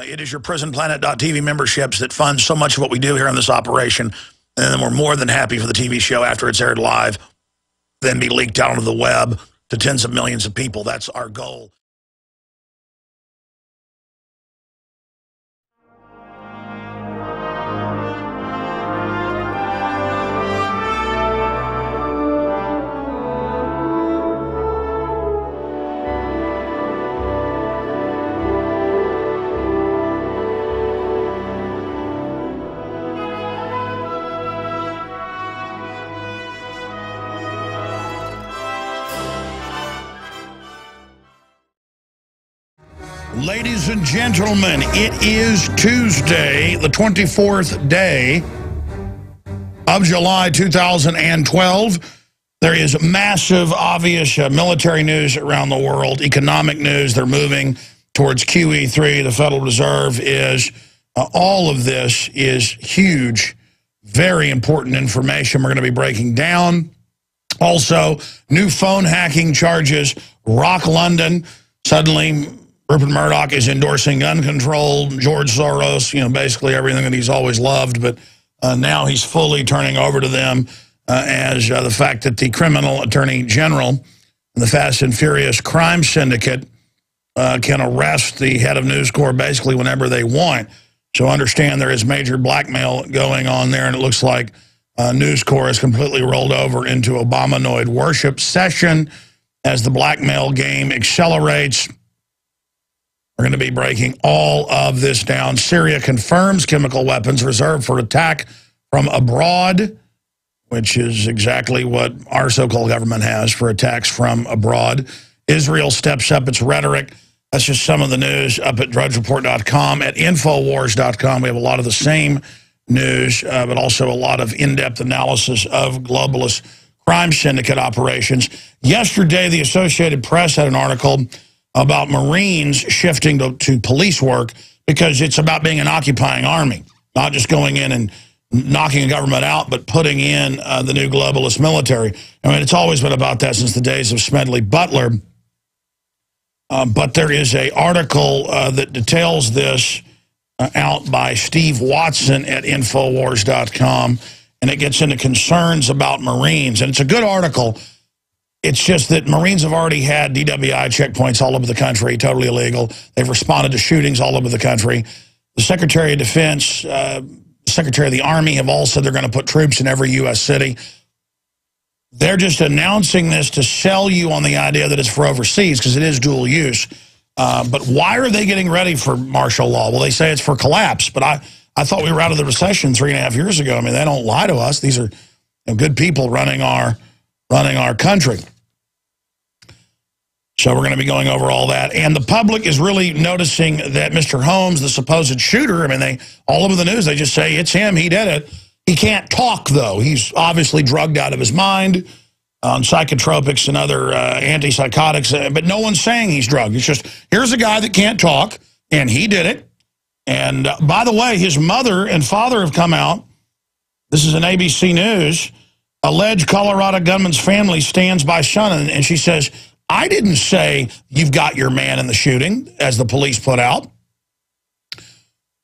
It is your prisonplanet.tv memberships that fund so much of what we do here in this operation. And then we're more than happy for the TV show after it's aired live, then be leaked out onto the web to tens of millions of people. That's our goal. Ladies and gentlemen, it is Tuesday, the 24th day of July 2012. There is massive, obvious military news around the world, economic news. They're moving towards QE3. The Federal Reserve is, all of this is huge, very important information we're going to be breaking down. Also, new phone hacking charges rock London. Suddenly, Rupert Murdoch is endorsing gun control, George Soros, basically everything that he's always loved, but now he's fully turning over to them as the fact that the criminal attorney general and the Fast and Furious crime syndicate can arrest the head of News Corp basically whenever they want. So understand there is major blackmail going on there, and it looks like News Corp is completely rolled over into Obamanoid worship session as the blackmail game accelerates. We're going to be breaking all of this down. Syria confirms chemical weapons reserved for attack from abroad, which is exactly what our so-called government has for attacks from abroad. Israel steps up its rhetoric. That's just some of the news up at drudgereport.com. At Infowars.com, we have a lot of the same news, but also a lot of in-depth analysis of globalist crime syndicate operations. Yesterday, the Associated Press had an article about Marines shifting to police work because it's about being an occupying army, not just going in and knocking a government out, but putting in the new globalist military. I mean, it's always been about that since the days of Smedley Butler. But there is an article that details this out by Steve Watson at Infowars.com, and it gets into concerns about Marines. And it's a good article. It's just that Marines have already had DWI checkpoints all over the country, totally illegal. They've responded to shootings all over the country. The Secretary of Defense, Secretary of the Army have all said they're going to put troops in every U.S. city. They're just announcing this to sell you on the idea that it's for overseas because it is dual use. But why are they getting ready for martial law? Well, they say it's for collapse, but I thought we were out of the recession 3.5 years ago. I mean, they don't lie to us. These are good people running our country. So we're going to be going over all that. And the public is really noticing that Mr. Holmes, the supposed shooter, I mean, they all over the news, they just say, it's him, he did it. He can't talk, though. He's obviously drugged out of his mind on psychotropics and other antipsychotics, but no one's saying he's drugged. It's just, here's a guy that can't talk, and he did it. And by the way, his mother and father have come out. This is an ABC News. Alleged Colorado gunman's family stands by son, and she says, I didn't say you've got your man in the shooting, as the police put out.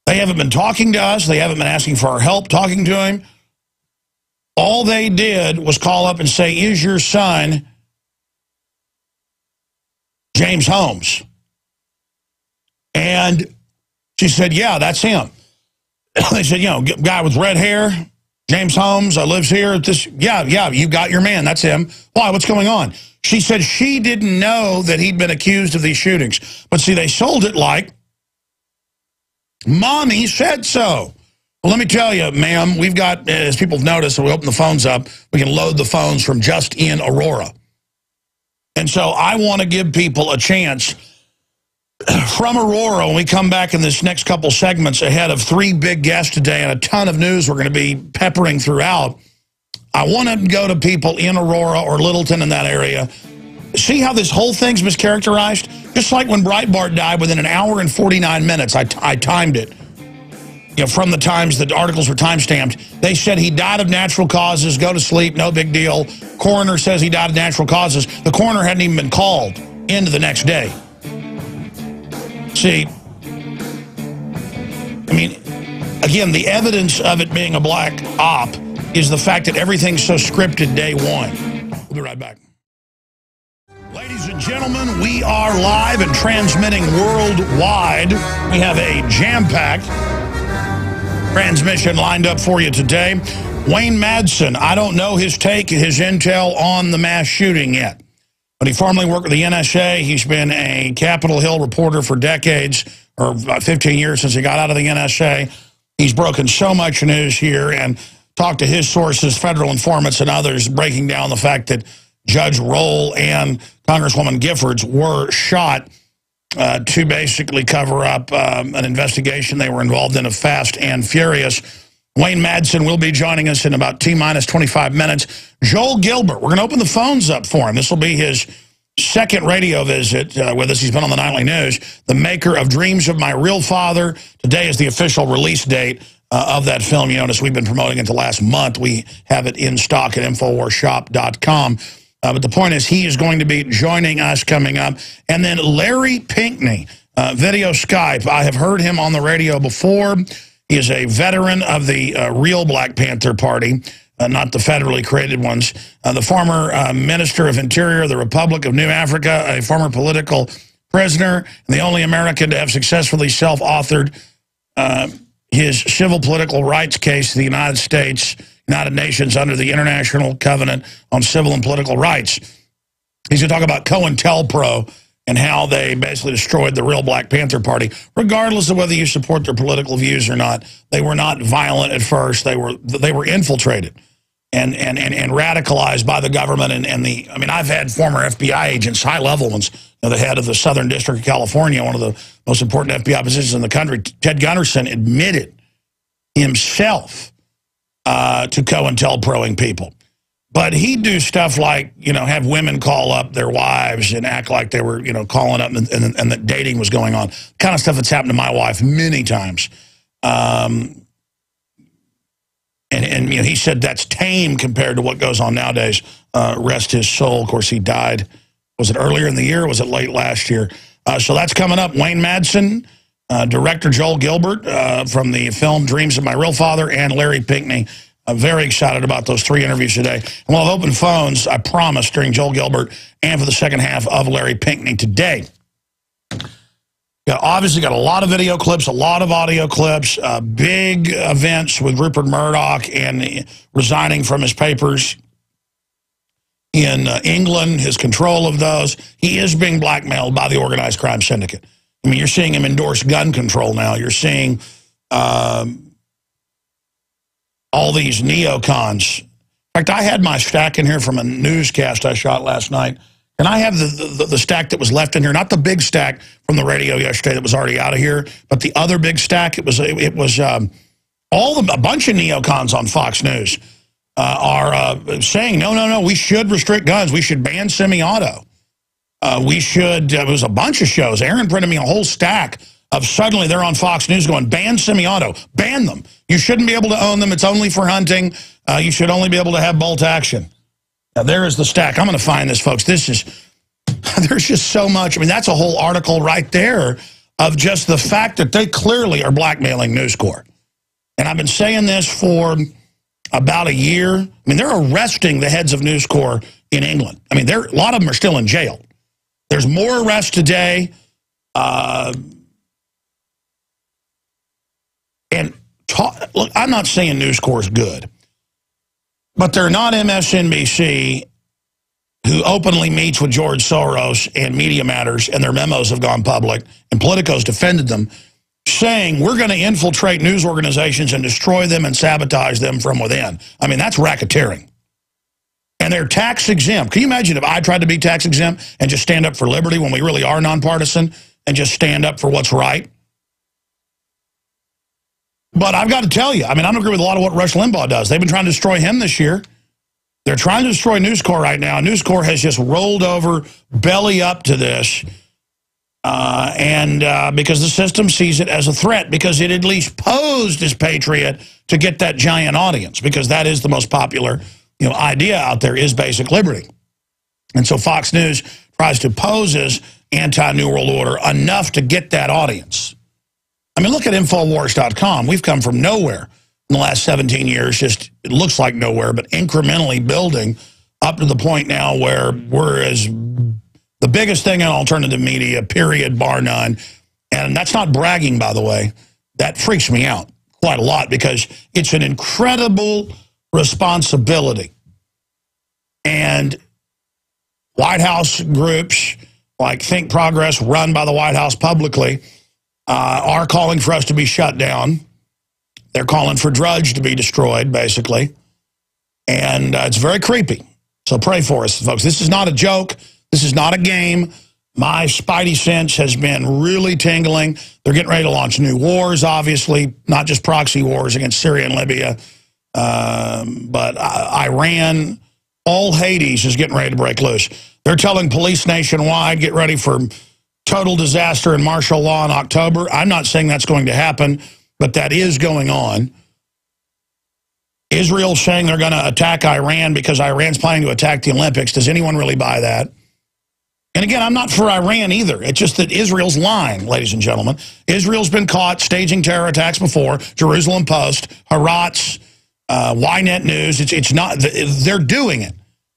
They haven't been talking to us. They haven't been asking for our help talking to him. All they did was call up and say, is your son James Holmes? And she said, yeah, that's him. They said, guy with red hair, James Holmes, lives here at this. Yeah, you got your man. That's him. Why? What's going on? She said she didn't know that he'd been accused of these shootings. But see, they sold it like, Mommy said so. Well, let me tell you, ma'am, we've got, as people have noticed, when we open the phones up, we can load the phones from just in Aurora. And so I want to give people a chance from Aurora when we come back in this next couple segments ahead of 3 big guests today and a ton of news we're going to be peppering throughout. I want to go to people in Aurora or Littleton in that area. See how this whole thing's mischaracterized? Just like when Breitbart died within an hour and 49 minutes. I timed it. From the times the articles were time-stamped. They said he died of natural causes, go to sleep, no big deal. Coroner says he died of natural causes. The coroner hadn't even been called into the next day. See, I mean, again, the evidence of it being a black op is the fact that everything's so scripted day one. We'll be right back. Ladies and gentlemen, we are live and transmitting worldwide. We have a jam-packed transmission lined up for you today. Wayne Madsen, I don't know his take, his intel on the mass shooting yet. But he formerly worked with the NSA. He's been a Capitol Hill reporter for decades, or about 15 years since he got out of the NSA. He's broken so much news here and talked to his sources, federal informants and others, breaking down the fact that Judge Roll and Congresswoman Giffords were shot to basically cover up an investigation they were involved in of Fast and Furious. Wayne Madsen will be joining us in about T-minus 25 minutes. Joel Gilbert, we're going to open the phones up for him. This will be his second radio visit with us. He's been on the Nightly News. The maker of Dreams of My Real Father. Today is the official release date of that film. You notice we've been promoting it the last month. We have it in stock at InfoWarsShop.com. But the point is he is going to be joining us coming up. And then Larry Pinkney, video Skype. I have heard him on the radio before. He is a veteran of the real Black Panther Party, not the federally created ones. The former Minister of Interior of the Republic of New Africa, a former political prisoner, and the only American to have successfully self-authored his civil political rights case to the United States, United Nations under the International Covenant on Civil and Political Rights. He's going to talk about COINTELPRO and how they basically destroyed the real Black Panther Party, regardless of whether you support their political views or not. They were not violent at first. They were infiltrated and radicalized by the government. I mean, I've had former FBI agents, high-level ones, you know, the head of the Southern District of California, one of the most important FBI positions in the country, Ted Gunderson, admitted himself to COINTELPROing people. But he'd do stuff like, you know, have women call up their wives and act like they were, you know, calling up and that dating was going on. Kind of stuff that's happened to my wife many times. And you know, he said that's tame compared to what goes on nowadays. Rest his soul. Of course, he died. Was it earlier in the year or was it late last year? So that's coming up. Wayne Madsen, director Joel Gilbert from the film Dreams of My Real Father, and Larry Pinkney. I'm very excited about those three interviews today. And we'll have open phones, I promise, during Joel Gilbert and for the second half of Larry Pinkney today. Obviously got a lot of video clips, a lot of audio clips, big events with Rupert Murdoch and resigning from his papers in England, his control of those. He is being blackmailed by the organized crime syndicate. I mean, you're seeing him endorse gun control now. You're seeing all these neocons. In fact, I had my stack in here from a newscast I shot last night. And I have the stack that was left in here, not the big stack from the radio yesterday that was already out of here, but the other big stack. It was a bunch of neocons on Fox News are saying, no, we should restrict guns. We should ban semi-auto. We should, it was a bunch of shows. Aaron printed me a whole stack of suddenly they're on Fox News going, ban semi-auto, ban them. You shouldn't be able to own them. It's only for hunting. You should only be able to have bolt action. Now, there is the stack. I'm going to find this, folks. This is, there's just so much. I mean, that's a whole article right there of just the fact that they clearly are blackmailing News Corp. And I've been saying this for about a year. I mean, they're arresting the heads of News Corp in England. I mean, a lot of them are still in jail. There's more arrests today. Look, I'm not saying News Corp is good, but they're not MSNBC, who openly meets with George Soros and Media Matters, and their memos have gone public, and Politico's defended them, saying we're going to infiltrate news organizations and destroy them and sabotage them from within. I mean, that's racketeering. And they're tax exempt. Can you imagine if I tried to be tax exempt and just stand up for liberty when we really are nonpartisan and just stand up for what's right? But I've got to tell you, I mean, I don't agree with a lot of what Rush Limbaugh does. They've been trying to destroy him this year. They're trying to destroy News Corp right now. News Corp has just rolled over, belly up to this. Because the system sees it as a threat, because it at least posed as patriot to get that giant audience, because that is the most popular, you know, idea out there is basic liberty. And so Fox News tries to pose as anti-New World Order enough to get that audience. I mean, look at Infowars.com. We've come from nowhere in the last 17 years. Just, it looks like nowhere, but incrementally building up to the point now where we're as the biggest thing in alternative media, period, bar none. And that's not bragging, by the way. That freaks me out quite a lot because it's an incredible responsibility. And White House groups like Think Progress, run by the White House publicly, are calling for us to be shut down. They're calling for Drudge to be destroyed, basically. And it's very creepy. So pray for us, folks. This is not a joke. This is not a game. My spidey sense has been really tingling. They're getting ready to launch new wars, obviously, not just proxy wars against Syria and Libya, but Iran. All Hades is getting ready to break loose. They're telling police nationwide, get ready for total disaster and martial law in October. I'm not saying that's going to happen, but that is going on. Israel's saying they're going to attack Iran because Iran's planning to attack the Olympics. Does anyone really buy that? And again, I'm not for Iran either. It's just that Israel's lying, ladies and gentlemen. Israel's been caught staging terror attacks before. Jerusalem Post, Haaretz, Ynet News. It's not. They're doing it.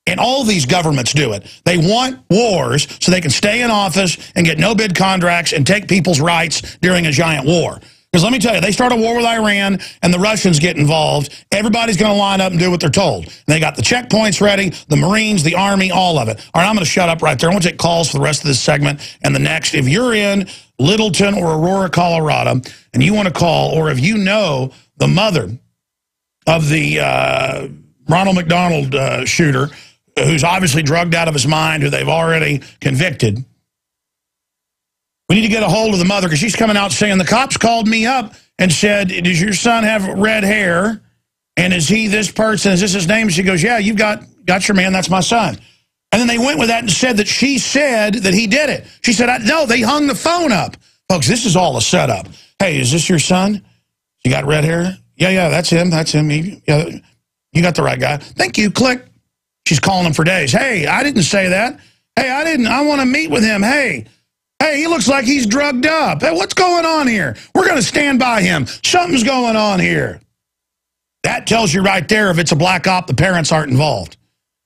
And all these governments do it. They want wars so they can stay in office and get no-bid contracts and take people's rights during a giant war. Because let me tell you, they start a war with Iran and the Russians get involved, everybody's going to line up and do what they're told. And they got the checkpoints ready, the Marines, the Army, all of it. All right, I'm going to shut up right there. I want to take calls for the rest of this segment and the next. If you're in Littleton or Aurora, Colorado, and you want to call, or if you know the mother of the Ronald McDonald shooter, who's obviously drugged out of his mind, who they've already convicted, we need to get a hold of the mother because she's coming out saying, the cops called me up and said, does your son have red hair? And is he this person? Is this his name? She goes, yeah, you've got your man. That's my son. And then they went with that and said that she said that he did it. She said, no, they hung the phone up. Folks, this is all a setup. Hey, is this your son? You got red hair? Yeah, that's him. That's him. Yeah, you got the right guy. Thank you. Click. She's calling him for days. Hey, I didn't say that. Hey, I want to meet with him. Hey, he looks like he's drugged up. Hey, what's going on here? We're going to stand by him. Something's going on here. That tells you right there if it's a black op, the parents aren't involved.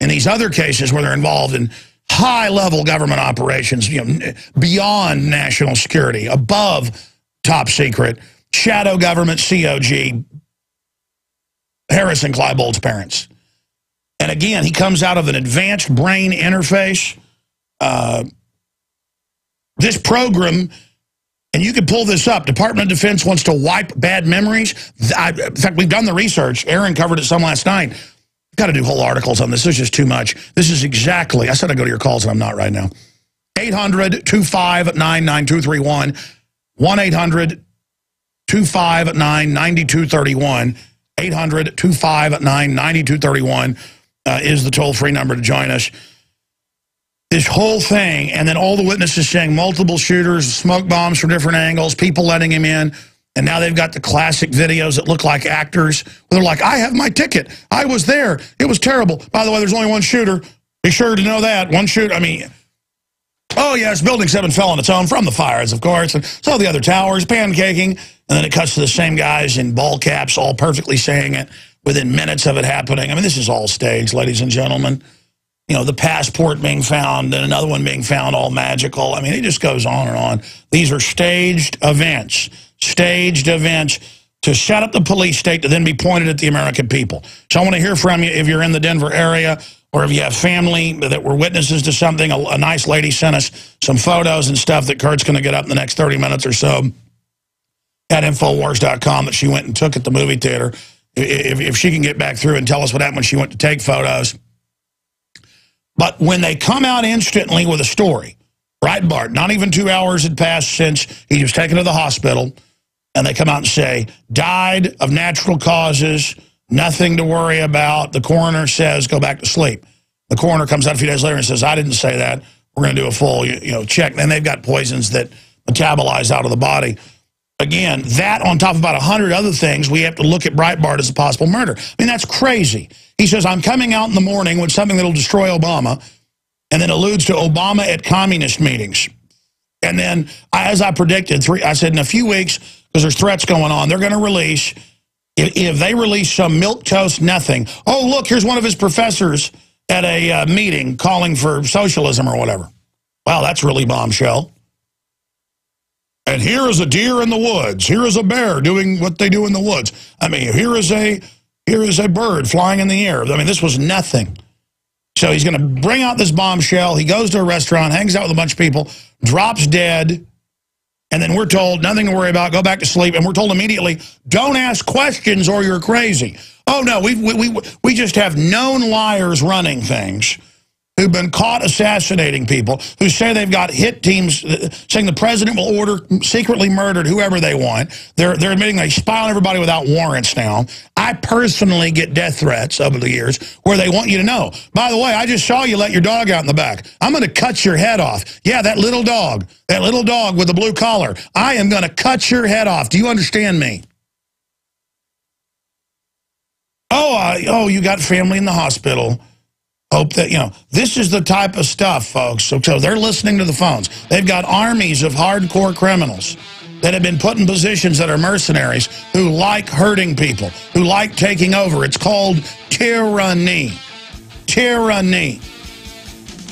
In these other cases where they're involved in high-level government operations, beyond national security, above top secret, shadow government, COG, Harris and Kleinbold's parents. And again, he comes out of an advanced brain interface. This program, and you can pull this up, Department of Defense wants to wipe bad memories. In fact, we've done the research. Aaron covered it some last night. We've got to do whole articles on this. This is just too much. This is exactly, I said I'd go to your calls, and I'm not right now. 800-259-9231. 1-800-259-9231. 800-259-9231 is the toll-free number to join us. This whole thing, and then all the witnesses saying multiple shooters, smoke bombs from different angles, people letting him in, and now they've got the classic videos that look like actors. Where they're like, I have my ticket. I was there. It was terrible. By the way, there's only one shooter. Be sure to know that. One shooter, I mean, oh, yes, Building 7 fell on its own from the fires, of course. And so the other towers, pancaking, and then it cuts to the same guys in ball caps, all perfectly saying it within minutes of it happening. I mean, this is all staged, ladies and gentlemen. You know, the passport being found and another one being found, all magical. I mean, it just goes on and on. These are staged events to set up the police state to then be pointed at the American people. So I want to hear from you if you're in the Denver area or if you have family that were witnesses to something. A nice lady sent us some photos and stuff that Kurt's going to get up in the next 30 minutes or so at Infowars.com that she went and took at the movie theater. If she can get back through and tell us what happened when she went to take photos. But when they come out instantly with a story, right, Bart, not even 2 hours had passed since he was taken to the hospital, and they come out and say, died of natural causes, nothing to worry about. The coroner says, go back to sleep. The coroner comes out a few days later and says, I didn't say that. We're going to do a full check. Then they've got poisons that metabolize out of the body. Again, that on top of about 100 other things, we have to look at Breitbart as a possible murder. I mean, that's crazy. He says, I'm coming out in the morning with something that will destroy Obama, and then alludes to Obama at communist meetings. And then, as I predicted, I said in a few weeks, because there's threats going on. They're going to release, if they release some milquetoast nothing, oh, look, here's one of his professors at a meeting calling for socialism or whatever. Wow, that's really bombshell. And here is a deer in the woods. Here is a bear doing what they do in the woods. I mean, here is a bird flying in the air. I mean, this was nothing. So he's going to bring out this bombshell. He goes to a restaurant, hangs out with a bunch of people, drops dead, and then we're told, nothing to worry about, go back to sleep. And we're told immediately, don't ask questions or you're crazy. Oh, no, we just have known liars running things who've been caught assassinating people, who say they've got hit teams, saying the president will order secretly murdered whoever they want. They're admitting they spy on everybody without warrants now. I personally get death threats over the years where they want you to know, by the way, I just saw you let your dog out in the back. I'm going to cut your head off. Yeah, that little dog with the blue collar. I am going to cut your head off. Do you understand me? Oh, you got family in the hospital. Hope that, this is the type of stuff, folks. So they're listening to the phones. They've got armies of hardcore criminals that have been put in positions that are mercenaries who like hurting people, who like taking over. It's called tyranny. Tyranny.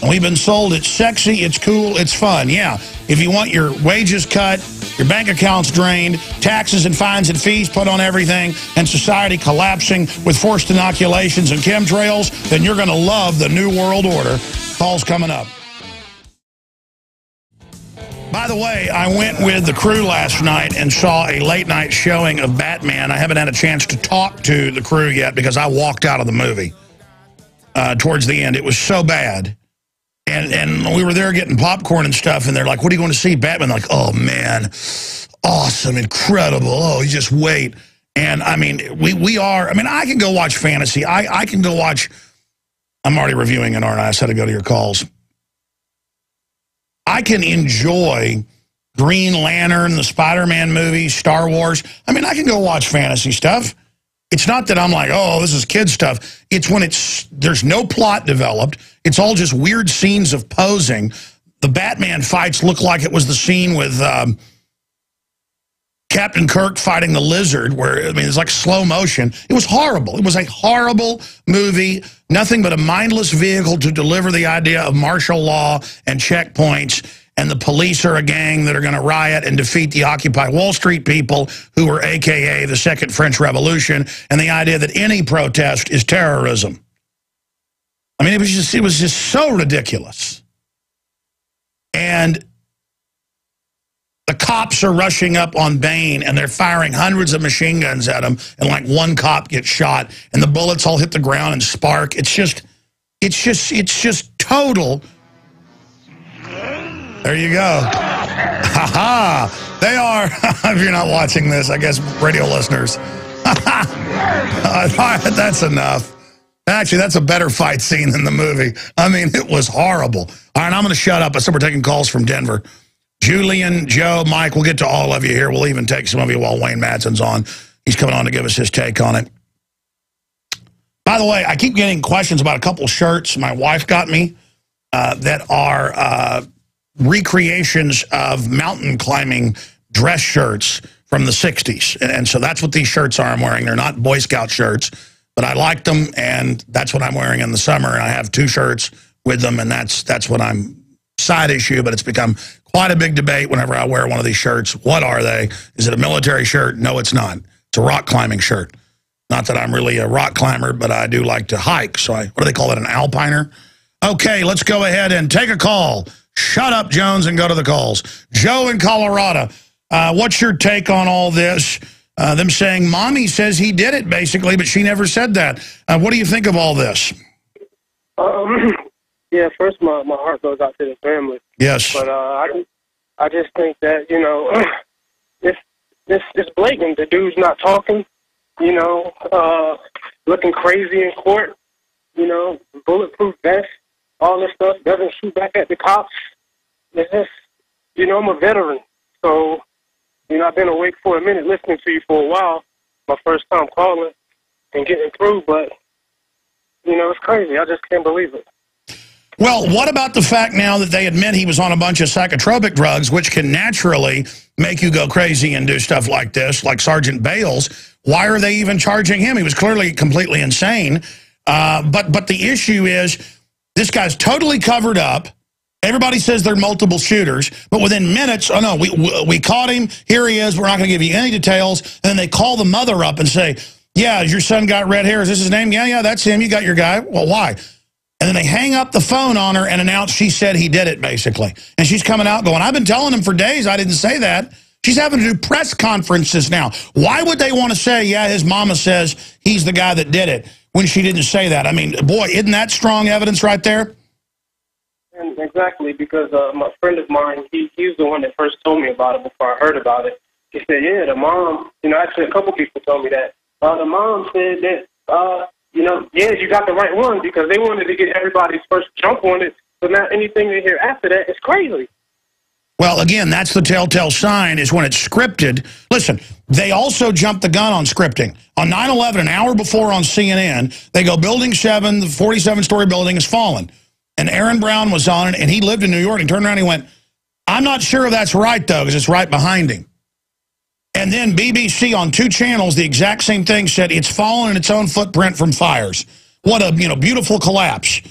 And we've been sold it's sexy, it's cool, it's fun. Yeah, if you want your wages cut, your bank accounts drained, taxes and fines and fees put on everything, and society collapsing with forced inoculations and chemtrails, then you're going to love the New World Order. Call's coming up. By the way, I went with the crew last night and saw a late-night showing of Batman. I haven't had a chance to talk to the crew yet because I walked out of the movie towards the end. It was so bad. And we were there getting popcorn and stuff, and they're like, what are you going to see? Batman? Like, oh, man, awesome, incredible. Oh, you just wait. And, I mean, we are, I mean, I can go watch fantasy. I can go watch, I'm already reviewing it, aren't I? I said to go to your calls. I can enjoy Green Lantern, the Spider-Man movies, Star Wars. I mean, I can go watch fantasy stuff. It's not that I'm like, oh, this is kid stuff. It's when there's no plot developed. It's all just weird scenes of posing. The Batman fights look like it was the scene with Captain Kirk fighting the Lizard, where, I mean, it's like slow motion. It was horrible. It was a horrible movie, nothing but a mindless vehicle to deliver the idea of martial law and checkpoints, and the police are a gang that are going to riot and defeat the Occupy Wall Street people who were AKA the Second French Revolution, and the idea that any protest is terrorism. I mean, it was just so ridiculous. And the cops are rushing up on Bane, and they're firing hundreds of machine guns at him, and like one cop gets shot, and the bullets all hit the ground and spark. It's just total. There you go. Ha-ha. They are, if you're not watching this, I guess radio listeners. That's enough. Actually, that's a better fight scene than the movie. I mean, it was horrible. All right, I'm going to shut up. I said we're taking calls from Denver. Julian, Joe, Mike, we'll get to all of you here. We'll even take some of you while Wayne Madsen's on. He's coming on to give us his take on it. By the way, I keep getting questions about a couple shirts my wife got me that are recreations of mountain climbing dress shirts from the 60s. And so that's what these shirts are I'm wearing. They're not Boy Scout shirts, but I liked them, and that's what I'm wearing in the summer. And I have 2 shirts with them, and that's what I'm side issue, but it's become quite a big debate whenever I wear one of these shirts. What are they? Is it a military shirt? No, it's not. It's a rock climbing shirt. Not that I'm really a rock climber, but I do like to hike. So what do they call it, an alpiner? Okay, let's go ahead and take a call. Shut up, Jones, and go to the calls. Joe in Colorado, what's your take on all this? Them saying, Mommy says he did it, basically, but she never said that. What do you think of all this? Yeah, first, my heart goes out to the family. Yes. But I just think that, it's blatant. The dude's not talking, looking crazy in court, bulletproof vest, all this stuff, doesn't shoot back at the cops. It's just, I'm a veteran. So, I've been awake for a minute listening to you for a while. My first time calling and getting through, but, it's crazy. I just can't believe it. Well, what about the fact now that they admit he was on a bunch of psychotropic drugs, which can naturally make you go crazy and do stuff like this, like Sergeant Bales. Why are they even charging him? He was clearly completely insane. But the issue is this guy's totally covered up. Everybody says they're multiple shooters, but within minutes, oh no, we caught him. Here he is. We're not going to give you any details. And then they call the mother up and say, yeah, your son got red hair. Is this his name? Yeah, that's him. You got your guy. Well, why? And then they hang up the phone on her and announce she said he did it, basically. And she's coming out going, I've been telling him for days I didn't say that. She's having to do press conferences now. Why would they want to say, yeah, his mama says he's the guy that did it, when she didn't say that? I mean, boy, isn't that strong evidence right there? And exactly, because my friend of mine, he's the one that first told me about it before I heard about it. He said, yeah, the mom, actually a couple people told me that. The mom said that, yeah, you got the right one, because they wanted to get everybody's first jump on it, but now anything they hear after that is crazy. Well, again, that's the telltale sign, is when it's scripted. Listen, they also jumped the gun on scripting. On 9/11, an hour before on CNN, they go, Building 7, the 47-story building has fallen. And Aaron Brown was on it, and he lived in New York, and turned around and he went, I'm not sure if that's right, though, because it's right behind him. And then BBC on 2 channels, the exact same thing, said it's fallen in its own footprint from fires. What a beautiful collapse.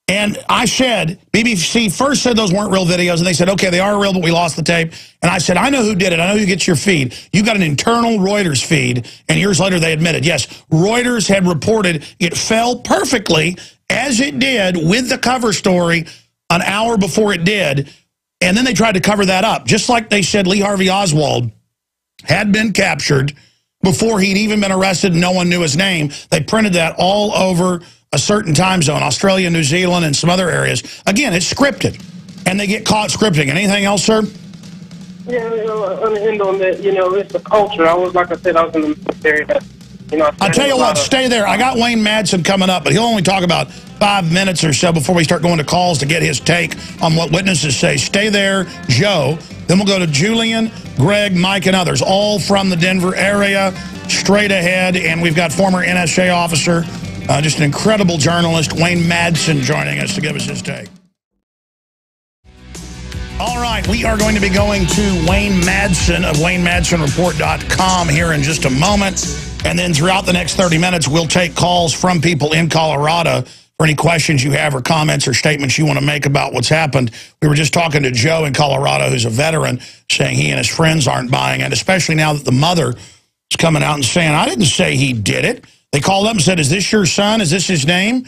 And I said, BBC first said those weren't real videos, and they said, okay, they are real, but we lost the tape. And I said, I know who did it. I know who gets your feed. You got an internal Reuters feed, and years later they admitted, yes, Reuters had reported it fell perfectly as it did with the cover story an hour before it did, and then they tried to cover that up, just like they said Lee Harvey Oswald had been captured before he'd even been arrested and no one knew his name. They printed that all over a certain time zone, Australia, New Zealand, and some other areas. Again, it's scripted, and they get caught scripting. Anything else, sir? Yeah, on the end on that, it's the culture. Like I said, I was in the military. I'll tell you what, stay there. I got Wayne Madsen coming up, but he'll only talk about 5 minutes or so before we start going to calls to get his take on what witnesses say. Stay there, Joe. Then we'll go to Julian, Greg, Mike, and others, all from the Denver area, straight ahead. And we've got former NSA officer, just an incredible journalist, Wayne Madsen, joining us to give us his take. All right, we are going to be going to Wayne Madsen of WayneMadsenReport.com here in just a moment. And then throughout the next 30 minutes, we'll take calls from people in Colorado for any questions you have or comments or statements you want to make about what's happened. We were just talking to Joe in Colorado, who's a veteran, saying he and his friends aren't buying it, especially now that the mother is coming out and saying, I didn't say he did it. They called up and said, is this your son? Is this his name?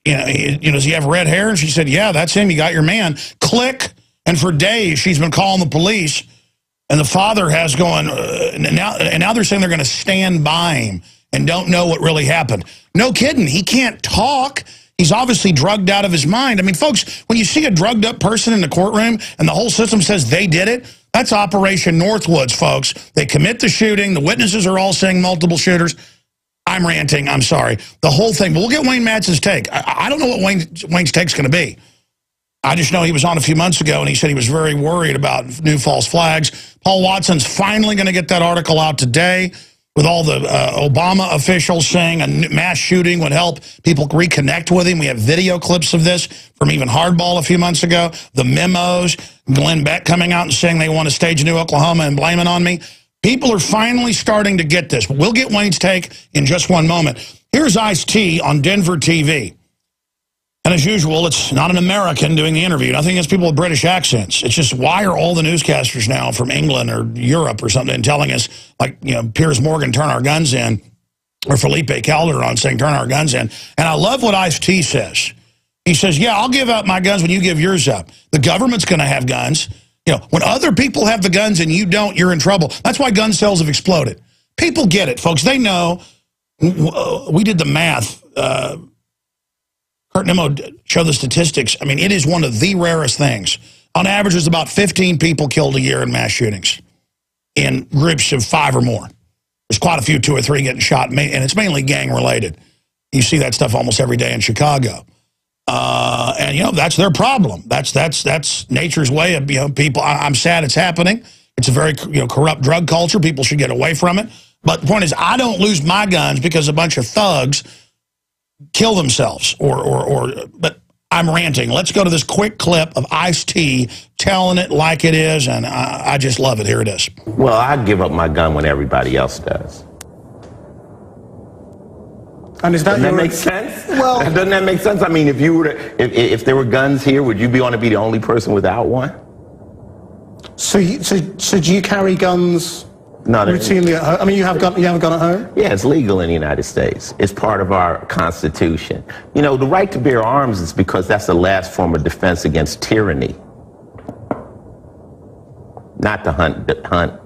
Does he have red hair? And she said, yeah, that's him. You got your man. Click. And for days, she's been calling the police. And the father has going, and now they're saying they're going to stand by him and don't know what really happened. No kidding. He can't talk. He's obviously drugged out of his mind. I mean, folks, when you see a drugged up person in the courtroom and the whole system says they did it, that's Operation Northwoods, folks. They commit the shooting. The witnesses are all saying multiple shooters. I'm ranting. I'm sorry. The whole thing. But we'll get Wayne Madsen's take. I don't know what Wayne's take's going to be. I just know he was on a few months ago, and he said he was very worried about new false flags. Paul Watson's finally going to get that article out today with all the Obama officials saying a mass shooting would help people reconnect with him. We have video clips of this from even Hardball a few months ago. The memos, Glenn Beck coming out and saying they want to stage a new Oklahoma and blame it on me. People are finally starting to get this. But we'll get Wayne's take in just one moment. Here's Ice-T on Denver TV. And as usual, it's not an American doing the interview. Nothing against people with British accents. It's just, why are all the newscasters now from England or Europe or something telling us, like, Piers Morgan, turn our guns in, or Felipe Calderon saying, turn our guns in. And I love what Ice-T says. He says, yeah, I'll give up my guns when you give yours up. The government's going to have guns. When other people have the guns and you don't, you're in trouble. That's why gun sales have exploded. People get it, folks. They know. We did the math. Kurt Nimmo showed the statistics. I mean, it is one of the rarest things. On average, there's about 15 people killed a year in mass shootings in groups of 5 or more. There's quite a few, 2 or 3 getting shot, and it's mainly gang-related. You see that stuff almost every day in Chicago. And, that's their problem. That's nature's way of, people. I'm sad it's happening. It's a very, corrupt drug culture. People should get away from it. But the point is, I don't lose my guns because a bunch of thugs kill themselves, but I'm ranting. Let's go to this quick clip of Ice-T telling it like it is, and I just love it. Here it is. Well, I give up my gun when everybody else does. And is that doesn't that make sense? Well, doesn't that make sense? I mean, if you were to, if there were guns here, would you want to be the only person without one? So do you carry guns routinely at home? I mean, you have a gun at home? Yeah, it's legal in the United States. It's part of our Constitution. You know, the right to bear arms is because that's the last form of defense against tyranny. Not to hunt.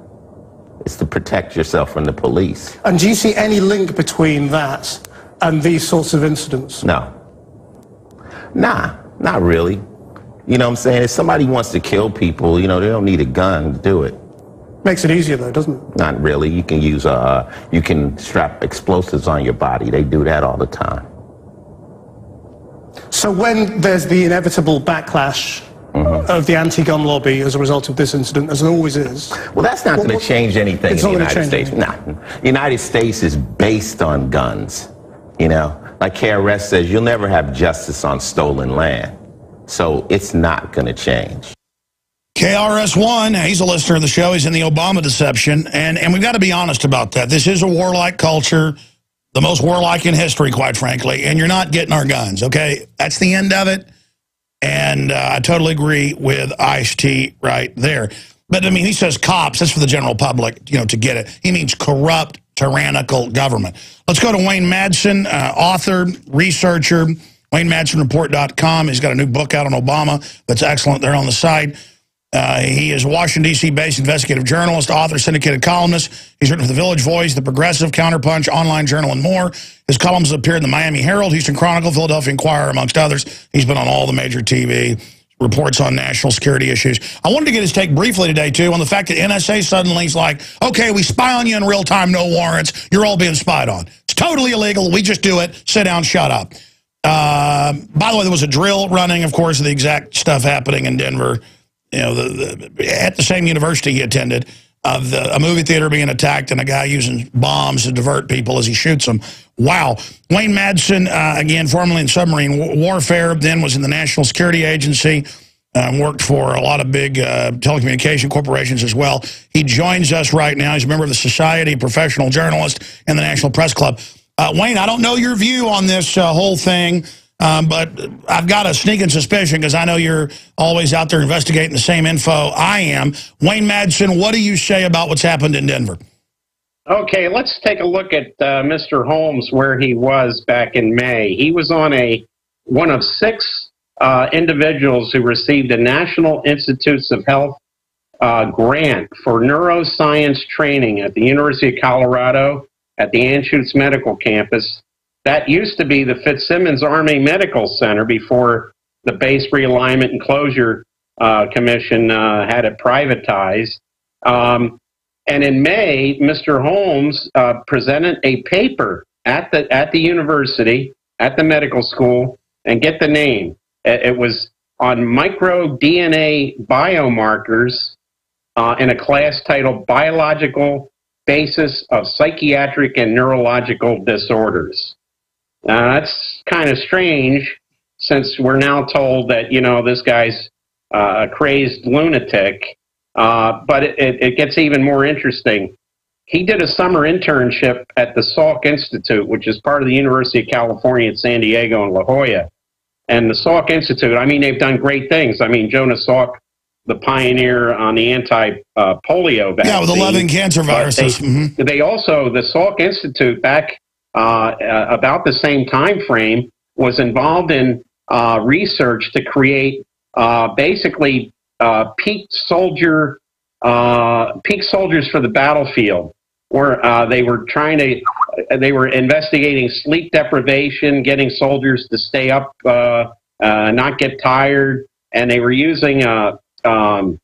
It's to protect yourself from the police. And do you see any link between that and these sorts of incidents? No. Nah, not really. You know what I'm saying? If somebody wants to kill people, you know, they don't need a gun to do it. Makes it easier though, doesn't it? Not really. You can use you can strap explosives on your body. They do that all the time. So when there's the inevitable backlash of the anti-gun lobby as a result of this incident, as there always is. Well, that's not going to change anything in the United States. Nah. The United States is based on guns. You know, like KRS says, you'll never have justice on stolen land. So it's not going to change. KRS-One, he's a listener of the show. He's in the Obama deception. And we've got to be honest about that. This is a warlike culture, the most warlike in history, quite frankly. And you're not getting our guns, okay? That's the end of it. And I totally agree with Ice-T right there. But, I mean, he says cops. That's for the general public, you know, to get it. He means corrupt, tyrannical government. Let's go to Wayne Madsen, author, researcher, WayneMadsenReport.com. He's got a new book out on Obama that's excellent there on the site. He is a Washington, D.C.-based investigative journalist, author, syndicated columnist. He's written for The Village Voice, The Progressive, Counterpunch, Online Journal, and more. His columns appear in the Miami Herald, Houston Chronicle, Philadelphia Inquirer, amongst others. He's been on all the major TV, reports on national security issues. I wanted to get his take briefly today, too, on the fact that NSA suddenly is like, okay, we spy on you in real time, no warrants. You're all being spied on. It's totally illegal. We just do it. Sit down, shut up. By the way, there was a drill running, of course, of the exact stuff happening in Denver. You know, at the same university he attended, of a movie theater being attacked and a guy using bombs to divert people as he shoots them. Wow. Wayne Madsen, again, formerly in submarine warfare, then was in the National Security Agency, worked for a lot of big telecommunication corporations as well. He joins us right now. He's a member of the Society of Professional Journalists and the National Press Club. Wayne, I don't know your view on this whole thing. But I've got a sneaking suspicion, because I know you're always out there investigating the same info I am. Wayne Madsen, what do you say about what's happened in Denver? Okay, let's take a look at Mr. Holmes, where he was back in May. He was on one of 6 individuals who received a National Institutes of Health grant for neuroscience training at the University of Colorado at the Anschutz Medical Campus. That used to be the Fitzsimmons Army Medical Center before the Base Realignment and Closure Commission had it privatized. And in May, Mr. Holmes presented a paper at the university, at the medical school, and get the name. It was on micro-DNA biomarkers in a class titled Biological Basis of Psychiatric and Neurological Disorders. That's kind of strange, since we're now told that, you know, this guy's a crazed lunatic. But it gets even more interesting. He did a summer internship at the Salk Institute, which is part of the University of California at San Diego and La Jolla. And the Salk Institute, I mean, they've done great things. I mean, Jonas Salk, the pioneer on the anti-polio vaccine. Yeah, with 11 cancer viruses. They also, the Salk Institute, back about the same time frame, was involved in research to create basically peak soldiers for the battlefield, where they were investigating sleep deprivation, getting soldiers to stay up, not get tired, and they were using something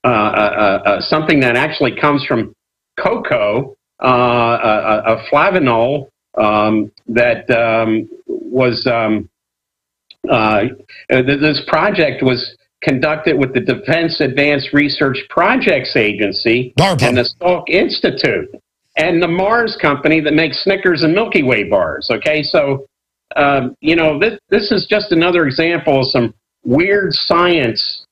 that actually comes from cocoa, a flavanol that was this project was conducted with the Defense Advanced Research Projects Agency and the Salk Institute and the Mars company that makes Snickers and Milky Way bars. Okay, so you know, this is just another example of some weird science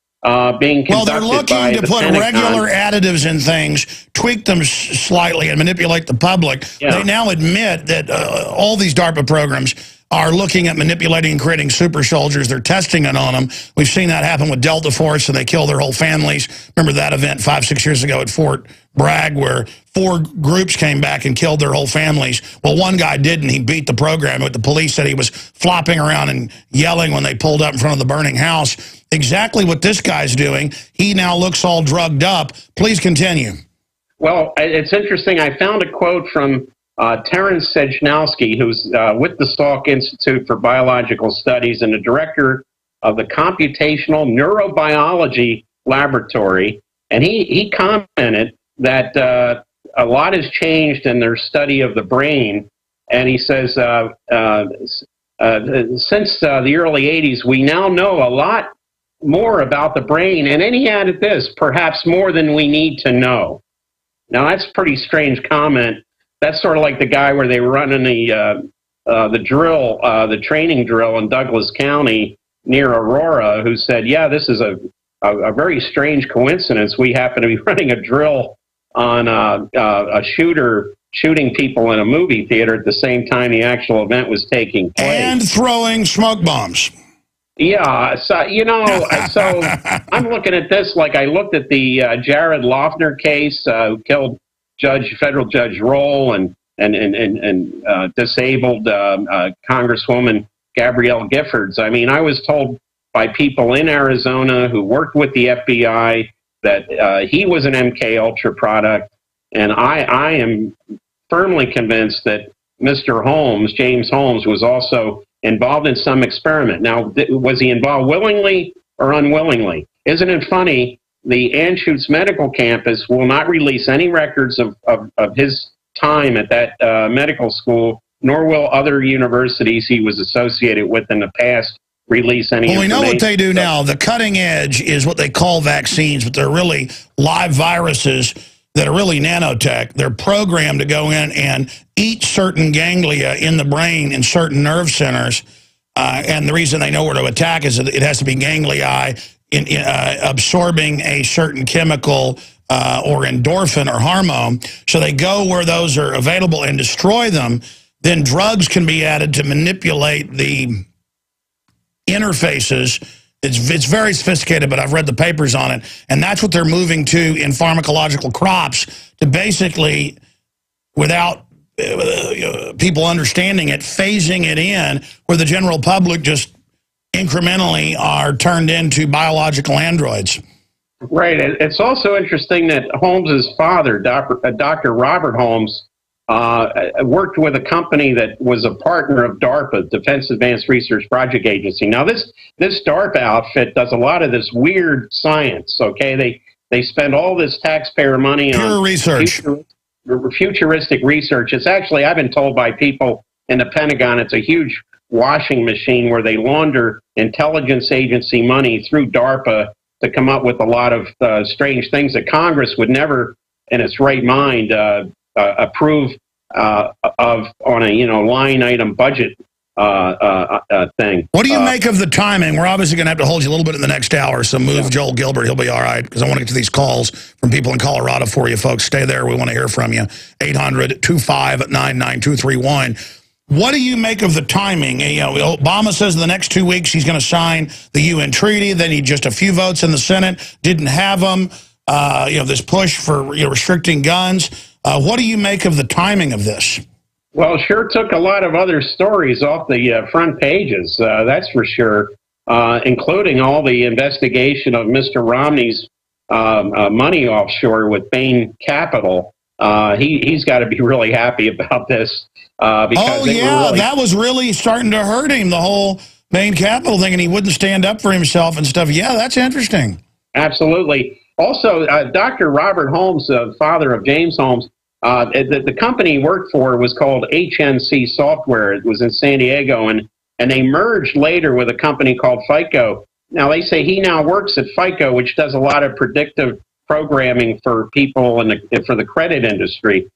being conducted. Well, they're looking to put Pentagon. regular additives in things, tweak them slightly, and manipulate the public. Yeah. They now admit that all these DARPA programs are looking at manipulating and creating super soldiers. They're testing it on them. We've seen that happen with Delta Force, and they kill their whole families. Remember that event 5-6 years ago at Fort Bragg, where 4 groups came back and killed their whole families. Well, one guy didn't. He beat the program, but the police said he was flopping around and yelling when they pulled up in front of the burning house. Exactly what this guy's doing. He now looks all drugged up. Please continue. Well, it's interesting. I found a quote from Terence Sejnowski, who's with the Salk Institute for Biological Studies and the director of the Computational Neurobiology Laboratory. And he commented that a lot has changed in their study of the brain. And he says, since the early 80s, we now know a lot more about the brain. And then he added this, perhaps more than we need to know. Now, that's a pretty strange comment. That's sort of like the guy where they were running the drill, the training drill in Douglas County near Aurora, who said, yeah, this is a very strange coincidence. We happen to be running a drill on a shooter shooting people in a movie theater at the same time the actual event was taking place. And throwing smoke bombs. Yeah, so, you know, so I'm looking at this like I looked at the Jared Loughner case, who killed Federal Judge Roll and disabled Congresswoman Gabrielle Giffords. I mean, I was told by people in Arizona who worked with the FBI that he was an MK Ultra product, and I am firmly convinced that Mr. Holmes, James Holmes, was also involved in some experiment. Now, was he involved willingly or unwillingly? Isn't it funny? The Anschutz Medical Campus will not release any records of his time at that medical school, nor will other universities he was associated with in the past release any information. Well, we know what they do now. The cutting edge is what they call vaccines, but they're really live viruses that are really nanotech. They're programmed to go in and eat certain ganglia in the brain in certain nerve centers. And the reason they know where to attack is that it has to be ganglia absorbing a certain chemical or endorphin or hormone. So they go where those are available and destroy them. Then drugs can be added to manipulate the interfaces. It's very sophisticated, but I've read the papers on it. And that's what they're moving to in pharmacological crops, to basically, without people understanding it, phasing it in where the general public just incrementally are turned into biological androids. Right. It's also interesting that Holmes's father, Dr. Robert Holmes, worked with a company that was a partner of DARPA, Defense Advanced Research Project Agency. Now, this DARPA outfit does a lot of this weird science, okay? They spend all this taxpayer money on research. Futuristic research. It's actually, I've been told by people in the Pentagon, it's a huge washing machine where they launder intelligence agency money through DARPA to come up with a lot of strange things that Congress would never, in its right mind, approve of on a line item budget thing. What do you make of the timing? We're obviously going to have to hold you a little bit in the next hour, so move Joel Gilbert. He'll be all right, because I want to get to these calls from people in Colorado for you folks. Stay there. We want to hear from you. 800-259-9231. What do you make of the timing? Obama says in the next 2 weeks he's going to sign the UN treaty. They need just a few votes in the Senate. Didn't have them. This push for restricting guns. What do you make of the timing of this? Well, sure took a lot of other stories off the front pages, that's for sure, including all the investigation of Mr. Romney's money offshore with Bain Capital. He's got to be really happy about this. Because that was really starting to hurt him, the whole Bain Capital thing, and he wouldn't stand up for himself and stuff. Yeah, that's interesting. Absolutely. Also, Dr. Robert Holmes, father of James Holmes, the company he worked for was called HNC Software. It was in San Diego, and they merged later with a company called FICO. Now, they say he now works at FICO, which does a lot of predictive programming for people and for the credit industry.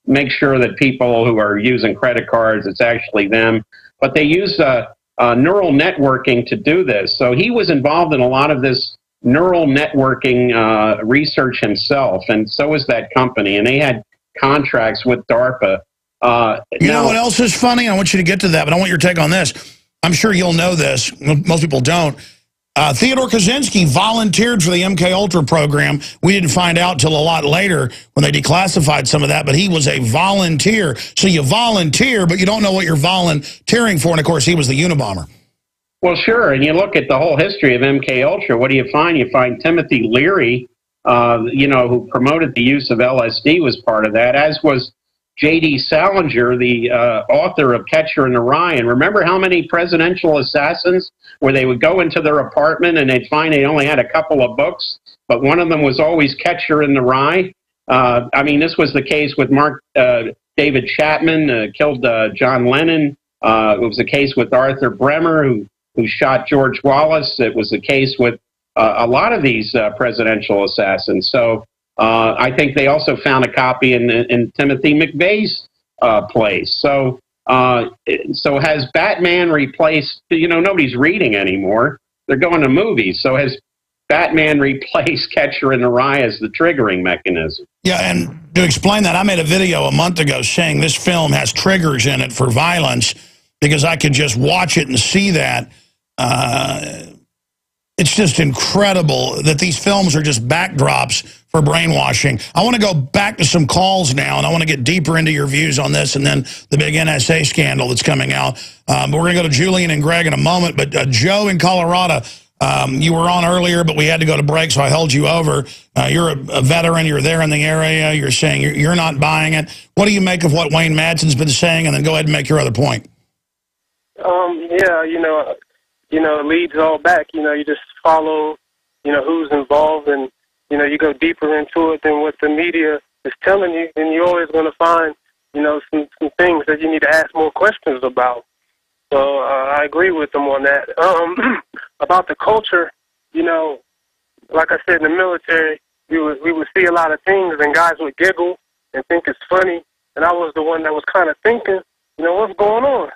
make sure that people who are using credit cards, it's actually them. But they use neural networking to do this. So he was involved in a lot of this neural networking research himself, and so was that company. And they had contracts with DARPA. You know what else is funny? I want you to get to that, but I want your take on this. I'm sure you'll know this. Most people don't. Theodore Kaczynski volunteered for the MK program. We didn't find out till a lot later when they declassified some of that, but he was a volunteer. So you volunteer, but you don't know what you're volunteering for. And, of course, he was the Unabomber. Well, sure. And you look at the whole history of MK What do you find? You find Timothy Leary, who promoted the use of LSD, was part of that, as was J.D. Salinger, the author of Catcher in the Rye. And remember how many presidential assassins where they would go into their apartment and they'd find they only had a couple of books, but one of them was always Catcher in the Rye? I mean, this was the case with David Chapman, killed John Lennon. It was the case with Arthur Bremer, who shot George Wallace. It was the case with a lot of these presidential assassins. So I think they also found a copy in Timothy McVeigh's place. So has Batman replaced, nobody's reading anymore. They're going to movies. So has Batman replaced Catcher in the Rye as the triggering mechanism? Yeah, and to explain that, I made a video a month ago saying this film has triggers in it for violence because I could just watch it and see that. It's just incredible that these films are just backdrops for brainwashing. I want to go back to some calls now, and I want to get deeper into your views on this and then the big NSA scandal that's coming out. But we're going to go to Julian and Greg in a moment. But Joe in Colorado, you were on earlier, but we had to go to break, so I held you over. You're a veteran. You're there in the area. You're saying you're not buying it. What do you make of what Wayne Madsen's been saying? And then go ahead and make your other point. It leads all back. You just follow, who's involved, and, you go deeper into it than what the media is telling you, and you're always going to find, some things that you need to ask more questions about. So I agree with them on that. About the culture, like I said, in the military, we would see a lot of things, and guys would giggle and think it's funny, and I was the one that was kind of thinking, what's going on?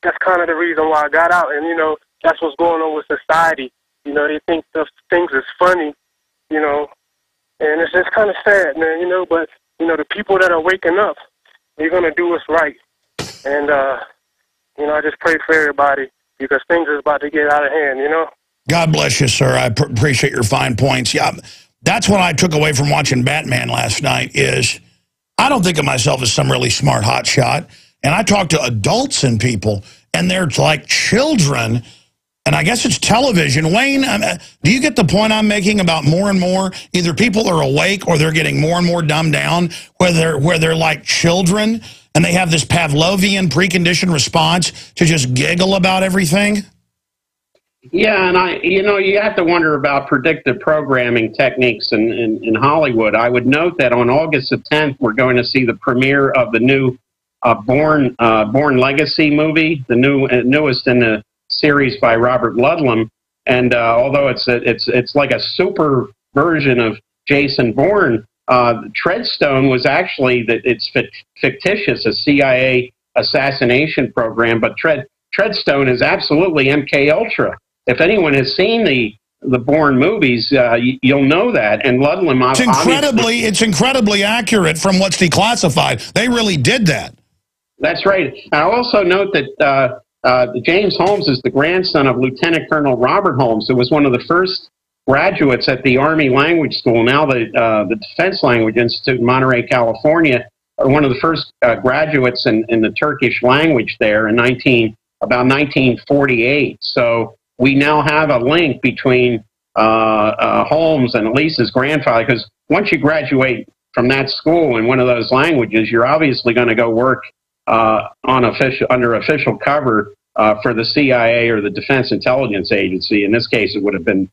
That's kind of the reason why I got out, and, that's what's going on with society. They think those things is funny, and it's just kind of sad, man, but, the people that are waking up, they're going to do what's right. And, I just pray for everybody because things is about to get out of hand, God bless you, sir. I appreciate your fine points. Yeah, that's what I took away from watching Batman last night is I don't think of myself as some really smart hotshot. And I talk to adults and people, and they're like children. And I guess it's television. Wayne, do you get the point I'm making about more and more, either people are awake or they're getting more and more dumbed down, where they're like children and they have this Pavlovian preconditioned response to just giggle about everything? Yeah, and you have to wonder about predictive programming techniques in Hollywood. I would note that on August the 10th, we're going to see the premiere of the new Born Legacy movie, the newest in the series by Robert Ludlum, and although it's like a super version of Jason Bourne, Treadstone was actually it's fictitious, a CIA assassination program, but Treadstone is absolutely MK Ultra. If anyone has seen the Bourne movies, you'll know that. And Ludlum, it's incredibly accurate from what's declassified. They really did that. That's right. I also note that James Holmes is the grandson of Lieutenant Colonel Robert Holmes, who was one of the first graduates at the Army Language School, now the Defense Language Institute in Monterey, California, one of the first graduates in the Turkish language there in about 1948. So we now have a link between Holmes and at least his grandfather, because once you graduate from that school in one of those languages, you're obviously going to go work under official cover for the CIA or the Defense Intelligence Agency. In this case, it would have been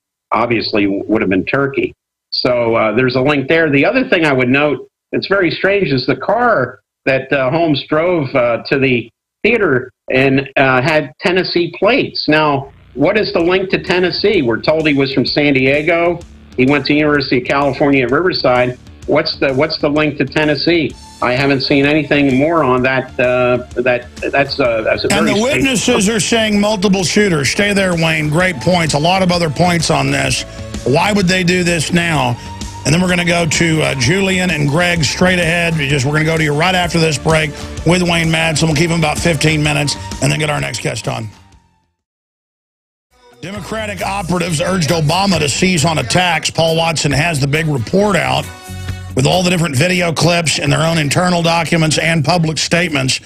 Turkey. So there's a link there. The other thing I would note, it's very strange, is the car that Holmes drove to the theater and had Tennessee plates. Now, what is the link to Tennessee? We're told he was from San Diego. He went to University of California at Riverside. What's the link to Tennessee? I haven't seen anything more on that. That's a and very the witnesses are saying multiple shooters. Stay there, Wayne. Great points. A lot of other points on this. Why would they do this now? And then we're going to go to Julian and Greg straight ahead. We're going to go to you right after this break with Wayne Madsen. We'll keep him about 15 minutes and then get our next guest on. Democratic operatives urged Obama to seize on attacks. Paul Watson has the big report out with all the different video clips and their own internal documents and public statements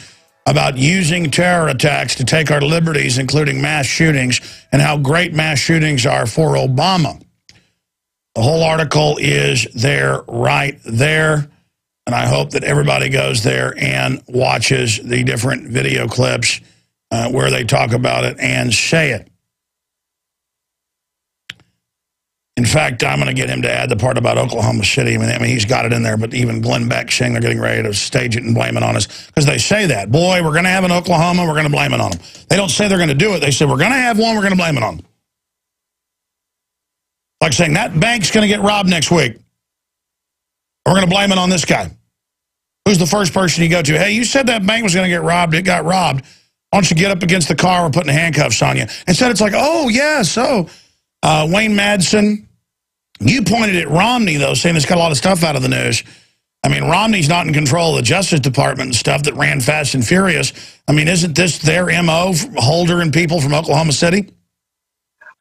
about using terror attacks to take our liberties, including mass shootings, and how great mass shootings are for Obama. The whole article is there right there, and I hope that everybody goes there and watches the different video clips where they talk about it and say it. In fact, I'm going to get him to add the part about Oklahoma City. I mean, he's got it in there, but even Glenn Beck saying they're getting ready to stage it and blame it on us. Because they say that. Boy, we're going to have an Oklahoma, we're going to blame it on them. They don't say they're going to do it. They say, we're going to have one, we're going to blame it on them. Like saying, that bank's going to get robbed next week. We're going to blame it on this guy. Who's the first person you go to? Hey, you said that bank was going to get robbed. It got robbed. Why don't you get up against the car? We're putting handcuffs on you. Instead, it's like, oh, yeah, so Wayne Madsen, you pointed at Romney, though, saying it's got a lot of stuff out of the news. I mean, Romney's not in control of the Justice Department and stuff that ran fast and furious. I mean, isn't this their M.O., Holder and people from Oklahoma City?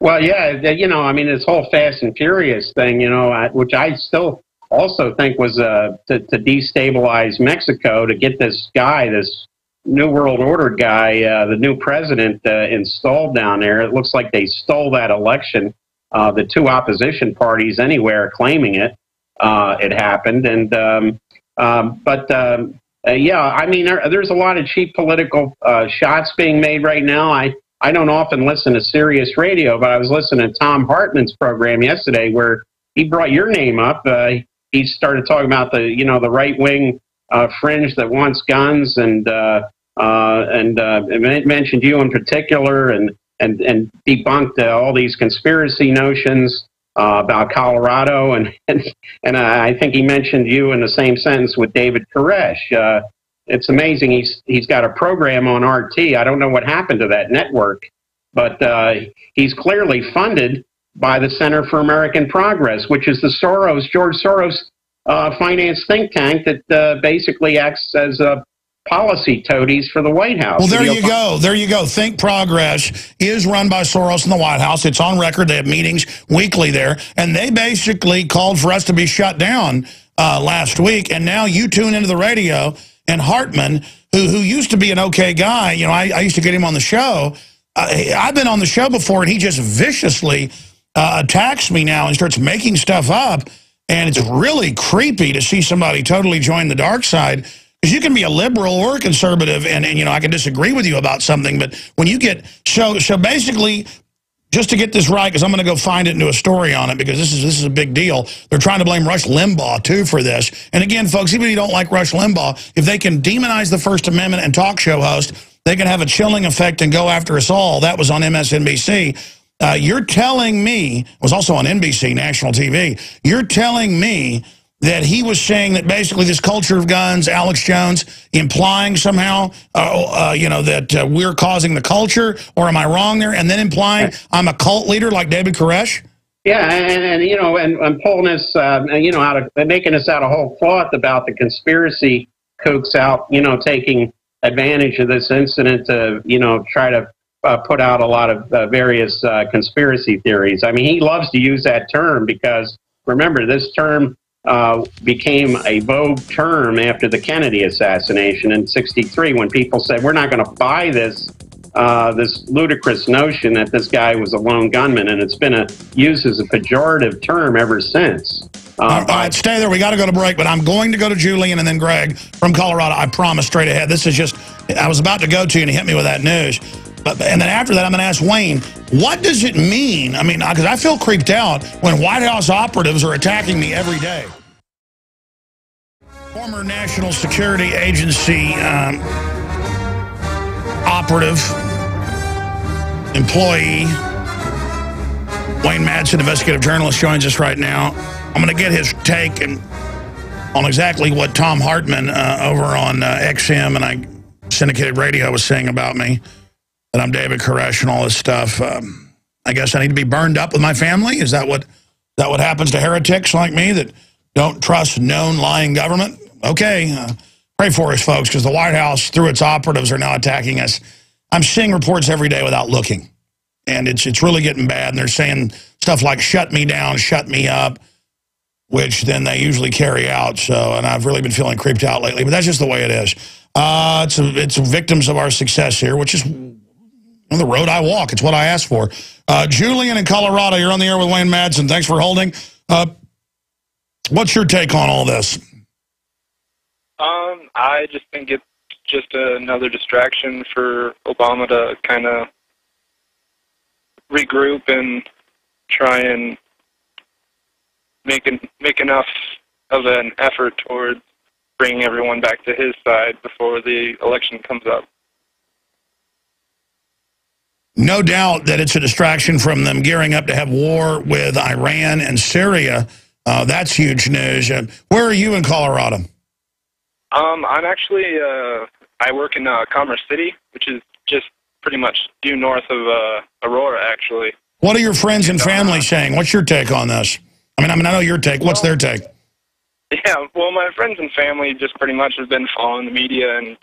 Well, yeah, you know, I mean, this whole Fast and Furious thing, you know, which I still also think was to destabilize Mexico, to get this guy, this New World Order guy, the new president installed down there. It looks like they stole that election. The two opposition parties anywhere are claiming it. It happened. And yeah, I mean, there's a lot of cheap political shots being made right now. I don't often listen to Sirius Radio, but I was listening to Tom Hartman's program yesterday where he brought your name up. He started talking about the right wing fringe that wants guns and it mentioned you in particular and debunked all these conspiracy notions about Colorado and I think he mentioned you in the same sentence with David Koresh. It's amazing. He's got a program on RT. I don't know what happened to that network, but he's clearly funded by the Center for American Progress, which is the George Soros finance think tank that basically acts as policy toadies for the White House. Well, there you go. There you go. Think Progress is run by Soros in the White House. It's on record. They have meetings weekly there, and they basically called for us to be shut down last week, and now you tune into the radio. And Hartman, who used to be an okay guy, you know, I used to get him on the show. I've been on the show before, and he just viciously attacks me now and starts making stuff up. And it's really creepy to see somebody totally join the dark side. Because you can be a liberal or a conservative, and you know, I can disagree with you about something. But when you get, so basically, just to get this right, because I'm going to go find it and do a story on it, because this is a big deal. They're trying to blame Rush Limbaugh, too, for this. And again, folks, even if you don't like Rush Limbaugh, if they can demonize the First Amendment and talk show host, they can have a chilling effect and go after us all. That was on MSNBC. You're telling me, it was also on NBC, national TV, you're telling me that he was saying that basically this culture of guns, Alex Jones, implying somehow, you know, that we're causing the culture, or am I wrong there? And then implying I'm a cult leader like David Koresh? Yeah, and you know, and pulling us, you know, out of making us out of whole cloth about the conspiracy kooks out, you know, taking advantage of this incident to, you know, try to put out a lot of various conspiracy theories. I mean, he loves to use that term because, remember, this term became a vogue term after the Kennedy assassination in '63, when people said, we're not going to buy this ludicrous notion that this guy was a lone gunman, and it's been used as a pejorative term ever since. All right, stay there. We got to go to break, but I'm going to go to Julian and then Greg from Colorado. I promise, straight ahead. This is just, I was about to go to you and he hit me with that news. And then after that, I'm going to ask Wayne, what does it mean? I mean, because I feel creeped out when White House operatives are attacking me every day. Former National Security Agency operative, employee, Wayne Madsen, investigative journalist, joins us right now. I'm going to get his take, and on exactly what Tom Hartman over on XM and syndicated radio was saying about me, that I'm David Koresh and all this stuff. I guess I need to be burned up with my family? Is that what happens to heretics like me that don't trust known lying government? Okay, pray for us, folks, because the White House, through its operatives, are now attacking us. I'm seeing reports every day without looking, and it's really getting bad. And they're saying stuff like "shut me down," "shut me up," which then they usually carry out. So, and I've really been feeling creeped out lately. But that's just the way it is. It's victims of our success here, which is the road I walk. It's what I asked for. Julian in Colorado, you're on the air with Wayne Madsen. Thanks for holding. What's your take on all this? I just think it's just another distraction for Obama to kind of regroup and try and make enough of an effort towards bringing everyone back to his side before the election comes up. No doubt that it's a distraction from them gearing up to have war with Iran and Syria. That's huge news. Where are you in Colorado? I'm actually, I work in Commerce City, which is just pretty much due north of Aurora, actually. What are your friends and family saying? What's your take on this? I mean, I know your take. What's their take? Yeah, well, my friends and family just pretty much have been following the media and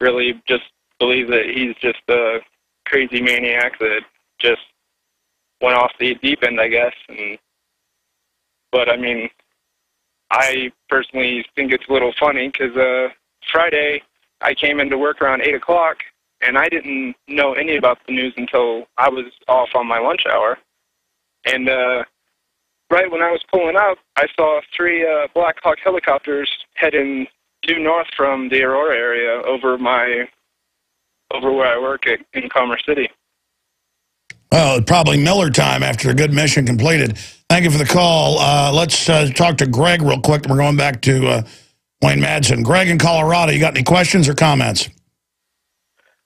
really just believe that he's just a crazy maniac that just went off the deep end, I guess. But I mean, I personally think it's a little funny because Friday I came into work around 8 o'clock and I didn't know any about the news until I was off on my lunch hour. And right when I was pulling up, I saw 3 Black Hawk helicopters heading due north from the Aurora area over where I work in Commerce City. Well, probably Miller time after a good mission completed. Thank you for the call. Let's talk to Greg real quick. We're going back to Wayne Madsen. Greg in Colorado, you got any questions or comments?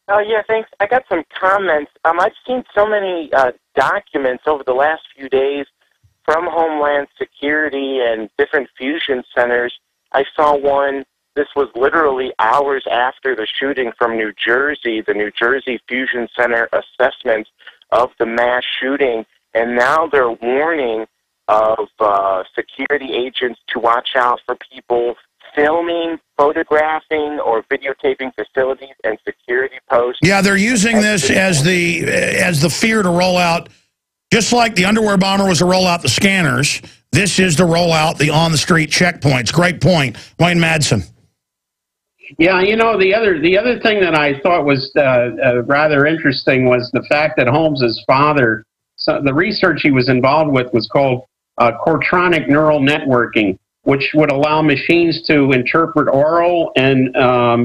Yeah, thanks. I got some comments. I've seen so many documents over the last few days from Homeland Security and different fusion centers. I saw one, this was literally hours after the shooting from New Jersey, the New Jersey Fusion Center assessment of the mass shooting, and now they're warning of security agents to watch out for people filming, photographing, or videotaping facilities and security posts. Yeah, they're using this as the fear to roll out, just like the underwear bomber was to roll out the scanners. This is to roll out the on-the-street checkpoints. Great point, Wayne Madsen. Yeah, you know, the other thing that I thought was rather interesting was the fact that Holmes's father, the research he was involved with was called cortronic neural networking, which would allow machines to interpret oral and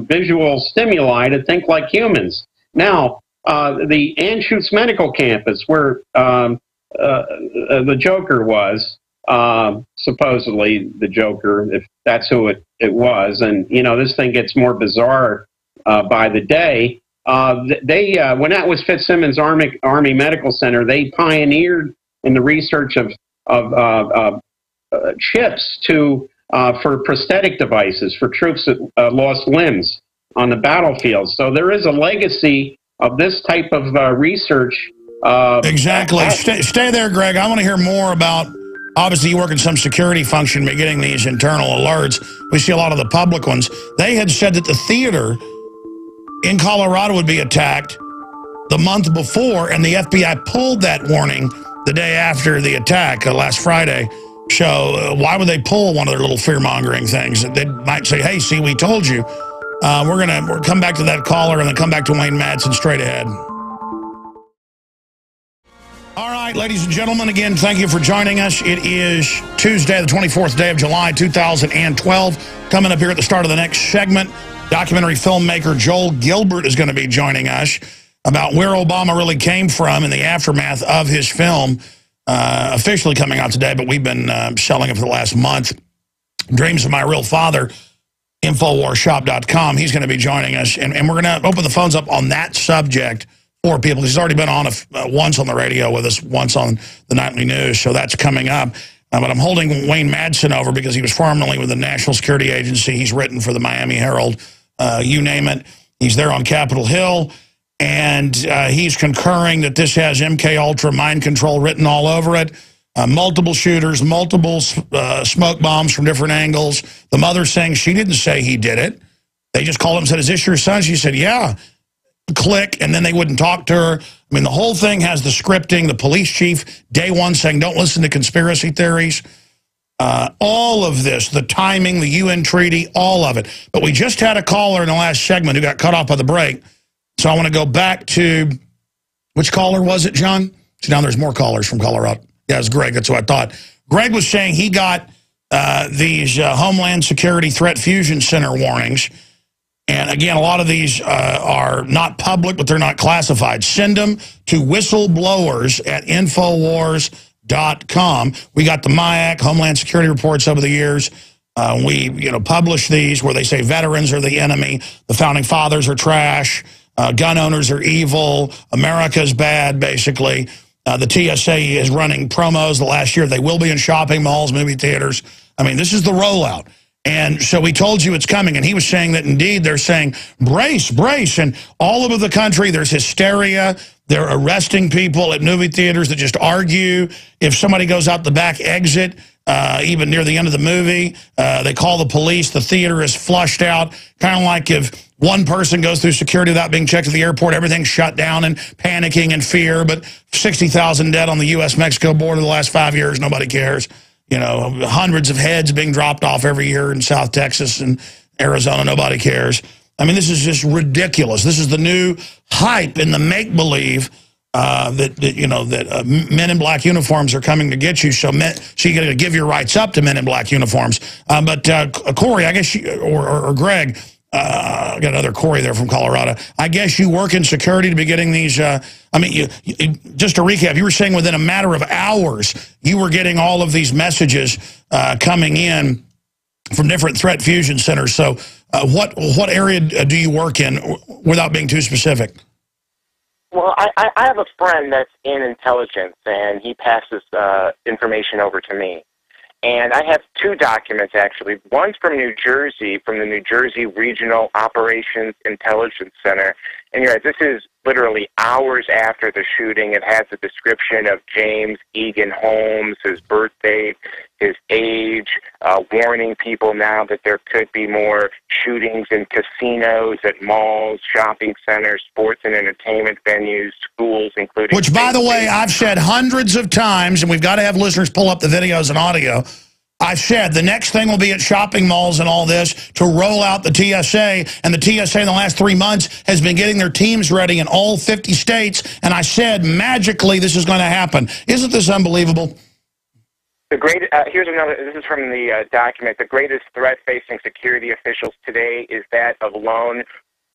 visual stimuli to think like humans. Now, the Anschutz Medical Campus, where the Joker was, supposedly the Joker, if that's who it was, and you know, this thing gets more bizarre by the day. When that was Fitzsimmons Army Medical Center, they pioneered in the research of chips for prosthetic devices for troops that lost limbs on the battlefield. So there is a legacy of this type of research. Exactly. Stay there, Greg. I want to hear more about. Obviously, you work in some security function, but getting these internal alerts. We see a lot of the public ones. They had said that the theater in Colorado would be attacked the month before, and the FBI pulled that warning the day after the attack last Friday. So why would they pull one of their little fear-mongering things? They might say, hey, see, we told you. We're going to come back to that caller and then come back to Wayne Madsen straight ahead. All right, ladies and gentlemen, again, thank you for joining us. It is Tuesday, the 24th day of July, 2012. Coming up here at the start of the next segment, documentary filmmaker Joel Gilbert is going to be joining us about where Obama really came from in the aftermath of his film, officially coming out today, but we've been selling it for the last month. Dreams of My Real Father, InfoWarsShop.com. He's going to be joining us, and we're going to open the phones up on that subject for people. He's already been on once on the radio with us, once on the nightly news, so that's coming up. But I'm holding Wayne Madsen over because he was formerly with the National Security Agency. He's written for the Miami Herald, you name it. He's there on Capitol Hill, and he's concurring that this has MK-Ultra mind control written all over it. Multiple shooters, multiple smoke bombs from different angles. The mother saying she didn't say he did it. They just called him and said, "Is this your son?" She said, "Yeah." Click, and then they wouldn't talk to her. I mean, the whole thing has the scripting, the police chief, day one saying, "Don't listen to conspiracy theories." All of this, the timing, the UN treaty, all of it. But we just had a caller in the last segment who got cut off by the break. So I want to go back to, which caller was it, John? See, now there's more callers from Colorado. Yeah, it's Greg. That's what I thought. Greg was saying he got these Homeland Security Threat Fusion Center warnings. And again, a lot of these are not public, but they're not classified. Send them to whistleblowers at Infowars.com. We got the MIAC, Homeland Security reports over the years. We publish these where they say veterans are the enemy, the founding fathers are trash, gun owners are evil, America's bad, basically. The TSA is running promos the last year. They will be in shopping malls, movie theaters. I mean, this is the rollout. And so we told you it's coming, and he was saying that indeed they're saying, brace, brace, and all over the country there's hysteria. They're arresting people at movie theaters that just argue. If somebody goes out the back exit, even near the end of the movie, they call the police. The theater is flushed out, kind of like if one person goes through security without being checked at the airport, everything's shut down and panicking and fear, but 60,000 dead on the U.S.-Mexico border the last 5 years, nobody cares. Hundreds of heads being dropped off every year in South Texas and Arizona. Nobody cares. I mean, this is just ridiculous. This is the new hype in the make-believe that men in black uniforms are coming to get you. So you're going to give your rights up to men in black uniforms. But Corey, I guess or Greg, I got another Corey there from Colorado. I guess you work in security to be getting these. Just to recap, you were saying within a matter of hours, you were getting all of these messages coming in from different threat fusion centers. So what area do you work in without being too specific? Well, I have a friend that's in intelligence, and he passes information over to me. And I have two documents, actually. One's from New Jersey, from the New Jersey Regional Operations Intelligence Center. And you're right, this is literally hours after the shooting. It has a description of James Egan Holmes, his birth date, his age, warning people now that there could be more shootings in casinos, at malls, shopping centers, sports and entertainment venues, schools, including... Which, by the way, I've said hundreds of times, and we've got to have listeners pull up the videos and audio. I've said the next thing will be at shopping malls and all this to roll out the TSA, and the TSA in the last 3 months has been getting their teams ready in all 50 states, and I said magically this is going to happen. Isn't this unbelievable? Here's another, this is from the document. The greatest threat facing security officials today is that of lone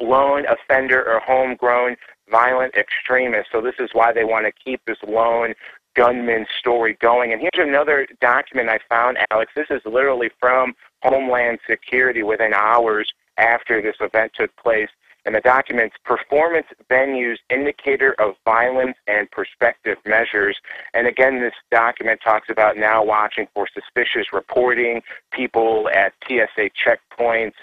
offender or homegrown violent extremists. So this is why they want to keep this lone gunman story going. And here's another document I found, Alex. This is literally from Homeland Security within hours after this event took place. And the document's performance venues, indicator of violence and prospective measures. And again, this document talks about now watching for suspicious reporting, people at TSA checkpoints,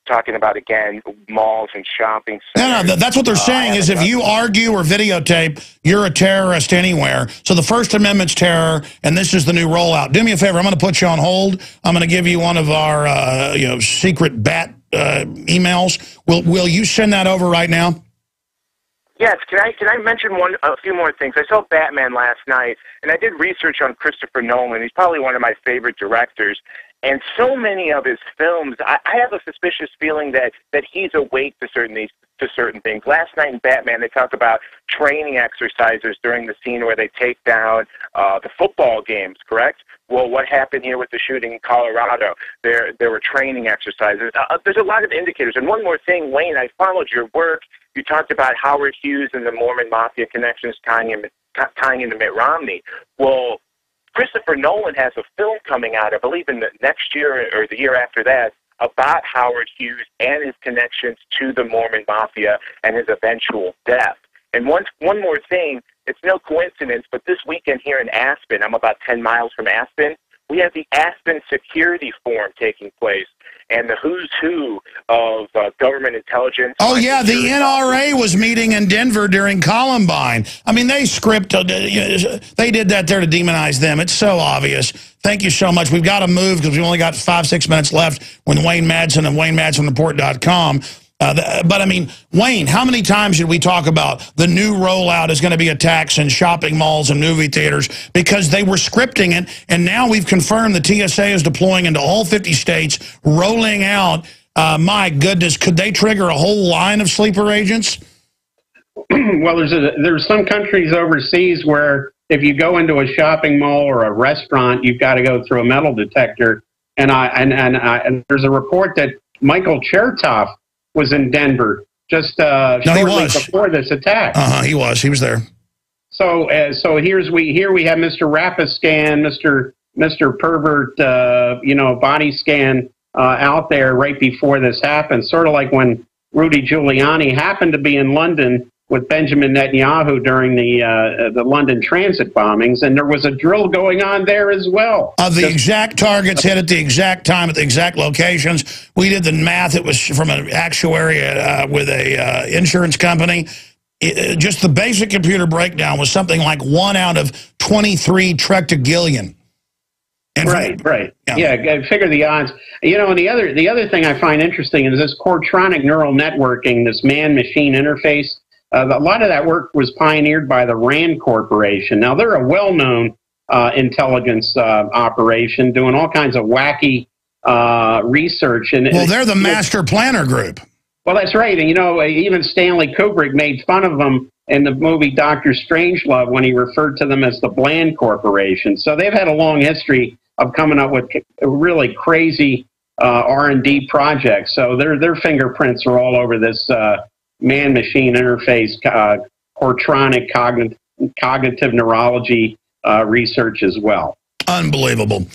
talking about, again, malls and shopping centers. No, that's what they're saying is if you argue or videotape, you're a terrorist anywhere. So the First Amendment's terror, and this is the new rollout. Do me a favor. I'm going to put you on hold. I'm going to give you one of our secret bat emails. Will you send that over right now? Yes. Can I mention a few more things? I saw Batman last night, and I did research on Christopher Nolan. He's probably one of my favorite directors. And so many of his films, I have a suspicious feeling that he's awake to certain things. Last night in Batman, they talked about training exercises during the scene where they take down the football games, correct? Well, what happened here with the shooting in Colorado? There were training exercises. There's a lot of indicators. And one more thing, Wayne, I followed your work. You talked about Howard Hughes and the Mormon Mafia connections tying into Mitt Romney. Well, Christopher Nolan has a film coming out, I believe in the next year or the year after that, about Howard Hughes and his connections to the Mormon Mafia and his eventual death. And one more thing, it's no coincidence, but this weekend here in Aspen, I'm about 10 miles from Aspen, We have the Aspen Security Forum taking place, and the who's who of government intelligence. Oh, yeah, the NRA was meeting in Denver during Columbine. I mean, they they did that there to demonize them. It's so obvious. Thank you so much. We've got to move because we've only got 5-6 minutes left when Wayne Madsen of WayneMadsenReport.com. But, I mean, Wayne, how many times did we talk about the new rollout is going to be attacks in shopping malls and movie theaters because they were scripting it, and now we've confirmed the TSA is deploying into all 50 states, rolling out, my goodness, could they trigger a whole line of sleeper agents? Well, there's some countries overseas where if you go into a shopping mall or a restaurant, you've got to go through a metal detector, and there's a report that Michael Chertoff was in Denver just shortly before this attack. He was there. So here we have Mr. Rapiscan, Mr. Pervert, body scan out there right before this happened. Sort of like when Rudy Giuliani happened to be in London with Benjamin Netanyahu during the London transit bombings, and there was a drill going on there as well. The exact targets hit at the exact time at the exact locations. We did the math. It was from an actuary with a insurance company. Just the basic computer breakdown was something like 1 out of 23 trictillion. Right. Yeah, figure the odds. And the other thing I find interesting is this Cortronic neural networking, this man-machine interface. A lot of that work was pioneered by the RAND Corporation. Now, they're a well-known intelligence operation doing all kinds of wacky research. Well, they're the master planner group. Well, that's right. And, even Stanley Kubrick made fun of them in the movie Dr. Strangelove when he referred to them as the Bland Corporation. So they've had a long history of coming up with really crazy R&D projects. So their fingerprints are all over this man-machine interface, Cortronic cognitive neurology research as well. Unbelievable.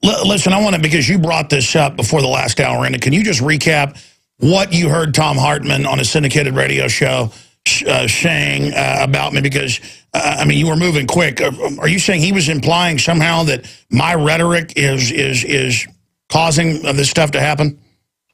Listen, I want to, because you brought this up before the last hour ended, can you just recap what you heard Tom Hartman on a syndicated radio show saying about me? Because, I mean, you were moving quick. Are you saying he was implying somehow that my rhetoric is causing this stuff to happen?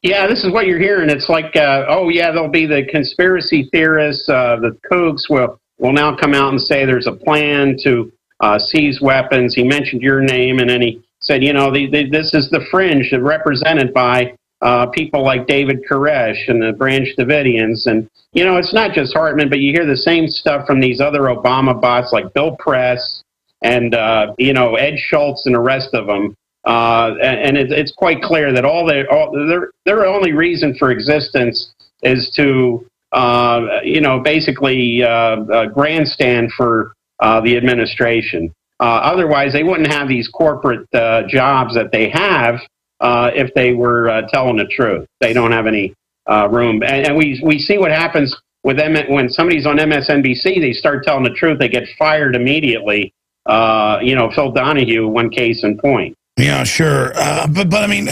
Yeah, this is what you're hearing. It's like, there'll be the conspiracy theorists, the kooks will now come out and say there's a plan to seize weapons. He mentioned your name, and then he said, this is the fringe represented by people like David Koresh and the Branch Davidians. And, it's not just Hartman, but you hear the same stuff from these other Obama bots like Bill Press and, Ed Schultz and the rest of them. And it's quite clear that their only reason for existence is to, basically grandstand for the administration. Otherwise, they wouldn't have these corporate jobs that they have if they were telling the truth. They don't have any room. And we see what happens with them when somebody's on MSNBC. They start telling the truth, they get fired immediately. Phil Donahue, one case in point. Yeah, sure. But I mean,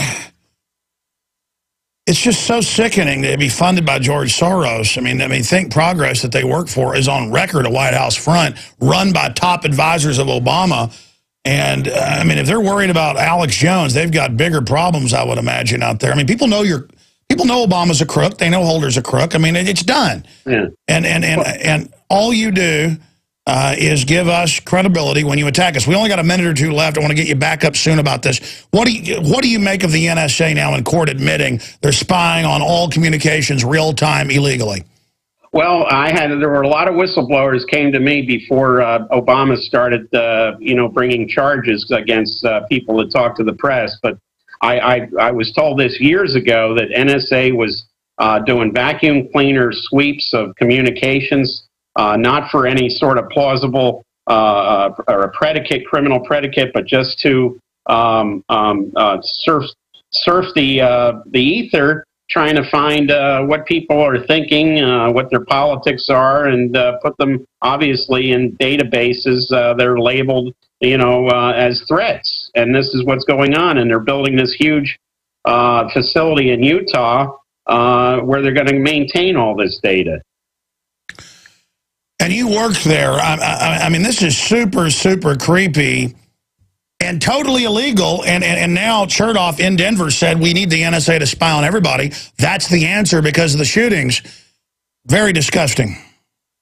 it's just so sickening to be funded by George Soros. I mean, Think Progress that they work for is on record a White House front, run by top advisors of Obama. And, I mean, if they're worried about Alex Jones, they've got bigger problems, I would imagine, out there. I mean, people know Obama's a crook. They know Holder's a crook. I mean, it's done. Yeah. And all you do is give us credibility when you attack us. We only got a minute or two left. I want to get you back up soon about this. What do you make of the NSA now in court admitting they're spying on all communications real-time illegally? Well, there were a lot of whistleblowers came to me before Obama started, bringing charges against people that talk to the press. But I was told this years ago that NSA was doing vacuum cleaner sweeps of communications, not for any sort of plausible or a criminal predicate, but just to surf the ether, trying to find what people are thinking, what their politics are, and put them obviously in databases. They're labeled, as threats. And this is what's going on. And they're building this huge facility in Utah where they're going to maintain all this data. And you worked there. I mean, this is super, super creepy. and totally illegal. And now Chertoff in Denver said we need the NSA to spy on everybody. That's the answer because of the shootings. Very disgusting.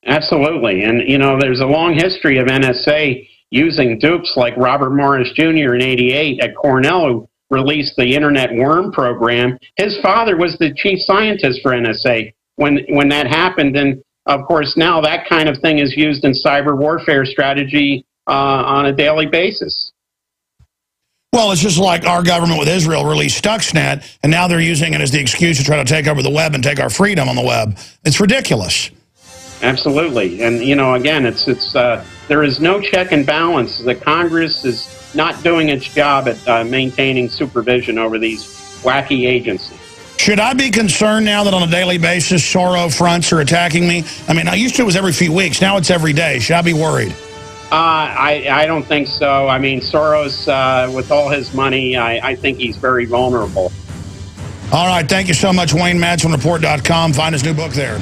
Absolutely. And, you know, there's a long history of NSA using dupes like Robert Morris Jr. in '88 at Cornell, who released the Internet Worm program. His father was the chief scientist for NSA when that happened. And, of course, now that kind of thing is used in cyber warfare strategy on a daily basis. Well, it's just like our government with Israel released Stuxnet, and now they're using it as the excuse to try to take over the web and take our freedom on the web. It's ridiculous. Absolutely. And, you know, again, there is no check and balance. The Congress is not doing its job at maintaining supervision over these wacky agencies. Should I be concerned now that on a daily basis Soros fronts are attacking me? I mean, I used to it was every few weeks. Now it's every day. Should I be worried? I don't think so. I mean, Soros, with all his money, I think he's very vulnerable. All right. Thank you so much, Wayne. MadsenReport.com. Find his new book there.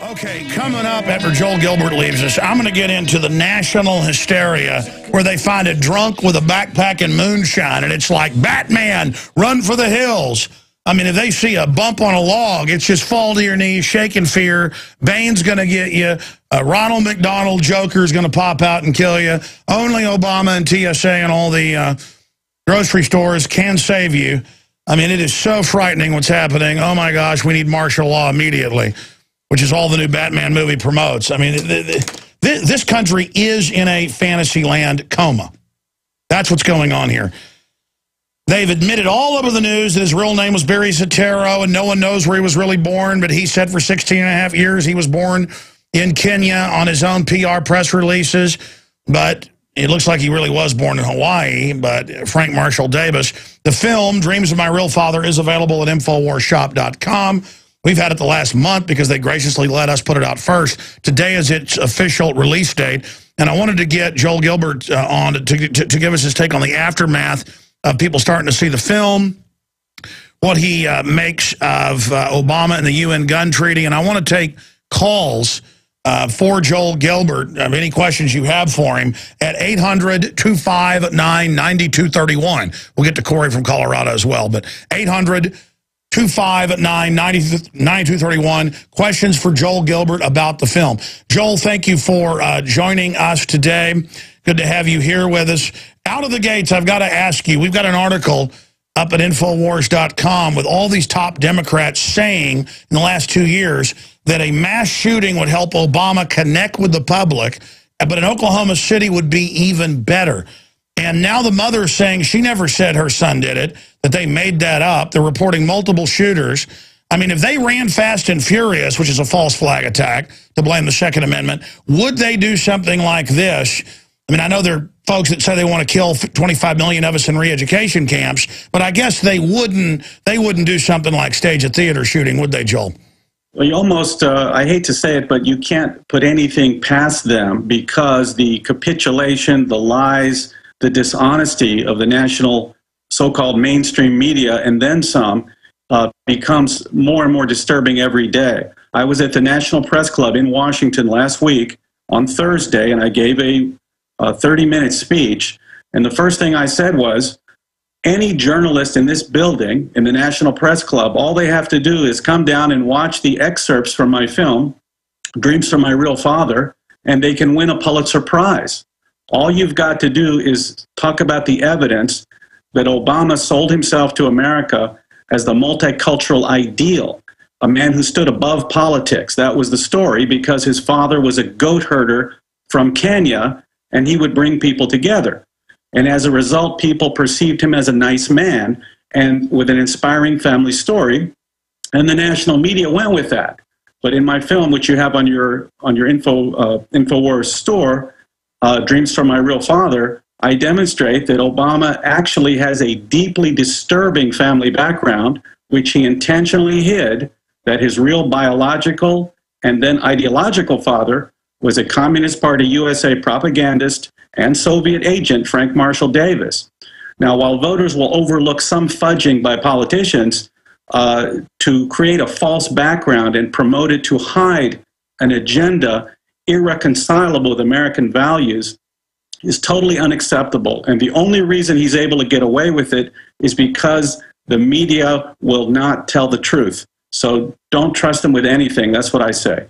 Okay, coming up after Joel Gilbert leaves us, I'm going to get into the national hysteria where they find a drunk with a backpack and moonshine, and it's like, Batman, run for the hills. I mean, if they see a bump on a log, it's just fall to your knees, shake in fear. Bane's going to get you. Ronald McDonald Joker is going to pop out and kill you. Only Obama and TSA and all the grocery stores can save you. I mean, it is so frightening what's happening. Oh, my gosh, we need martial law immediately, which is all the new Batman movie promotes. I mean, this country is in a fantasy land coma. That's what's going on here. They've admitted all over the news that his real name was Barry Soetoro, and no one knows where he was really born, but he said for 16 and a half years he was born in Kenya on his own PR press releases. But it looks like he really was born in Hawaii. But Frank Marshall Davis, the film Dreams of My Real Father is available at InfoWarsShop.com. We've had it the last month because they graciously let us put it out first. Today is its official release date. And I wanted to get Joel Gilbert on to give us his take on the aftermath of people starting to see the film, what he makes of Obama and the UN gun treaty. And I want to take calls for Joel Gilbert, any questions you have for him, at 800-259-9231. We'll get to Corey from Colorado as well, but 800-259-9231. Questions for Joel Gilbert about the film. Joel, thank you for joining us today. Good to have you here with us. Out of the gates, I've got to ask you, we've got an article up at InfoWars.com with all these top Democrats saying in the last 2 years that a mass shooting would help Obama connect with the public, but in Oklahoma City would be even better. And now the mother is saying she never said her son did it, that they made that up. They're reporting multiple shooters. I mean, if they ran Fast and Furious, which is a false flag attack, to blame the Second Amendment, would they do something like this? I mean, I know there are folks that say they want to kill 25 million of us in re-education camps, but I guess they wouldn't do something like stage a theater shooting, would they, Joel? Well, you almost, I hate to say it, but you can't put anything past them because the capitulation, the lies, the dishonesty of the national so-called mainstream media, and then some, becomes more and more disturbing every day. I was at the National Press Club in Washington last week on Thursday, and I gave a 30-minute speech, and the first thing I said was, any journalist in this building, in the National Press Club, all they have to do is come down and watch the excerpts from my film, Dreams from My Real Father, and they can win a Pulitzer Prize. All you've got to do is talk about the evidence that Obama sold himself to America as the multicultural ideal, a man who stood above politics. That was the story because his father was a goat herder from Kenya, and he would bring people together. And as a result, people perceived him as a nice man and with an inspiring family story, and the national media went with that. But in my film, which you have on your InfoWars store, Dreams from My Real Father, I demonstrate that Obama actually has a deeply disturbing family background, which he intentionally hid, that his real biological and then ideological father was a Communist Party USA propagandist and Soviet agent, Frank Marshall Davis. Now, while voters will overlook some fudging by politicians to create a false background and promote it to hide an agenda irreconcilable with American values, is totally unacceptable. And the only reason he's able to get away with it is because the media will not tell the truth. So don't trust him with anything. That's what I say.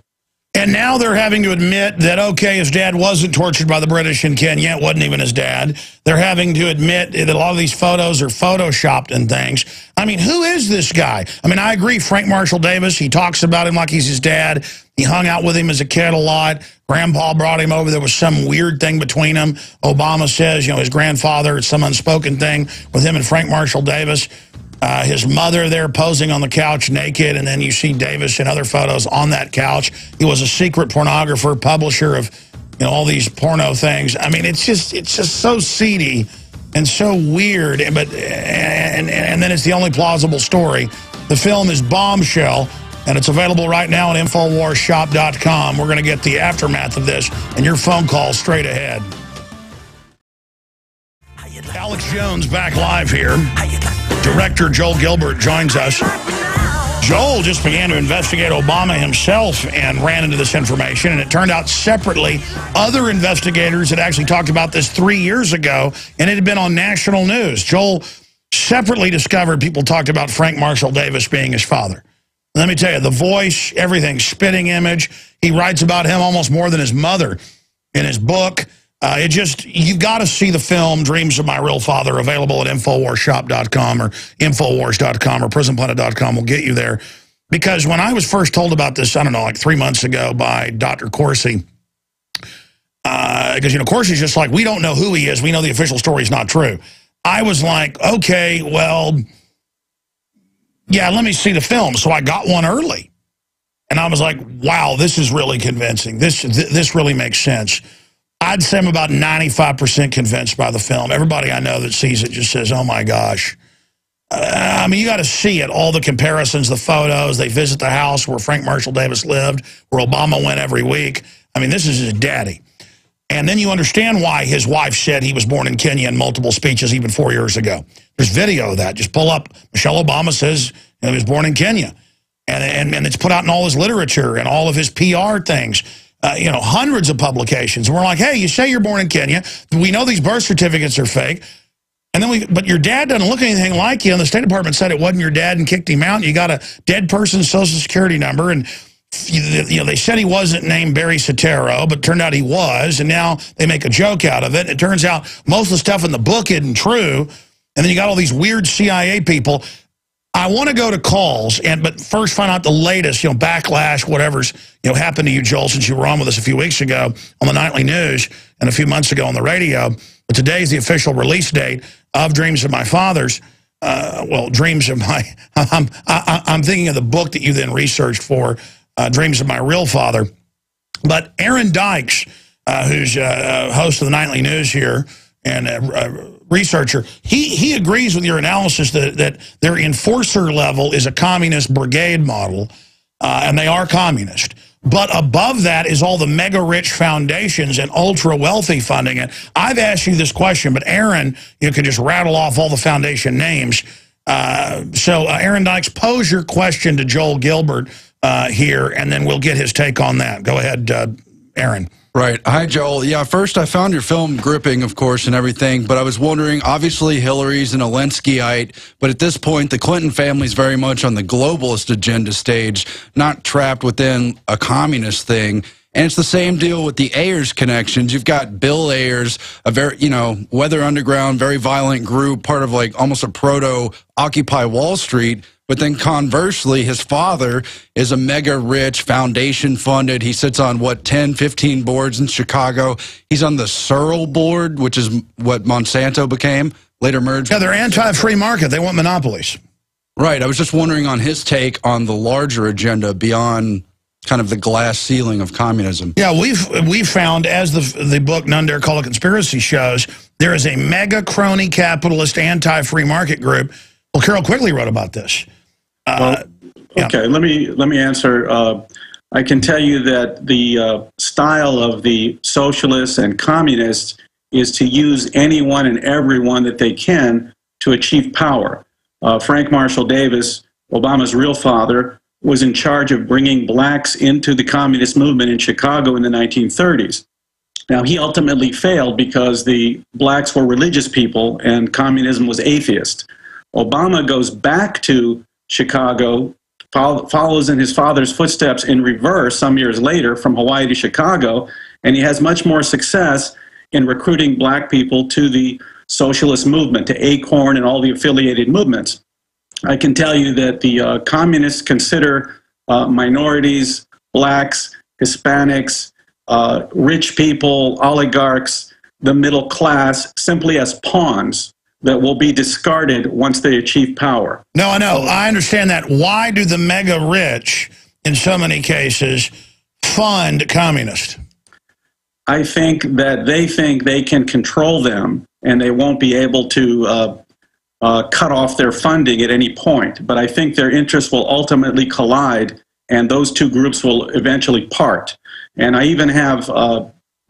And now they're having to admit that, okay, his dad wasn't tortured by the British in Kenya. It wasn't even his dad. They're having to admit that a lot of these photos are photoshopped and things. I mean, who is this guy? I mean, I agree, Frank Marshall Davis, he talks about him like he's his dad. He hung out with him as a kid a lot. Grandpa brought him over. There was some weird thing between them. Obama says, you know, his grandfather, some unspoken thing with him and Frank Marshall Davis. His mother there posing on the couch naked, and then you see Davis in other photos on that couch. He was a secret pornographer, publisher of, you know, all these porno things. I mean, it's just so seedy and so weird. But and then it's the only plausible story. The film is Bombshell, and it's available right now on InfoWarsShop.com. We're going to get the aftermath of this and your phone call straight ahead. Alex Jones back live here. Director Joel Gilbert joins us. Joel just began to investigate Obama himself and ran into this information, and it turned out separately other investigators had actually talked about this 3 years ago, and it had been on national news. Joel separately discovered people talked about Frank Marshall Davis being his father. Let me tell you, the voice, everything, spitting image, he writes about him almost more than his mother in his book. You've got to see the film Dreams of My Real Father, available at InfoWarsShop.com or Infowars.com or PrisonPlanet.com will get you there. Because when I was first told about this, I don't know, like 3 months ago by Dr. Corsi, because, you know, Corsi's just like, we don't know who he is. We know the official story is not true. I was like, okay, well, yeah, let me see the film. So I got one early. And I was like, wow, this is really convincing. This really makes sense. I'd say I'm about 95% convinced by the film. Everybody I know that sees it just says, oh, my gosh. I mean, you got to see it, all the comparisons, the photos. They visit the house where Frank Marshall Davis lived, where Obama went every week. I mean, this is his daddy. And then you understand why his wife said he was born in Kenya in multiple speeches even 4 years ago. There's video of that. Just pull up. Michelle Obama says he was born in Kenya. And it's put out in all his literature and all of his PR things. You know, hundreds of publications. And we're like, hey, you say you're born in Kenya. We know these birth certificates are fake. And then but your dad doesn't look anything like you. And the State Department said it wasn't your dad and kicked him out. And you got a dead person's Social Security number. And, you know, they said he wasn't named Barry Soetoro, but it turned out he was. And now they make a joke out of it. And it turns out most of the stuff in the book isn't true. And then you got all these weird CIA people. I want to go to calls, but first find out the latest, you know, backlash, whatever's, you know, happened to you, Joel, since you were on with us a few weeks ago on the nightly news and a few months ago on the radio. But today's the official release date of Dreams of My Father's. Well, Dreams of My... I'm thinking of the book that you then researched for, Dreams of My Real Father. But Aaron Dykes, who's host of the nightly news here, and researcher, he agrees with your analysis that their enforcer level is a communist brigade model, and they are communist. But above that is all the mega-rich foundations and ultra-wealthy funding it. I've asked you this question, but Aaron, you could just rattle off all the foundation names. So Aaron Dykes, pose your question to Joel Gilbert here, and then we'll get his take on that. Go ahead, Aaron. Right. Hi, Joel. Yeah, first, I found your film gripping, of course, and everything, but I was wondering, obviously, Hillary's an Alinskyite, but at this point, the Clinton family's very much on the globalist agenda stage, not trapped within a communist thing. And it's the same deal with the Ayers connections. You've got Bill Ayers, a very, you know, Weather Underground, very violent group, part of like almost a proto-Occupy Wall Street. But then conversely, his father is a mega-rich, foundation-funded. He sits on, what, 10, 15 boards in Chicago. He's on the Searle board, which is what Monsanto became, later merged. Yeah, they're anti-free market. They want monopolies. Right. I was just wondering on his take on the larger agenda beyond kind of the glass ceiling of communism. Yeah, we've found, as the book None Dare Call a Conspiracy shows, there is a mega-crony capitalist anti-free market group. Well, Carol Quigley wrote about this. Okay, yeah. Let me answer. I can tell you that the style of the socialists and communists is to use anyone and everyone that they can to achieve power. Frank Marshall Davis, Obama's real father, was in charge of bringing blacks into the communist movement in Chicago in the 1930s. Now, he ultimately failed because the blacks were religious people and communism was atheist. Obama goes back to Chicago, follows in his father's footsteps in reverse some years later from Hawaii to Chicago, and he has much more success in recruiting black people to the socialist movement, to ACORN and all the affiliated movements. I can tell you that the communists consider minorities, blacks, Hispanics, rich people, oligarchs, the middle class, simply as pawns that will be discarded once they achieve power. No, I know. I understand that. Why do the mega rich, in so many cases, fund communists? I think that they can control them and they won't be able to cut off their funding at any point. But I think their interests will ultimately collide and those two groups will eventually part. And I even have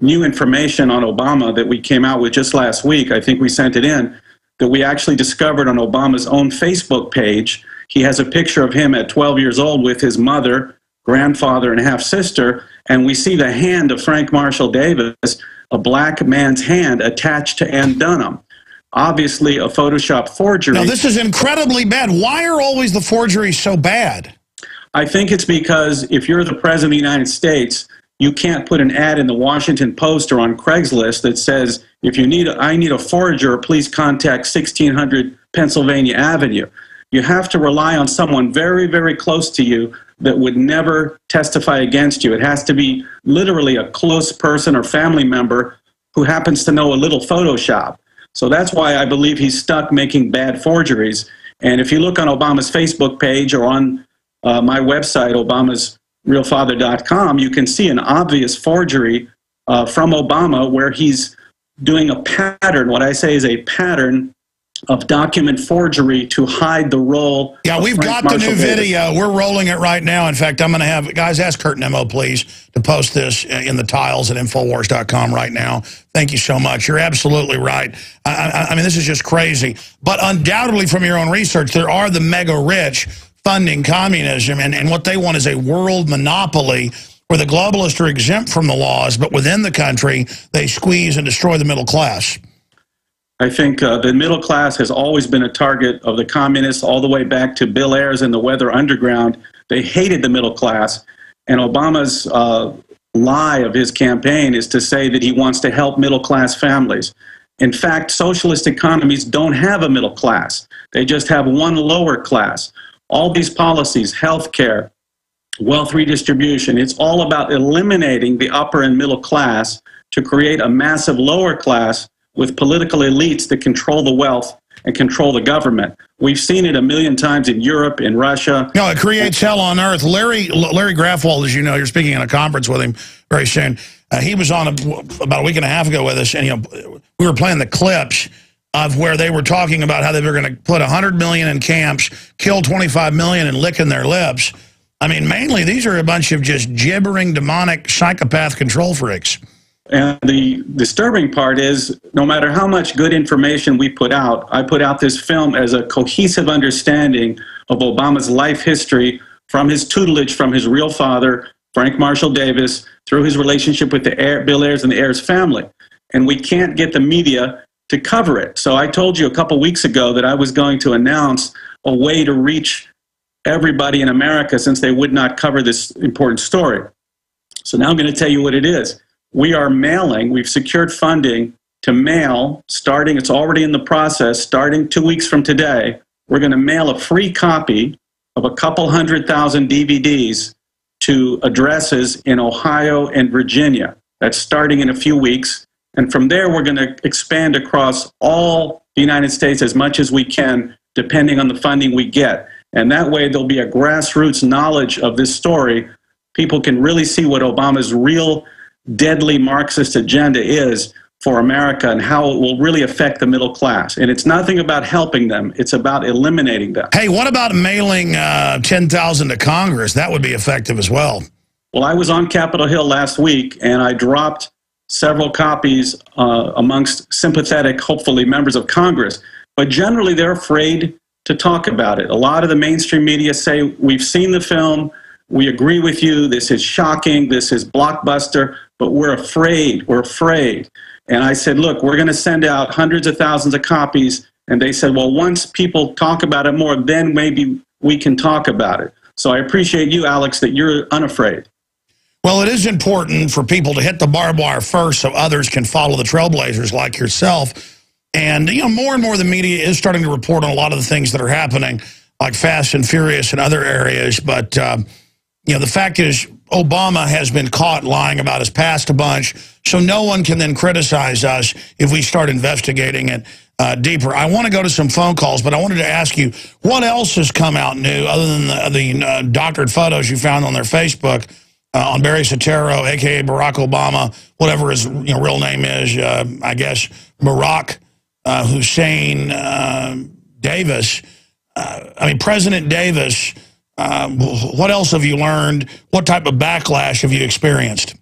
new information on Obama that we came out with just last week. I think we sent it in, that we actually discovered on Obama's own Facebook page. He has a picture of him at 12 years old with his mother, grandfather, and half-sister, and we see the hand of Frank Marshall Davis, a black man's hand attached to Ann Dunham. Obviously a Photoshop forgery. Now, this is incredibly bad. Why are always the forgeries so bad? I think it's because if you're the President of the United States, you can't put an ad in the Washington Post or on Craigslist that says, if you need, I need a forger, please contact 1600 Pennsylvania Avenue. You have to rely on someone very, very close to you that would never testify against you. It has to be literally a close person or family member who happens to know a little Photoshop. So that's why I believe he's stuck making bad forgeries. And if you look on Obama's Facebook page or on my website, obamasrealfather.com, you can see an obvious forgery from Obama where he's doing a pattern, what I say is a pattern of document forgery to hide the role. Yeah, we've got the new video. We're rolling it right now. In fact, I'm going to have, guys, ask Kurt Nemo, please, to post this in the tiles at Infowars.com right now. Thank you so much. You're absolutely right. I mean, this is just crazy. But undoubtedly, from your own research, there are the mega rich funding communism, and what they want is a world monopoly where the globalists are exempt from the laws, but within the country, they squeeze and destroy the middle class. I think the middle class has always been a target of the communists all the way back to Bill Ayers and the Weather Underground. They hated the middle class, and Obama's lie of his campaign is to say that he wants to help middle class families. In fact, socialist economies don't have a middle class. They just have one lower class. All these policies, health care, wealth redistribution, it's all about eliminating the upper and middle class to create a massive lower class with political elites that control the wealth and control the government. We've seen it a million times in Europe, in Russia. No, it creates hell on earth. Larry Graffwald, as you know, you're speaking in a conference with him very soon. He was on about a week and a half ago with us, and we were playing the clips of where they were talking about how they were going to put 100 million in camps, kill 25 million, and licking their lips. I mean, mainly these are a bunch of just gibbering, demonic, psychopath control freaks. And the disturbing part is, no matter how much good information we put out, I put out this film as a cohesive understanding of Obama's life history from his tutelage from his real father, Frank Marshall Davis, through his relationship with Bill Ayers and the Ayers family. And we can't get the media to cover it. So I told you a couple weeks ago that I was going to announce a way to reach everybody in America since they would not cover this important story. So now I'm going to tell you what it is. We are mailing, we've secured funding to mail, starting, it's already in the process, starting 2 weeks from today, we're going to mail a free copy of a couple 100,000 DVDs to addresses in Ohio and Virginia. That's starting in a few weeks. And from there, we're going to expand across all the United States as much as we can, depending on the funding we get. And that way, there'll be a grassroots knowledge of this story. People can really see what Obama's real deadly Marxist agenda is for America and how it will really affect the middle class. And it's nothing about helping them. It's about eliminating them. Hey, what about mailing 10,000 to Congress? That would be effective as well. Well, I was on Capitol Hill last week, and I dropped several copies amongst sympathetic, hopefully, members of Congress. But generally, they're afraid to talk about it. A lot of the mainstream media say, we've seen the film, we agree with you, this is shocking, this is blockbuster, but we're afraid. We're afraid. And I said, look, we're going to send out hundreds of thousands of copies. And they said, well, once people talk about it more, then maybe we can talk about it. So I appreciate you, Alex, that you're unafraid. Well, it is important for people to hit the barbed wire first so others can follow the trailblazers like yourself. And, you know, more and more the media is starting to report on a lot of the things that are happening, like Fast and Furious and other areas. But, you know, the fact is Obama has been caught lying about his past a bunch, so no one can then criticize us if we start investigating it deeper. I want to go to some phone calls, but I wanted to ask you, what else has come out new other than the doctored photos you found on their Facebook on Barry Soetoro, a.k.a. Barack Obama, whatever his real name is, I guess Barack Hussein Davis. I mean, President Davis, what else have you learned? What type of backlash have you experienced?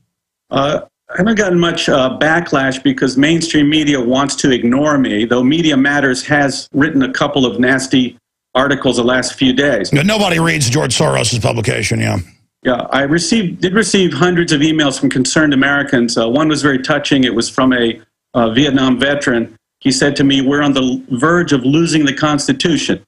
I haven't gotten much backlash because mainstream media wants to ignore me, though Media Matters has written a couple of nasty articles the last few days. Nobody reads George Soros' publication, yeah. Yeah, I did receive hundreds of emails from concerned Americans. One was very touching. It was from a Vietnam veteran. He said to me, we're on the verge of losing the Constitution.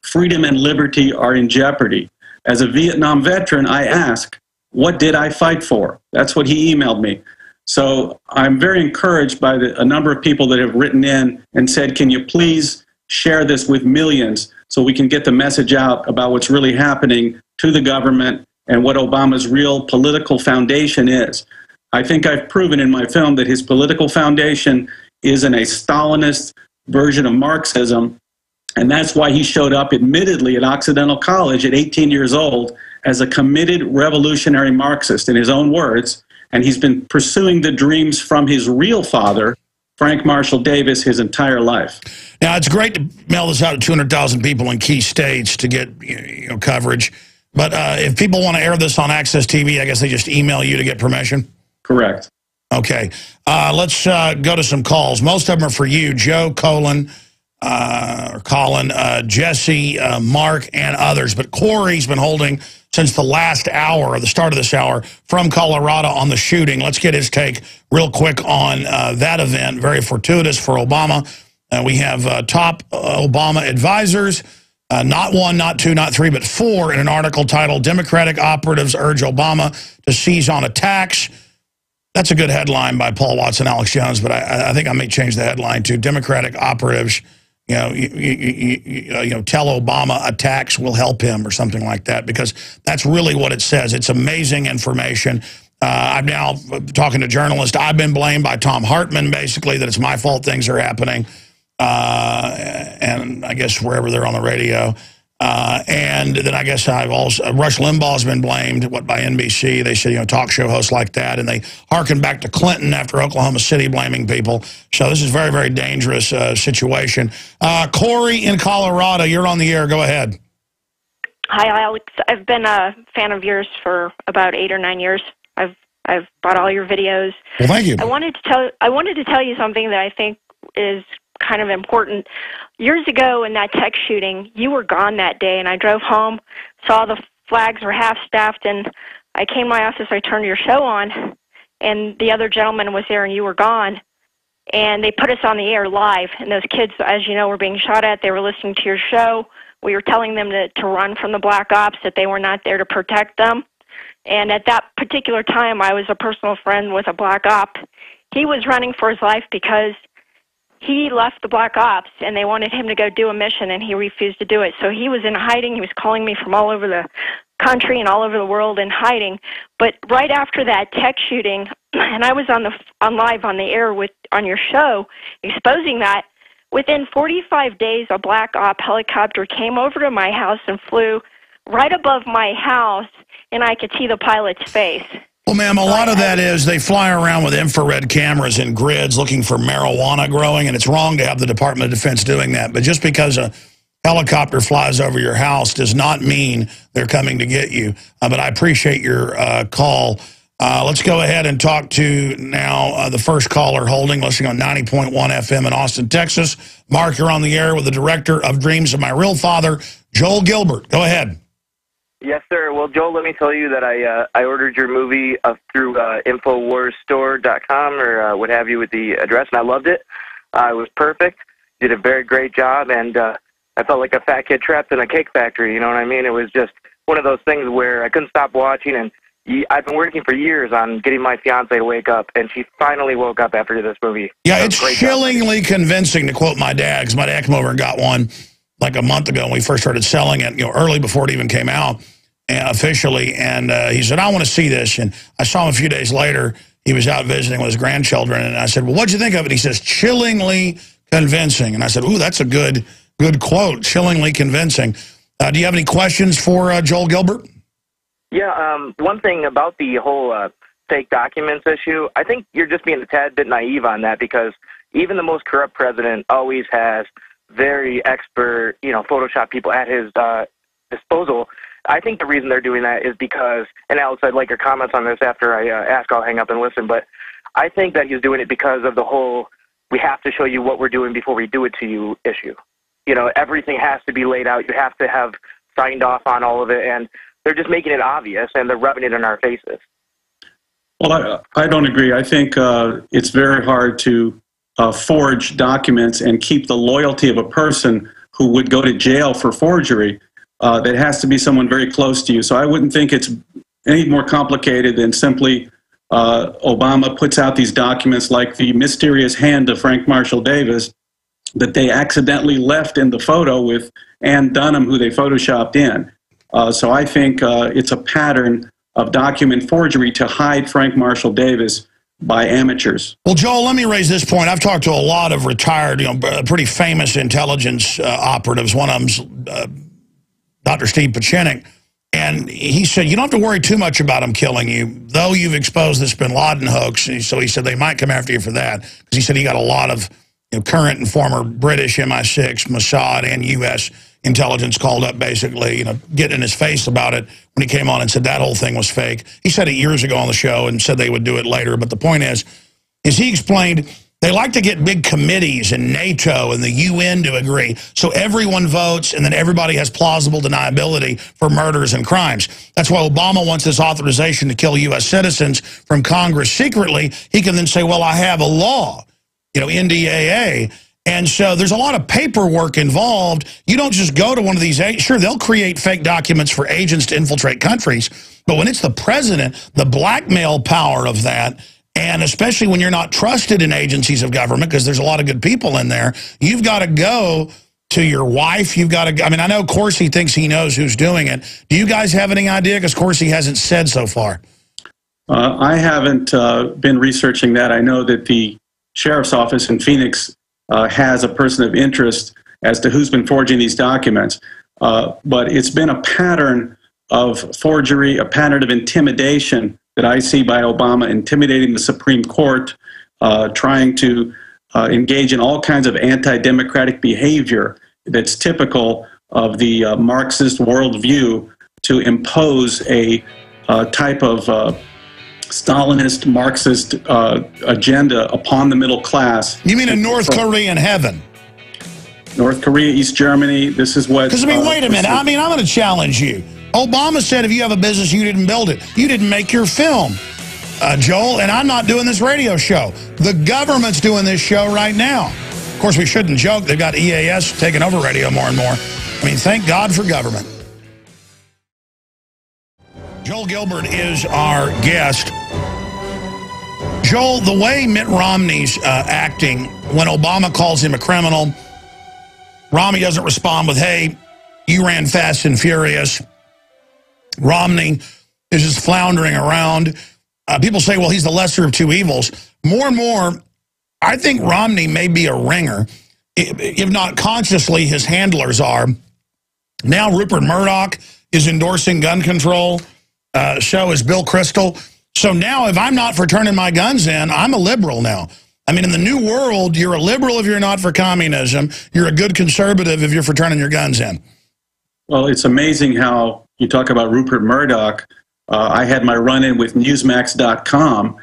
Freedom and liberty are in jeopardy. As a Vietnam veteran, I ask, what did I fight for? That's what he emailed me. So I'm very encouraged by a number of people that have written in and said, can you please share this with millions so we can get the message out about what's really happening to the government and what Obama's real political foundation is. I think I've proven in my film that his political foundation is in a Stalinist version of Marxism, and that's why he showed up admittedly at Occidental College at 18 years old as a committed revolutionary Marxist, in his own words, and he's been pursuing the dreams from his real father, Frank Marshall Davis, his entire life. Now, it's great to mail this out to 200,000 people in key states to get coverage. But if people want to air this on Access TV, I guess they just email you to get permission? Correct. Okay. Let's go to some calls. Most of them are for you, Joe, Colin, Jesse, Mark, and others. But Corey's been holding since the last hour, or the start of this hour, from Colorado on the shooting. Let's get his take real quick on that event. Very fortuitous for Obama. We have top Obama advisors. Not one, not two, not three, but four in an article titled Democratic Operatives Urge Obama to Seize on Attacks. That's a good headline by Paul Watson, Alex Jones, but I think I may change the headline to Democratic Operatives, tell Obama attacks will help him or something like that, because that's really what it says. It's amazing information. I'm now talking to journalists. I've been blamed by Tom Hartman, basically, that it's my fault things are happening. And I guess wherever they're on the radio. And then I guess I've also, Rush Limbaugh's been blamed, by NBC. They said, talk show hosts like that. And they hearken back to Clinton after Oklahoma City blaming people. So this is a very, very dangerous situation. Corey in Colorado, you're on the air. Go ahead. Hi, Alex. I've been a fan of yours for about 8 or 9 years. I've bought all your videos. Well, thank you. I wanted to tell you something that I think is kind of important. Years ago in that tech shooting, you were gone that day, and I drove home, saw the flags were half-staffed, and I came to my office, I turned your show on, and the other gentleman was there, and you were gone, and they put us on the air live, and those kids, as you know, were being shot at. They were listening to your show. We were telling them to run from the black ops, that they were not there to protect them, and at that particular time, I was a personal friend with a black op. He was running for his life because he left the black ops, and they wanted him to go do a mission, and he refused to do it. So he was in hiding. He was calling me from all over the country and all over the world in hiding. But right after that tech shooting, and I was on live on the air on your show exposing that, within 45 days, a black op helicopter came over to my house and flew right above my house, and I could see the pilot's face. Well, ma'am, a lot of that is they fly around with infrared cameras and grids looking for marijuana growing, and it's wrong to have the Department of Defense doing that. But just because a helicopter flies over your house does not mean they're coming to get you. But I appreciate your call. Let's go ahead and talk to now the first caller holding, listening on 90.1 FM in Austin, Texas. Mark, you're on the air with the director of Dreams of My Real Father, Joel Gilbert. Go ahead. Yes, sir. Well, Joel, let me tell you that I ordered your movie through InfoWarsStore.com or what have you with the address, and I loved it. It was perfect. You did a very great job, and I felt like a fat kid trapped in a cake factory, you know what I mean? It was just one of those things where I couldn't stop watching, and I've been working for years on getting my fiance to wake up, and she finally woke up after this movie. Yeah, it's chillingly convincing, to quote my dad, because my dad came over and got one like a month ago when we first started selling it, early before it even came out officially, and he said, I want to see this, and I saw him a few days later. He was out visiting with his grandchildren, and I said, well, what'd you think of it? He says, chillingly convincing, and I said, ooh, that's a good quote, chillingly convincing. Do you have any questions for Joel Gilbert? Yeah, one thing about the whole fake documents issue, I think you're just being a tad bit naive on that, because even the most corrupt president always has very expert, Photoshop people at his disposal. I think the reason they're doing that is because, and Alex, I'd like your comments on this after I ask, I'll hang up and listen, but I think that he's doing it because of the whole, we have to show you what we're doing before we do it to you issue. Everything has to be laid out. You have to have signed off on all of it, and they're just making it obvious, and they're rubbing it in our faces. Well, I don't agree. I think it's very hard to forge documents and keep the loyalty of a person who would go to jail for forgery. That has to be someone very close to you. So I wouldn't think it's any more complicated than simply Obama puts out these documents like the mysterious hand of Frank Marshall Davis that they accidentally left in the photo with Ann Dunham, who they photoshopped in. So I think it's a pattern of document forgery to hide Frank Marshall Davis by amateurs. Well, Joel, let me raise this point. I've talked to a lot of retired, pretty famous intelligence operatives. One of them's Dr. Steve Pachinik, and he said, you don't have to worry too much about them killing you, though you've exposed this bin Laden hoax. And so he said they might come after you for that, because he said he got a lot of current and former British MI6, Mossad, and U.S. intelligence called up, basically, getting in his face about it when he came on and said that whole thing was fake. He said it years ago on the show and said they would do it later. But the point is he explained they like to get big committees and NATO and the UN to agree. So everyone votes, and then everybody has plausible deniability for murders and crimes. That's why Obama wants this authorization to kill U.S. citizens from Congress secretly. He can then say, well, I have a law, NDAA. And so there's a lot of paperwork involved. You don't just go to one of these, sure, they'll create fake documents for agents to infiltrate countries, but when it's the president, the blackmail power of that, and especially when you're not trusted in agencies of government, because there's a lot of good people in there, you've got to go to your wife. You've got to, I know Corsi thinks he knows who's doing it. Do you guys have any idea? Because Corsi hasn't said so far. I haven't been researching that. I know that the sheriff's office in Phoenix has a person of interest as to who's been forging these documents. But it's been a pattern of forgery, a pattern of intimidation that I see by Obama, intimidating the Supreme Court, trying to engage in all kinds of anti-democratic behavior that's typical of the Marxist worldview to impose a type of Stalinist Marxist agenda upon the middle class. You mean a North Korean heaven? North Korea, East Germany, this is what... Because, wait a minute. I'm going to challenge you. Obama said if you have a business, you didn't build it. You didn't make your film, Joel, and I'm not doing this radio show. The government's doing this show right now. Of course, we shouldn't joke. They've got EAS taking over radio more and more. Thank God for government. Joel Gilbert is our guest. Joel, the way Mitt Romney's acting, when Obama calls him a criminal, Romney doesn't respond with, hey, you ran fast and furious. Romney is just floundering around. People say, well, he's the lesser of two evils. More and more, I think Romney may be a ringer. If not consciously, his handlers are. Now Rupert Murdoch is endorsing gun control. So is Bill Kristol. So now if I'm not for turning my guns in, I'm a liberal now. In the new world, you're a liberal if you're not for communism. You're a good conservative if you're for turning your guns in. Well, it's amazing how you talk about Rupert Murdoch. I had my run-in with Newsmax.com.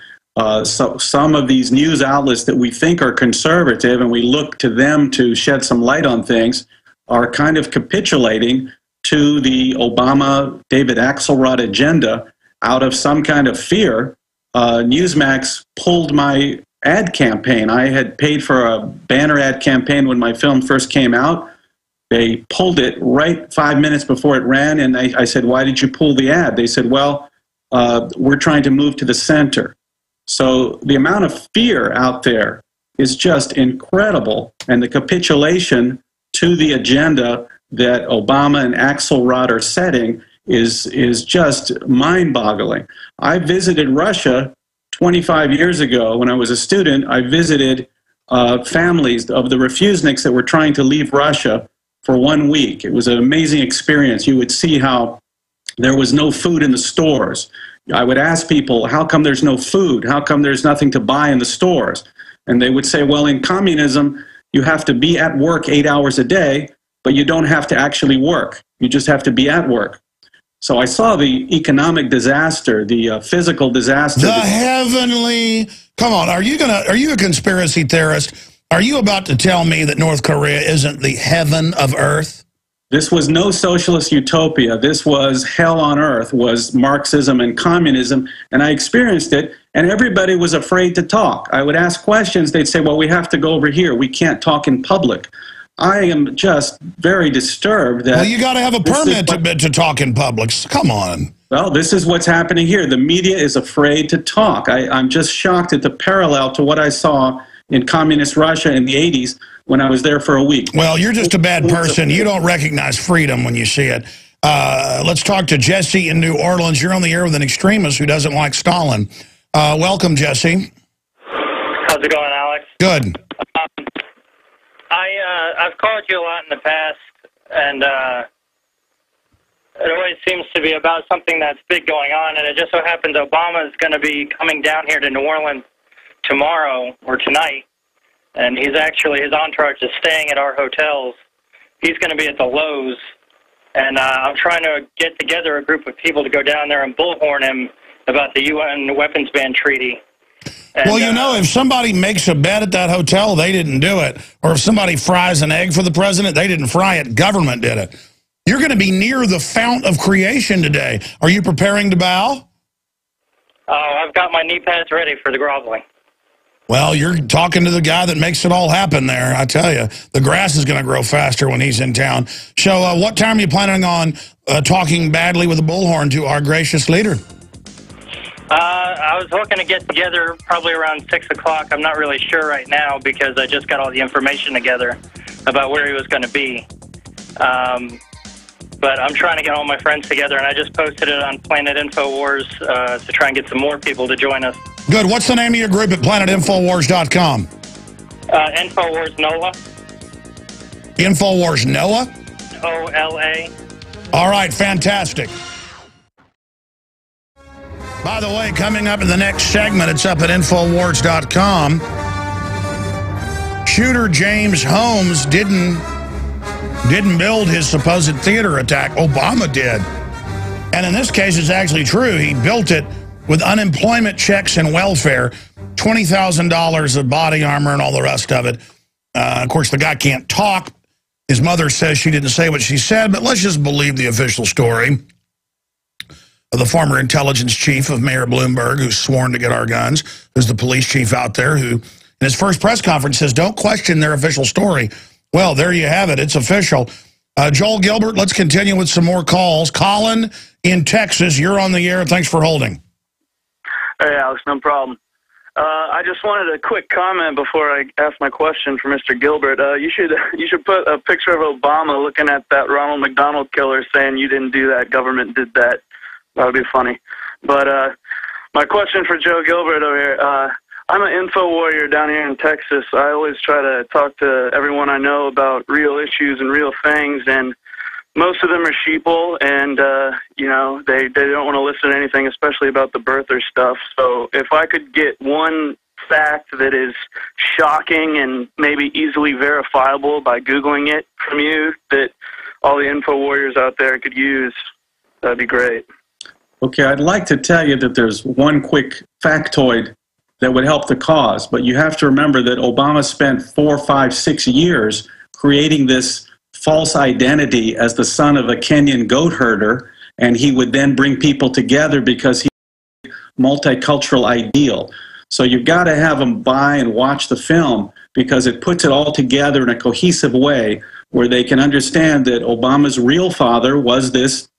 So some of these news outlets that we think are conservative and we look to them to shed some light on things are kind of capitulating to the Obama-David Axelrod agenda out of some kind of fear. Newsmax pulled my ad campaign. I had paid for a banner ad campaign when my film first came out. They pulled it right 5 minutes before it ran, and I said, why did you pull the ad? They said, well, we're trying to move to the center. So the amount of fear out there is just incredible, and the capitulation to the agenda that Obama and Axelrod are setting is just mind-boggling. I visited Russia 25 years ago when I was a student. I visited families of the refuseniks that were trying to leave Russia for 1 week. It was an amazing experience. You would see how there was no food in the stores. I would ask people, how come there's no food? How come there's nothing to buy in the stores? And they would say, well, in communism, you have to be at work 8 hours a day, but you don't have to actually work. You just have to be at work. So I saw the economic disaster, the physical disaster. The heavenly. Come on, are you a conspiracy theorist? Are you about to tell me that North Korea isn't the heaven of earth? This was no socialist utopia. This was hell on earth, was Marxism and communism, and I experienced it, and everybody was afraid to talk. I would ask questions. They'd say, well, we have to go over here. We can't talk in public. I am just very disturbed that... Well, you got to have a permit to talk in public. Come on. Well, this is what's happening here. The media is afraid to talk. I'm just shocked at the parallel to what I saw in communist Russia in the 80s when I was there for a week. Well, you're just a bad person. You don't recognize freedom when you see it. Let's talk to Jesse in New Orleans. You're on the air with an extremist who doesn't like Stalin. Welcome, Jesse. How's it going, Alex? Good. I've called you a lot in the past, and it always seems to be about something that's big going on, and it just so happens Obama is going to be coming down here to New Orleans tomorrow or tonight, and his entourage is staying at our hotels. He's going to be at the Lowe's, and I'm trying to get together a group of people to go down there and bullhorn him about the UN weapons ban treaty. And, well, you know, if somebody makes a bet at that hotel, they didn't do it. Or if somebody fries an egg for the president, they didn't fry it. Government did it. You're going to be near the fount of creation today. Are you preparing to bow? Oh, I've got my knee pads ready for the groveling. Well, you're talking to the guy that makes it all happen there. I tell you, the grass is going to grow faster when he's in town. So what time are you planning on talking badly with a bullhorn to our gracious leader? I was looking to get together probably around 6 o'clock. I'm not really sure right now because I just got all the information together about where he was going to be. But I'm trying to get all my friends together, and I just posted it on Planet Infowars to try and get some more people to join us. Good. What's the name of your group at planetinfowars.com? Infowars NOLA. Infowars NOLA? O-L-A. All right, fantastic. By the way, coming up in the next segment, it's up at Infowars.com. Shooter James Holmes didn't build his supposed theater attack. Obama did. And in this case, it's actually true. He built it with unemployment checks and welfare, $20,000 of body armor and all the rest of it. Of course, the guy can't talk. His mother says she didn't say what she said, but let's just believe the official story of the former intelligence chief of Mayor Bloomberg, who's sworn to get our guns, who's the police chief out there, who in his first press conference says, don't question their official story. Well, there you have it. It's official. Joel Gilbert, let's continue with some more calls. Colin in Texas, you're on the air. Thanks for holding. Hey, Alex, no problem. I just wanted a quick comment before I ask my question for Mr. Gilbert. You should put a picture of Obama looking at that Ronald McDonald killer saying you didn't do that, government did that. That would be funny. But my question for Joe Gilbert over here, I'm an info warrior down here in Texas. I always try to talk to everyone I know about real issues and real things, and most of them are sheeple, and, you know, they don't want to listen to anything, especially about the birther stuff. So if I could get one fact that is shocking and maybe easily verifiable by Googling it from you that all the info warriors out there could use, that'd be great. Okay, I'd like to tell you that there's one quick factoid that would help the cause, but you have to remember that Obama spent 4, 5, 6 years creating this false identity as the son of a Kenyan goat herder, and he would then bring people together because he had a multicultural ideal. So you've got to have them buy and watch the film because it puts it all together in a cohesive way where they can understand that Obama's real father was this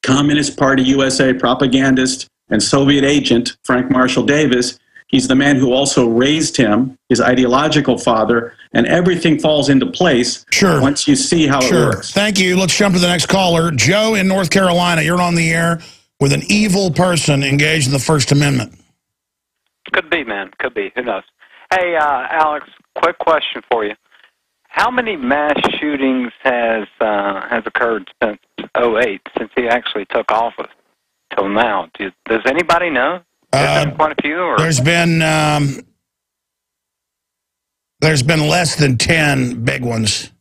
Communist Party USA propagandist and Soviet agent, Frank Marshall Davis. He's the man who also raised him, his ideological father, and everything falls into place once you see how it works. Thank you. Let's jump to the next caller. Joe in North Carolina, you're on the air with an evil person engaged in the First Amendment. Could be, man. Could be. Who knows? Hey, Alex, quick question for you. How many mass shootings has occurred since '08, since he actually took office, till now? Does anybody know? Quite a few, or? There's been less than 10 big ones,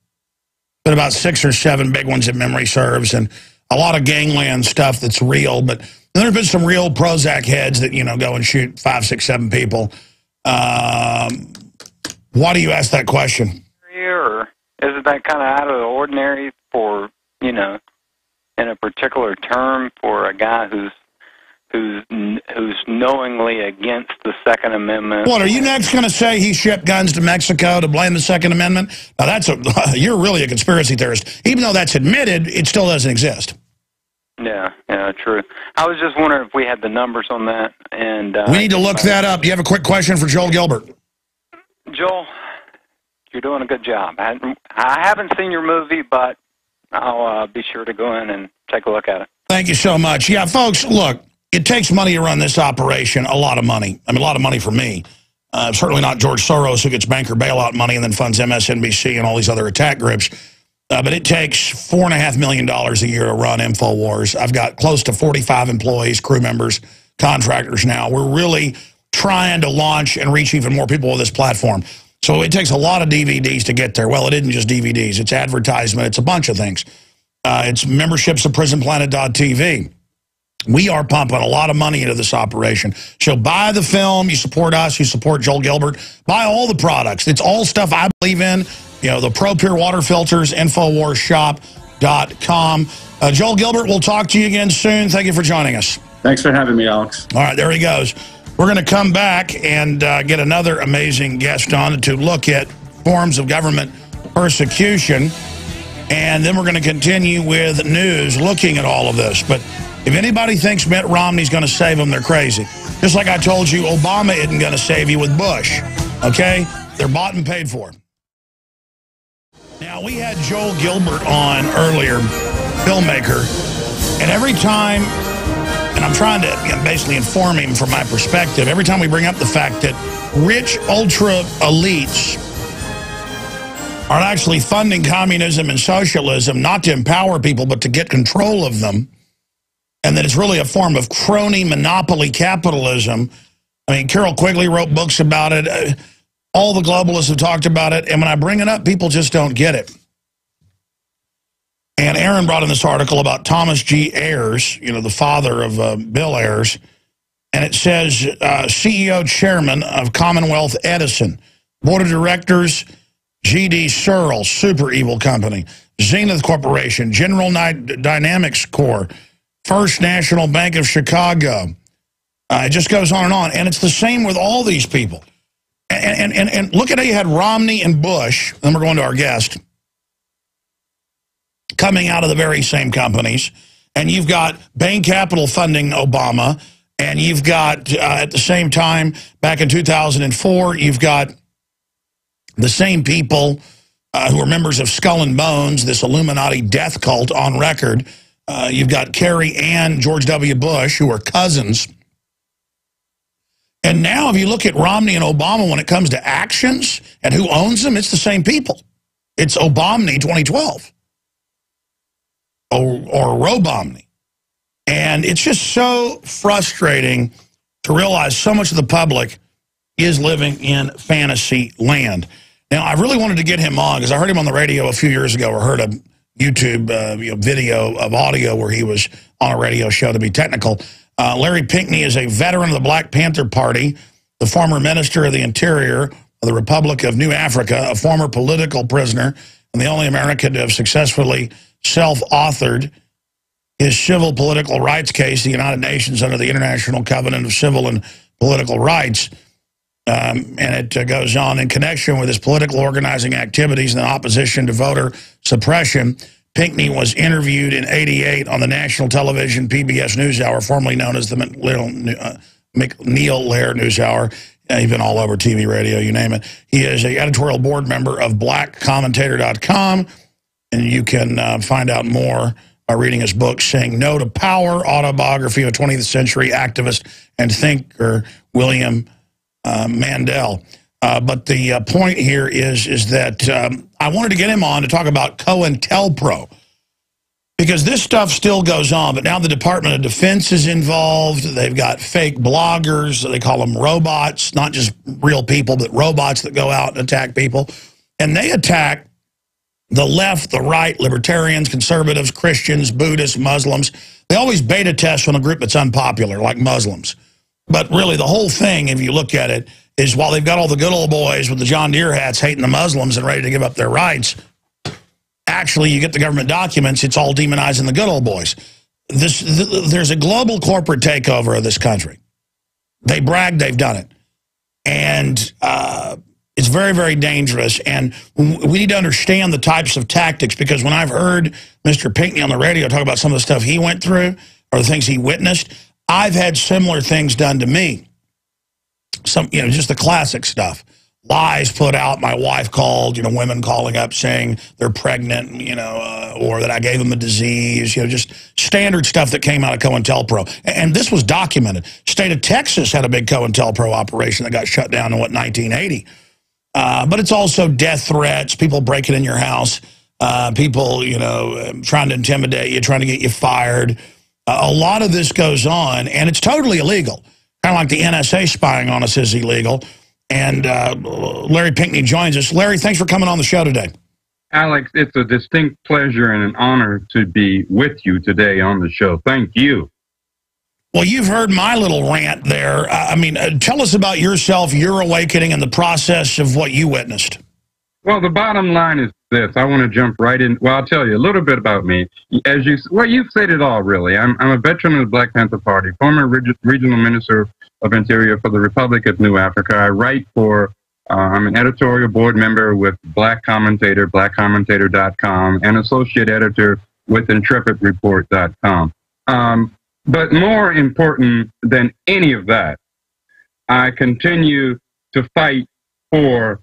but about 6 or 7 big ones if memory serves, and a lot of gangland stuff that's real. But there have been some real Prozac heads that, you know, go and shoot 5, 6, 7 people. Why do you ask that question? Or isn't that kind of out of the ordinary for, you know, in a particular term for a guy who's knowingly against the Second Amendment? What, are you next going to say he shipped guns to Mexico to blame the Second Amendment? Now you're really a conspiracy theorist. Even though that's admitted, it still doesn't exist. Yeah, true. I was just wondering if we had the numbers on that. And we need to look that up. Do you have a quick question for Joel Gilbert? Joel, you're doing a good job. I haven't seen your movie, but I'll be sure to go in and take a look at it. Thank you so much. Yeah, folks, look, it takes money to run this operation, a lot of money. I mean, a lot of money for me. Certainly not George Soros, who gets banker bailout money and then funds MSNBC and all these other attack groups. But it takes $4.5 million a year to run InfoWars. I've got close to 45 employees, crew members, contractors now. We're really trying to launch and reach even more people with this platform. So it takes a lot of DVDs to get there. Well, it isn't just DVDs. It's advertisement. It's a bunch of things. It's memberships of PrisonPlanet.tv. We are pumping a lot of money into this operation. So buy the film. You support us. You support Joel Gilbert. Buy all the products. It's all stuff I believe in. You know, the Pro Pure water filters, InfoWarsShop.com. Joel Gilbert, we'll talk to you again soon. Thank you for joining us. Thanks for having me, Alex. All right, there he goes. We're going to come back and get another amazing guest on to look at forms of government persecution. And then we're going to continue with news looking at all of this. But if anybody thinks Mitt Romney's going to save them, they're crazy. Just like I told you, Obama isn't going to save you with Bush. Okay? They're bought and paid for. Now, we had Joel Gilbert on earlier, filmmaker, and every time, and I'm trying to basically inform him from my perspective, every time we bring up the fact that rich ultra elites are actually funding communism and socialism, not to empower people, but to get control of them, and that it's really a form of crony monopoly capitalism. I mean, Carol Quigley wrote books about it. All the globalists have talked about it, and when I bring it up, people just don't get it. And Aaron brought in this article about Thomas G. Ayers, you know, the father of Bill Ayers, and it says, CEO chairman of Commonwealth Edison, board of directors, G.D. Searle, super evil company, Zenith Corporation, General Dynamics Corp., First National Bank of Chicago. It just goes on, and it's the same with all these people. And look at how you had Romney and Bush, then we're going to our guest, coming out of the very same companies. And you've got Bain Capital funding Obama, and you've got, at the same time, back in 2004, you've got the same people who are members of Skull and Bones, this Illuminati death cult on record. You've got Kerry and George W. Bush, who are cousins. And now if you look at Romney and Obama when it comes to actions and who owns them, it's the same people. It's Obamney 2012 or Robomney. And it's just so frustrating to realize so much of the public is living in fantasy land. Now, I really wanted to get him on because I heard him on the radio a few years ago, or heard a YouTube video of audio where he was on a radio show, to be technical. Larry Pinkney is a veteran of the Black Panther Party, the former Minister of the Interior of the Republic of New Africa, a former political prisoner, and the only American to have successfully self-authored his civil political rights case, the United Nations under the International Covenant of Civil and Political Rights. And it goes on, in connection with his political organizing activities in opposition to voter suppression, Pinkney was interviewed in '88 on the national television PBS NewsHour, formerly known as the McNeil Lehrer NewsHour. He's been all over TV, radio, you name it. He is an editorial board member of blackcommentator.com, and you can find out more by reading his book, Saying No to Power, Autobiography of a 20th Century Activist and Thinker, William Mandel. But the point here is that I wanted to get him on to talk about COINTELPRO, because this stuff still goes on, but now the Department of Defense is involved. They've got fake bloggers. They call them robots, not just real people, but robots that go out and attack people. And they attack the left, the right, libertarians, conservatives, Christians, Buddhists, Muslims. They always beta test on a group that's unpopular, like Muslims. But really, the whole thing, if you look at it, is while they've got all the good old boys with the John Deere hats hating the Muslims and ready to give up their rights, actually, you get the government documents, it's all demonizing the good old boys. There's a global corporate takeover of this country. They brag they've done it. And it's very, very dangerous. And we need to understand the types of tactics, because when I've heard Mr. Pinkney on the radio talk about some of the stuff he went through or the things he witnessed, I've had similar things done to me. Some, just the classic stuff. Lies put out, my wife called, women calling up saying they're pregnant, or that I gave them a disease, just standard stuff that came out of COINTELPRO. And this was documented. State of Texas had a big COINTELPRO operation that got shut down in, 1980? But it's also death threats, people breaking in your house, people, trying to intimidate you, trying to get you fired. A lot of this goes on, and it's totally illegal. Kind of like the NSA spying on us is illegal. And Larry Pinkney joins us. Larry, thanks for coming on the show today. Alex, it's a distinct pleasure and an honor to be with you today on the show. Thank you. Well, you've heard my little rant there. Tell us about yourself, your awakening, and the process of what you witnessed. Well, the bottom line is this. I want to jump right in. Well, I'll tell you a little bit about me. You've said it all, really. I'm a veteran of the Black Panther Party, former regional minister of Interior for the Republic of New Africa. I write I'm an editorial board member with Black Commentator, blackcommentator.com, and associate editor with intrepidreport.com. But more important than any of that, I continue to fight for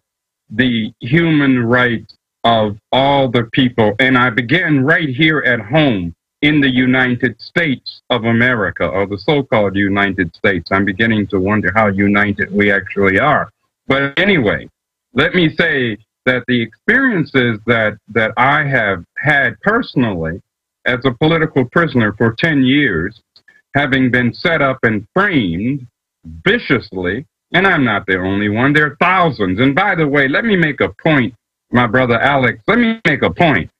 the human rights of all the people. And I began right here at home in the United States of America, or the so-called United States. I'm beginning to wonder how united we actually are. But anyway, let me say that the experiences that I have had personally as a political prisoner for 10 years, having been set up and framed viciously, and I'm not the only one, there are thousands. And by the way, let me make a point, my brother Alex, let me make a point.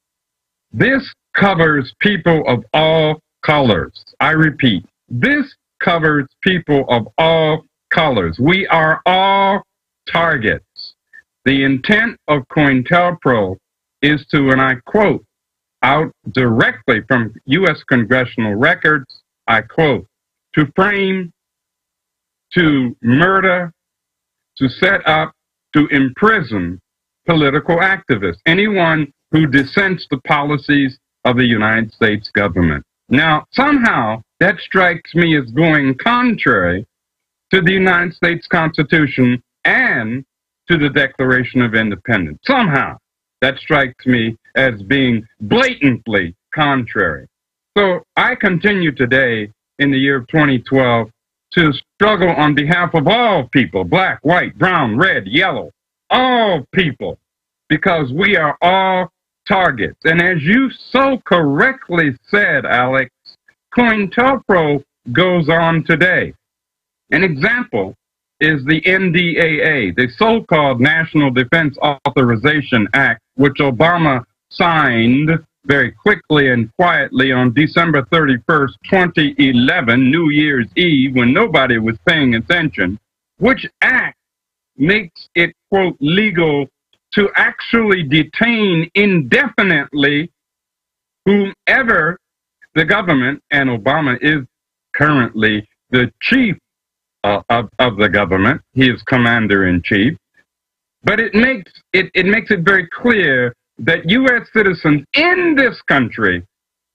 This covers people of all colors. I repeat, this covers people of all colors. We are all targets. The intent of COINTELPRO is to, and I quote, out directly from U.S. congressional records, I quote, to frame, to murder, to set up, to imprison political activists, anyone who dissents the policies of the United States government. Now, somehow, that strikes me as going contrary to the United States Constitution and to the Declaration of Independence. Somehow, that strikes me as being blatantly contrary. So I continue today, in the year of 2012, to struggle on behalf of all people, black, white, brown, red, yellow, all people, because we are all targets. And as you so correctly said, Alex, COINTELPRO goes on today. An example is the NDAA, the so-called National Defense Authorization Act, which Obama signed very quickly and quietly on December 31st, 2011, New Year's Eve, when nobody was paying attention, which act makes it, quote, legal to actually detain indefinitely whomever the government, and Obama is currently the chief of the government. He is commander-in-chief. But it makes it very clear that U.S. citizens in this country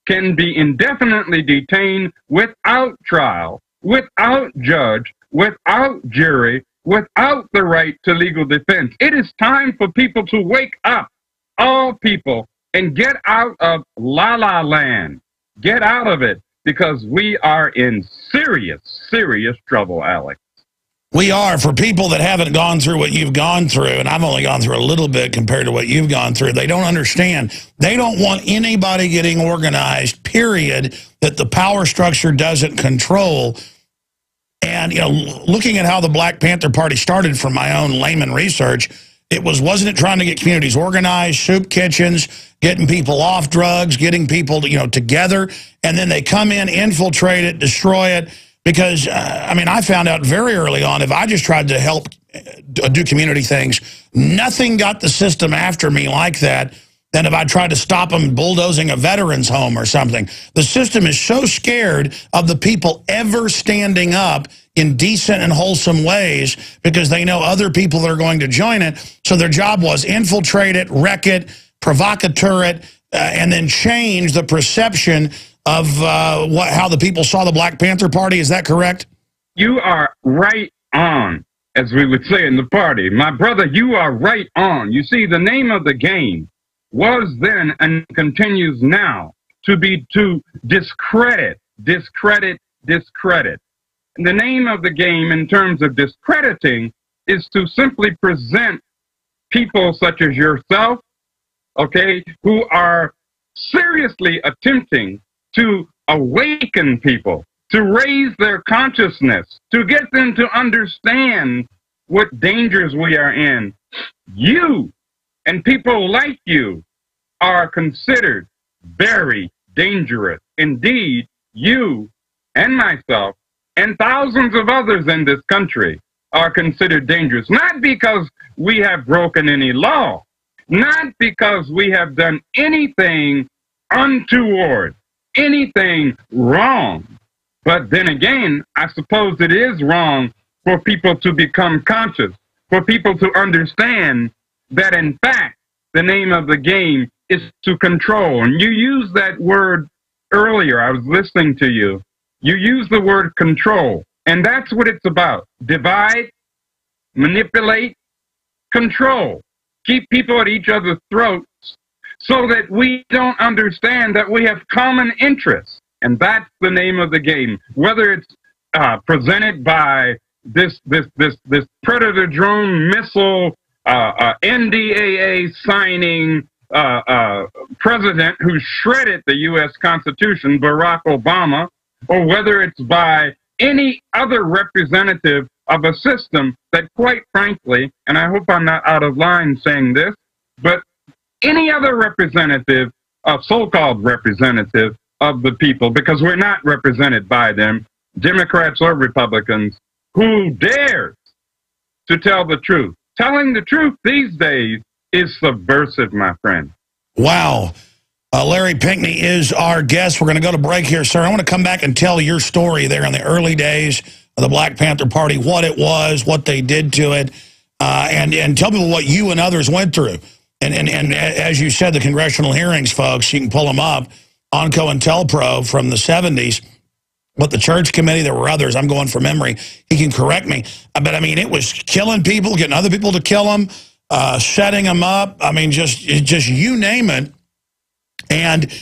can be indefinitely detained without trial, without judge, without jury, without the right to legal defense. It is time for people to wake up, all people, and get out of la-la land. Get out of it, because we are in serious, serious trouble, Alex. We are. For people that haven't gone through what you've gone through, and I've only gone through a little bit compared to what you've gone through, they don't understand. They don't want anybody getting organized, period, that the power structure doesn't control. And, you know, looking at how the Black Panther Party started from my own layman research, wasn't it trying to get communities organized, soup kitchens, getting people off drugs, getting people, together, and then they come in, infiltrate it, destroy it. Because, I mean, I found out very early on, if I just tried to help do community things, nothing got the system after me like that than if I tried to stop them bulldozing a veterans home or something. The system is so scared of the people ever standing up in decent and wholesome ways because they know other people that are going to join it. So their job was infiltrate it, wreck it, provocateur it, and then change the perception of how the people saw the Black Panther Party. Is that correct? You are right on, as we would say in the party. My brother, you are right on. You see, the name of the game was then and continues now to be to discredit, discredit, discredit. And the name of the game in terms of discrediting is to simply present people such as yourself, okay, who are seriously attempting to awaken people, to raise their consciousness, to get them to understand what dangers we are in. You and people like you are considered very dangerous. Indeed, you and myself and thousands of others in this country are considered dangerous, not because we have broken any law, not because we have done anything untoward, anything wrong. But then again, I suppose it is wrong for people to become conscious, for people to understand that in fact, the name of the game is to control. And you used that word earlier. I was listening to you. You used the word control. And that's what it's about. Divide, manipulate, control. Keep people at each other's throats so that we don't understand that we have common interests. And that's the name of the game. Whether it's presented by this Predator drone missile NDAA signing president who shredded the U.S. Constitution, Barack Obama, or whether it's by any other representative of a system that, quite frankly, and I hope I'm not out of line saying this, but any other representative, a so-called representative of the people, because we're not represented by them, Democrats or Republicans, who dares to tell the truth. Telling the truth these days is subversive, my friend. Wow. Larry Pinkney is our guest. We're going to go to break here, sir. I want to come back and tell your story there in the early days of the Black Panther Party, what it was, what they did to it, and tell people what you and others went through. And as you said, the congressional hearings, folks, you can pull them up on COINTELPRO from the 70s. What the church committee, there were others, I'm going from memory, he can correct me. But I mean, it was killing people, getting other people to kill them, setting them up. I mean, just you name it. And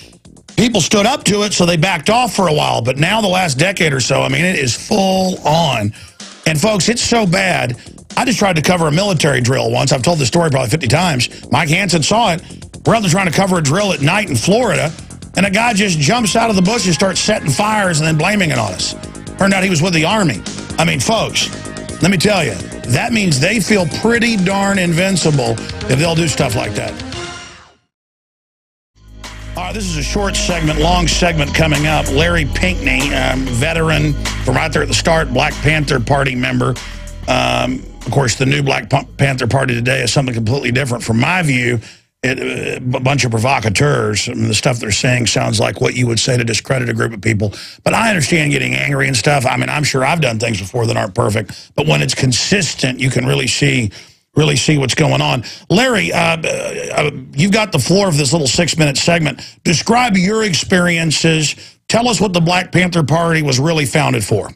people stood up to it, so they backed off for a while. But now the last decade or so, I mean, it is full on. And folks, it's so bad. I just tried to cover a military drill once. I've told this story probably 50 times. Mike Hansen saw it. We're out there trying to cover a drill at night in Florida, and a guy just jumps out of the bush and starts setting fires and then blaming it on us. Turned out he was with the Army. I mean, folks, let me tell you, that means they feel pretty darn invincible if they'll do stuff like that. All right, this is a short segment, long segment coming up. Larry Pinkney, veteran from right there at the start, Black Panther Party member. Of course, the new Black Panther Party today is something completely different from my view. A bunch of provocateurs. I mean, the stuff they're saying sounds like what you would say to discredit a group of people. But I understand getting angry and stuff. I mean, I'm sure I've done things before that aren't perfect. But when it's consistent, you can really see what's going on. Larry, you've got the floor of this little 6-minute segment. Describe your experiences. Tell us what the Black Panther Party was really founded for.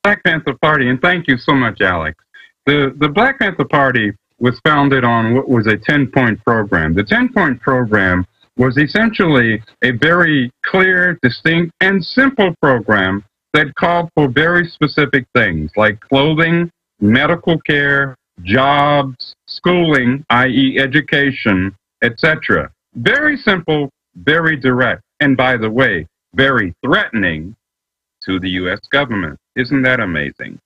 Black Panther Party, and thank you so much, Alex. The Black Panther Party was founded on what was a 10-point program. The 10-point program was essentially a very clear, distinct, and simple program that called for very specific things like clothing, medical care, jobs, schooling, i.e. education, etc. Very simple, very direct, and by the way, very threatening to the U.S. government. Isn't that amazing?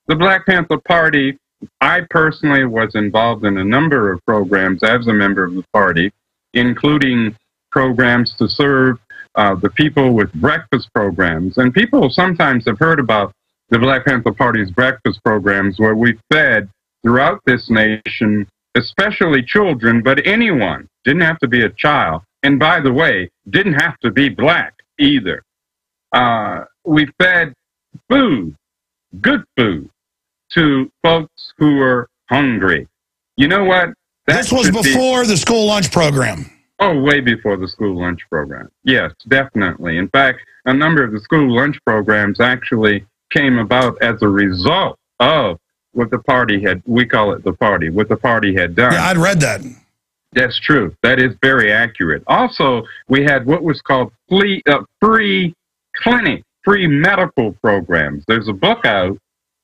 The Black Panther Party, I personally was involved in a number of programs as a member of the party, including programs to serve the people with breakfast programs. And people sometimes have heard about the Black Panther Party's breakfast programs where we fed throughout this nation, especially children, but anyone. Didn't have to be a child. And by the way, didn't have to be black either. We fed food, good food, to folks who were hungry. You know what? This was before the school lunch program. Oh, way before the school lunch program. Yes, definitely. In fact, a number of the school lunch programs actually came about as a result of what the party had, we call it the party, what the party had done. Yeah, I'd read that. That's true. That is very accurate. Also, we had what was called free clinic, free medical programs. There's a book out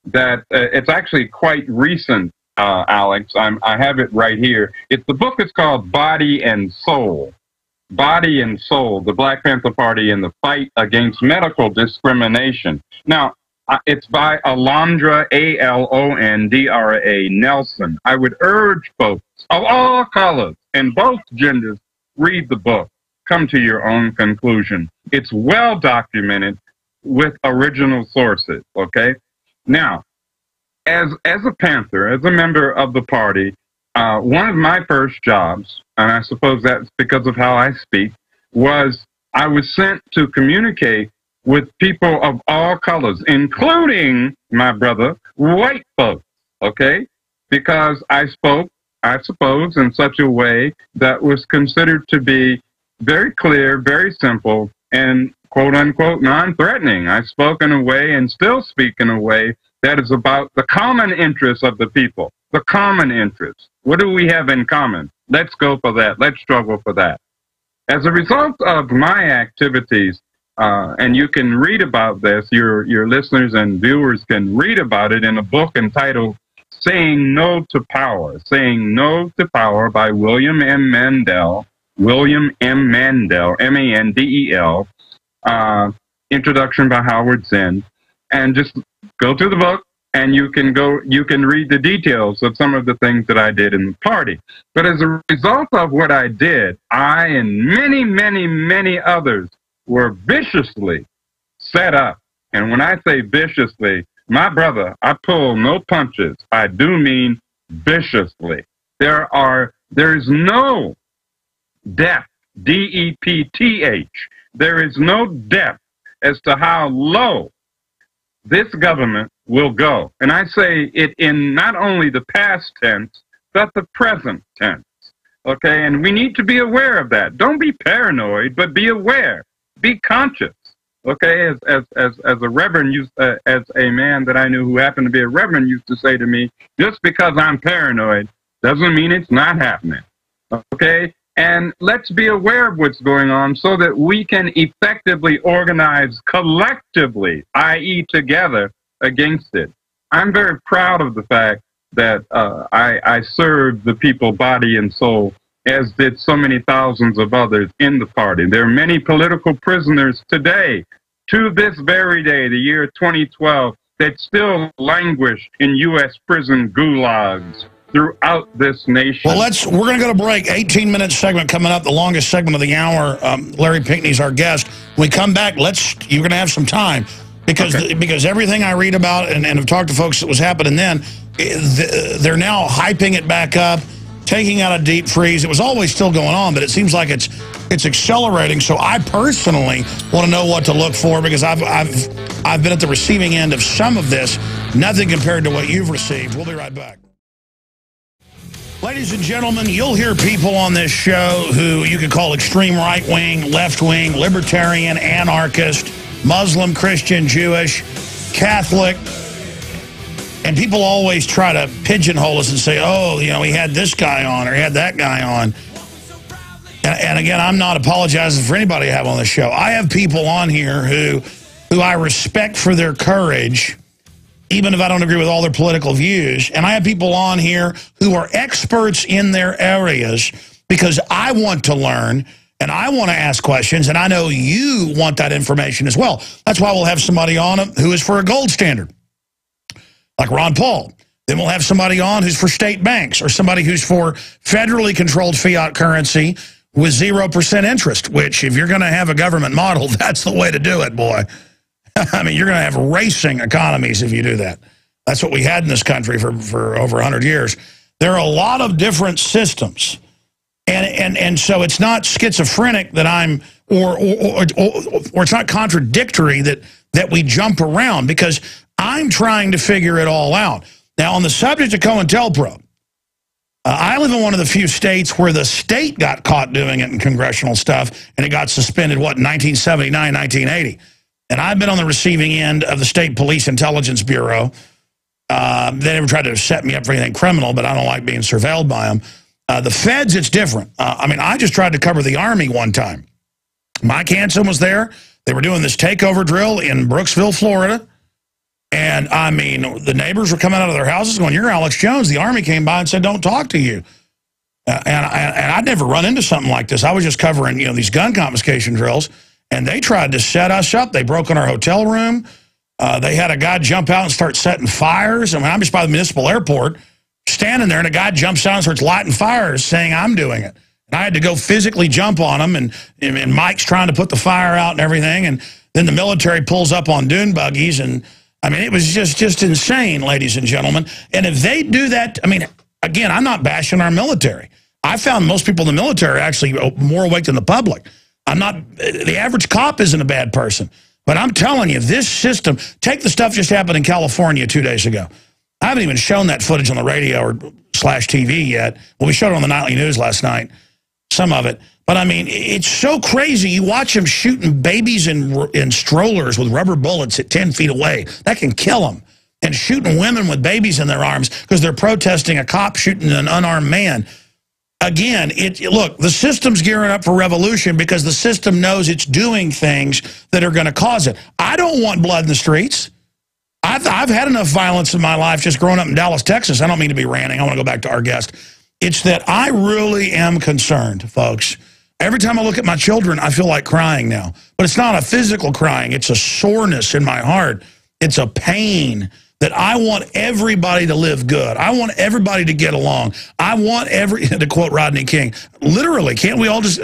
that it's actually quite recent, Alex. I have it right here. The book is called Body and Soul. Body and Soul, the Black Panther Party and the Fight Against Medical Discrimination. Now, it's by Alondra, A-L-O-N-D-R-A, Nelson. I would urge folks of all colors and both genders, read the book. Come to your own conclusion. It's well documented with original sources, okay? Now, as a Panther, as a member of the party, one of my first jobs, and I suppose that's because of how I speak, was I was sent to communicate with people of all colors, including, my brother, white folks, okay? Because I spoke, I suppose, in such a way that was considered to be very clear, very simple, and quote-unquote non-threatening. I spoke in a way and still speak in a way that is about the common interests of the people, the common interests. What do we have in common? Let's go for that. Let's struggle for that. As a result of my activities, and you can read about this, your listeners and viewers can read about it in a book entitled Saying No to Power, Saying No to Power by William M. Mandel, M-A-N-D-E-L, introduction by Howard Zinn, and just go to the book and you can read the details of some of the things that I did in the party. But as a result of what I did, I and many, many, many others were viciously set up. And when I say viciously, my brother, I pull no punches. I do mean viciously. There is no depth, D-E-P-T-H. There is no depth as to how low this government will go. And I say it in not only the past tense, but the present tense. Okay, and we need to be aware of that. Don't be paranoid, but be aware. Be conscious. Okay, as a reverend as a man that I knew who happened to be a reverend used to say to me, just because I'm paranoid doesn't mean it's not happening. Okay, and let's be aware of what's going on so that we can effectively organize collectively, i.e. together, against it. I'm very proud of the fact that I served the people body and soul, as did so many thousands of others in the party. There are many political prisoners today, to this very day, the year 2012, that still languish in U.S. prison gulags throughout this nation. Well, we're going to go to break. 18-minute segment coming up, the longest segment of the hour. Larry Pinkney's our guest. When we come back, you're going to have some time because everything I read about and have talked to folks that was happening then, they're now hyping it back up, taking out a deep freeze. It was always still going on, but it seems like it's accelerating. So I personally want to know what to look for, because I've been at the receiving end of some of this. Nothing compared to what you've received. We'll be right back. Ladies and gentlemen, you'll hear people on this show who you could call extreme right-wing, left-wing, libertarian, anarchist, Muslim, Christian, Jewish, Catholic. And people always try to pigeonhole us and say, oh, you know, he had this guy on or he had that guy on. And again, I'm not apologizing for anybody I have on the show. I have people on here who I respect for their courage, even if I don't agree with all their political views. And I have people on here who are experts in their areas, because I want to learn and I want to ask questions, and I know you want that information as well. That's why we'll have somebody on who is for a gold standard, like Ron Paul. Then we'll have somebody on who's for state banks, or somebody who's for federally controlled fiat currency with 0% interest, which if you're going to have a government model, that's the way to do it, boy. I mean, you're going to have racing economies if you do that. That's what we had in this country for over 100 years. There are a lot of different systems. And so it's not schizophrenic that I'm, or it's not contradictory that we jump around, because I'm trying to figure it all out. Now, on the subject of COINTELPRO, I live in one of the few states where the state got caught doing it in congressional stuff, and it got suspended, what, in 1979, 1980. And I've been on the receiving end of the State Police Intelligence Bureau. They never tried to set me up for anything criminal, but I don't like being surveilled by them. The feds, it's different. I mean, I just tried to cover the Army one time. Mike Hansen was there. They were doing this takeover drill in Brooksville, Florida. And, I mean, the neighbors were coming out of their houses going, "You're Alex Jones." The Army came by and said, "Don't talk to you." And I'd never run into something like this. I was just covering, you know, these gun confiscation drills. And they tried to set us up. They broke in our hotel room. They had a guy jump out and start setting fires. I mean, I'm just by the municipal airport, standing there, and a guy jumps out and starts lighting fires, saying I'm doing it. And I had to go physically jump on him, and Mike's trying to put the fire out and everything. And then the military pulls up on dune buggies. And, I mean, it was just insane, ladies and gentlemen. And if they do that, I mean, again, I'm not bashing our military. I found most people in the military are actually more awake than the public. The average cop isn't a bad person. But I'm telling you, this system, take the stuff just happened in California 2 days ago. I haven't even shown that footage on the radio or /TV yet. Well, we showed it on the nightly news last night, some of it. But, I mean, it's so crazy. You watch them shooting babies in strollers with rubber bullets at 10 feet away. That can kill them. And shooting women with babies in their arms because they're protesting a cop shooting an unarmed man. Again, look, the system's gearing up for revolution because the system knows it's doing things that are going to cause it. I don't want blood in the streets. I've had enough violence in my life just growing up in Dallas, Texas. I don't mean to be ranting. I want to go back to our guest. It's that I really am concerned, folks. Every time I look at my children, I feel like crying now. But it's not a physical crying. It's a soreness in my heart. It's a pain that I want everybody to live good. I want everybody to get along. I want to quote Rodney King, literally, can't we all just,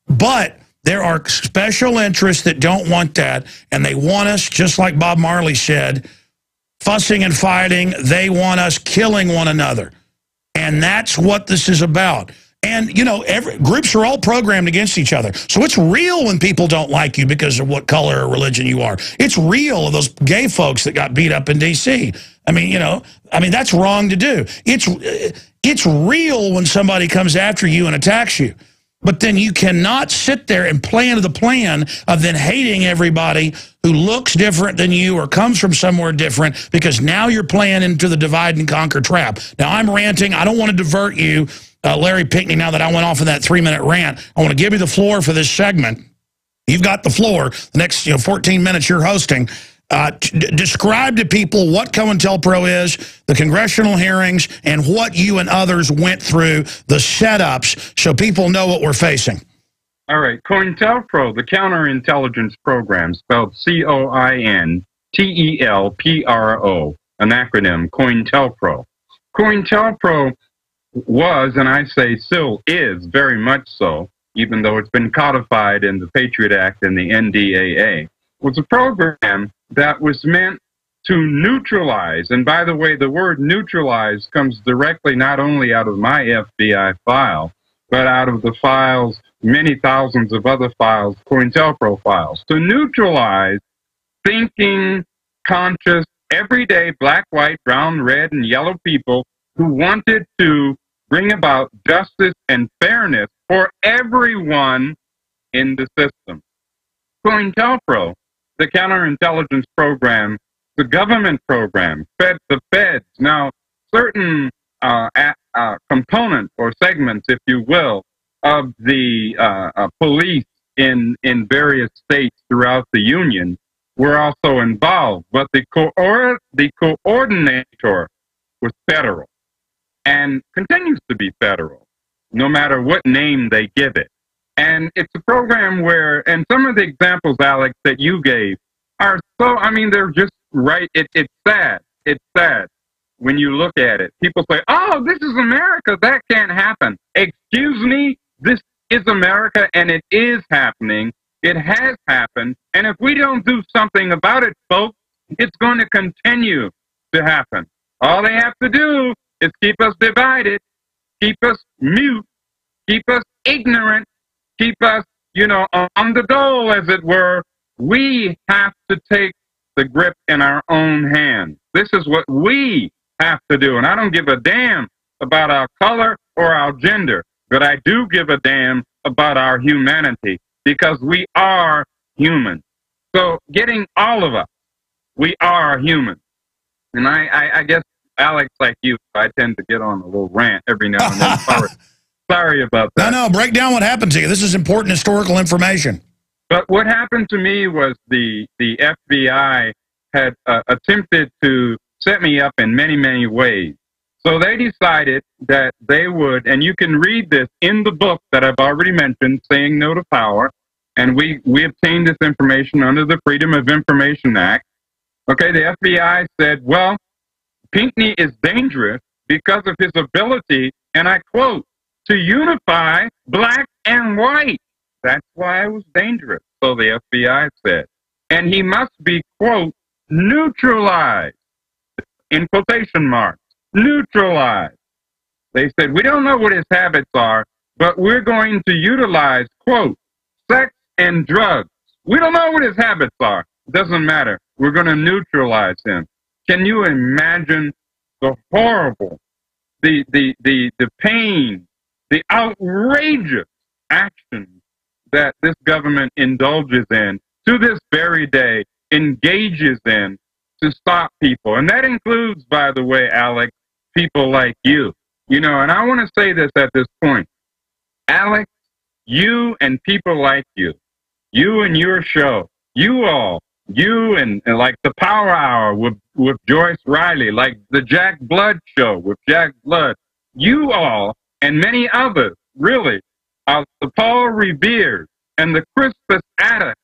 but there are special interests that don't want that, and they want us, just like Bob Marley said, fussing and fighting. They want us killing one another. And that's what this is about. And, you know, groups are all programmed against each other. So it's real when people don't like you because of what color or religion you are. It's real of those gay folks that got beat up in D.C. I mean, you know, that's wrong to do. It's real when somebody comes after you and attacks you. But then you cannot sit there and play into the plan of then hating everybody who looks different than you or comes from somewhere different, because now you're playing into the divide and conquer trap. Now, I'm ranting. I don't want to divert you, Larry Pinkney, now that I went off of that 3-minute rant. I want to give you the floor for this segment. You've got the floor. The next 14 minutes you're hosting. Describe to people what COINTELPRO is, the congressional hearings, and what you and others went through, the setups, so people know what we're facing. All right. COINTELPRO, the counterintelligence program, spelled COINTELPRO, an acronym, COINTELPRO. COINTELPRO was, and I say still is, very much so, even though it's been codified in the Patriot Act and the NDAA, was a program that was meant to neutralize. And by the way, the word neutralize comes directly not only out of my FBI file, but out of the files, many thousands of other files, COINTELPRO files. To neutralize thinking, conscious, everyday black, white, brown, red, and yellow people who wanted to bring about justice and fairness for everyone in the system. COINTELPRO, the counterintelligence program, the government program, the feds. Now, certain components or segments, if you will, of the police in various states throughout the Union were also involved, but the coordinator was federal and continues to be federal, no matter what name they give it. And it's a program where, and some of the examples, Alex, that you gave are so, I mean, they're just right. It's sad. It's sad when you look at it. People say, oh, this is America. That can't happen. Excuse me, this is America, and it is happening. It has happened. And if we don't do something about it, folks, it's going to continue to happen. All they have to do is keep us divided, keep us mute, keep us ignorant, keep us, you know, on the dole, as it were. We have to take the grip in our own hands. This is what we have to do. And I don't give a damn about our color or our gender, but I do give a damn about our humanity, because we are human. So getting all of us, we are human. And I guess, Alex, like you, I tend to get on a little rant every now and then. Sorry about that. No, break down what happened to you. This is important historical information. But what happened to me was the FBI had attempted to set me up in many, many ways. So they decided that they would, and you can read this in the book that I've already mentioned, Saying No to Power, and we obtained this information under the Freedom of Information Act. Okay, the FBI said, well, Pinkney is dangerous because of his ability, and I quote, to unify black and white. That's why it was dangerous, so the FBI said. And he must be, quote, neutralized, in quotation marks, neutralized. They said, we don't know what his habits are, but we're going to utilize, quote, sex and drugs. We don't know what his habits are. It doesn't matter. We're going to neutralize him. Can you imagine the horrible, the pain, the outrageous action that this government indulges in, to this very day, engages in to stop people? And that includes, by the way, Alex, people like you. You know, and I want to say this at this point. Alex, you and people like you and your show, you all, you and like the Power Hour with Joyce Riley, like the Jack Blood show with Jack Blood, you all and many others, really, are the Paul Reveres and the Crispus Attucks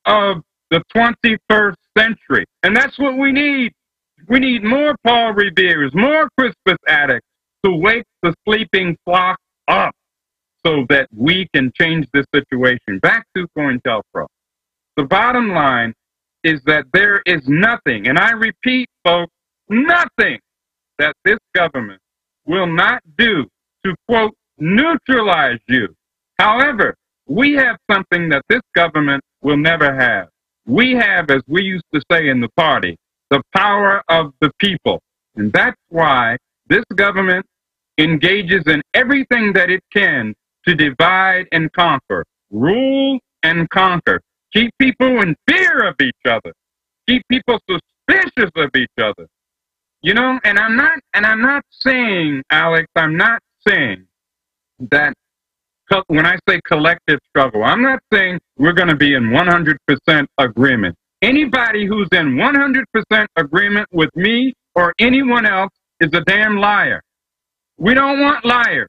of the 21st century. And that's what we need. We need more Paul Reveres, more Crispus Attucks to wake the sleeping flock up so that we can change this situation. Back to COINTELPRO. The bottom line is that there is nothing, and I repeat, folks, nothing that this government will not do to, quote, neutralize you. However, we have something that this government will never have. We have, as we used to say in the party, the power of the people. And that's why this government engages in everything that it can to divide and conquer, rule and conquer, keep people in fear of each other, keep people suspicious of each other. You know, and I'm not saying, Alex, I'm not saying that when I say collective struggle, I'm not saying we're going to be in 100% agreement. Anybody who's in 100% agreement with me or anyone else is a damn liar. We don't want liars.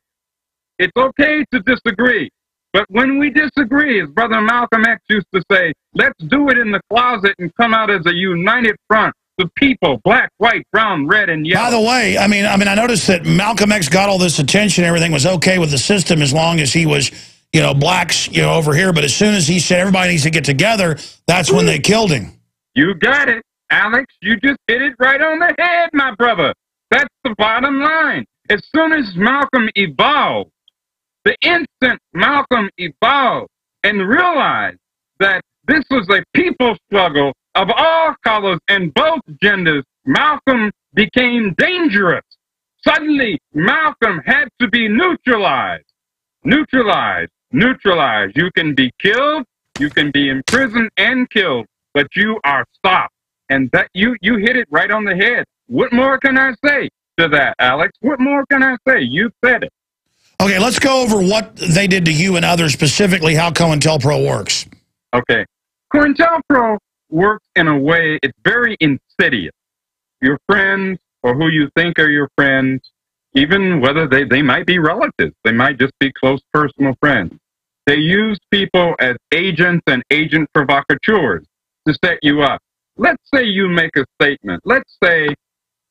It's okay to disagree. But when we disagree, as Brother Malcolm X used to say, let's do it in the closet and come out as a united front. The people, black, white, brown, red, and yellow. By the way, I mean, I noticed that Malcolm X got all this attention. Everything was okay with the system as long as he was, you know, blacks, you know, over here. But as soon as he said everybody needs to get together, that's when they killed him. You got it. Alex, you just hit it right on the head, my brother. That's the bottom line. As soon as Malcolm evolved, the instant Malcolm evolved and realized that this was a people struggle of all colors and both genders, Malcolm became dangerous. Suddenly, Malcolm had to be neutralized. Neutralized. Neutralized. You can be killed, you can be imprisoned and killed, but you are stopped. And that you hit it right on the head. What more can I say to that, Alex? What more can I say? You said it. Okay, let's go over what they did to you and others, specifically how COINTELPRO works. Okay. COINTELPRO works in a way, it's very insidious. Your friends, or who you think are your friends, even whether they might be relatives, they might just be close personal friends. They use people as agents and agent provocateurs to set you up. Let's say you make a statement. Let's say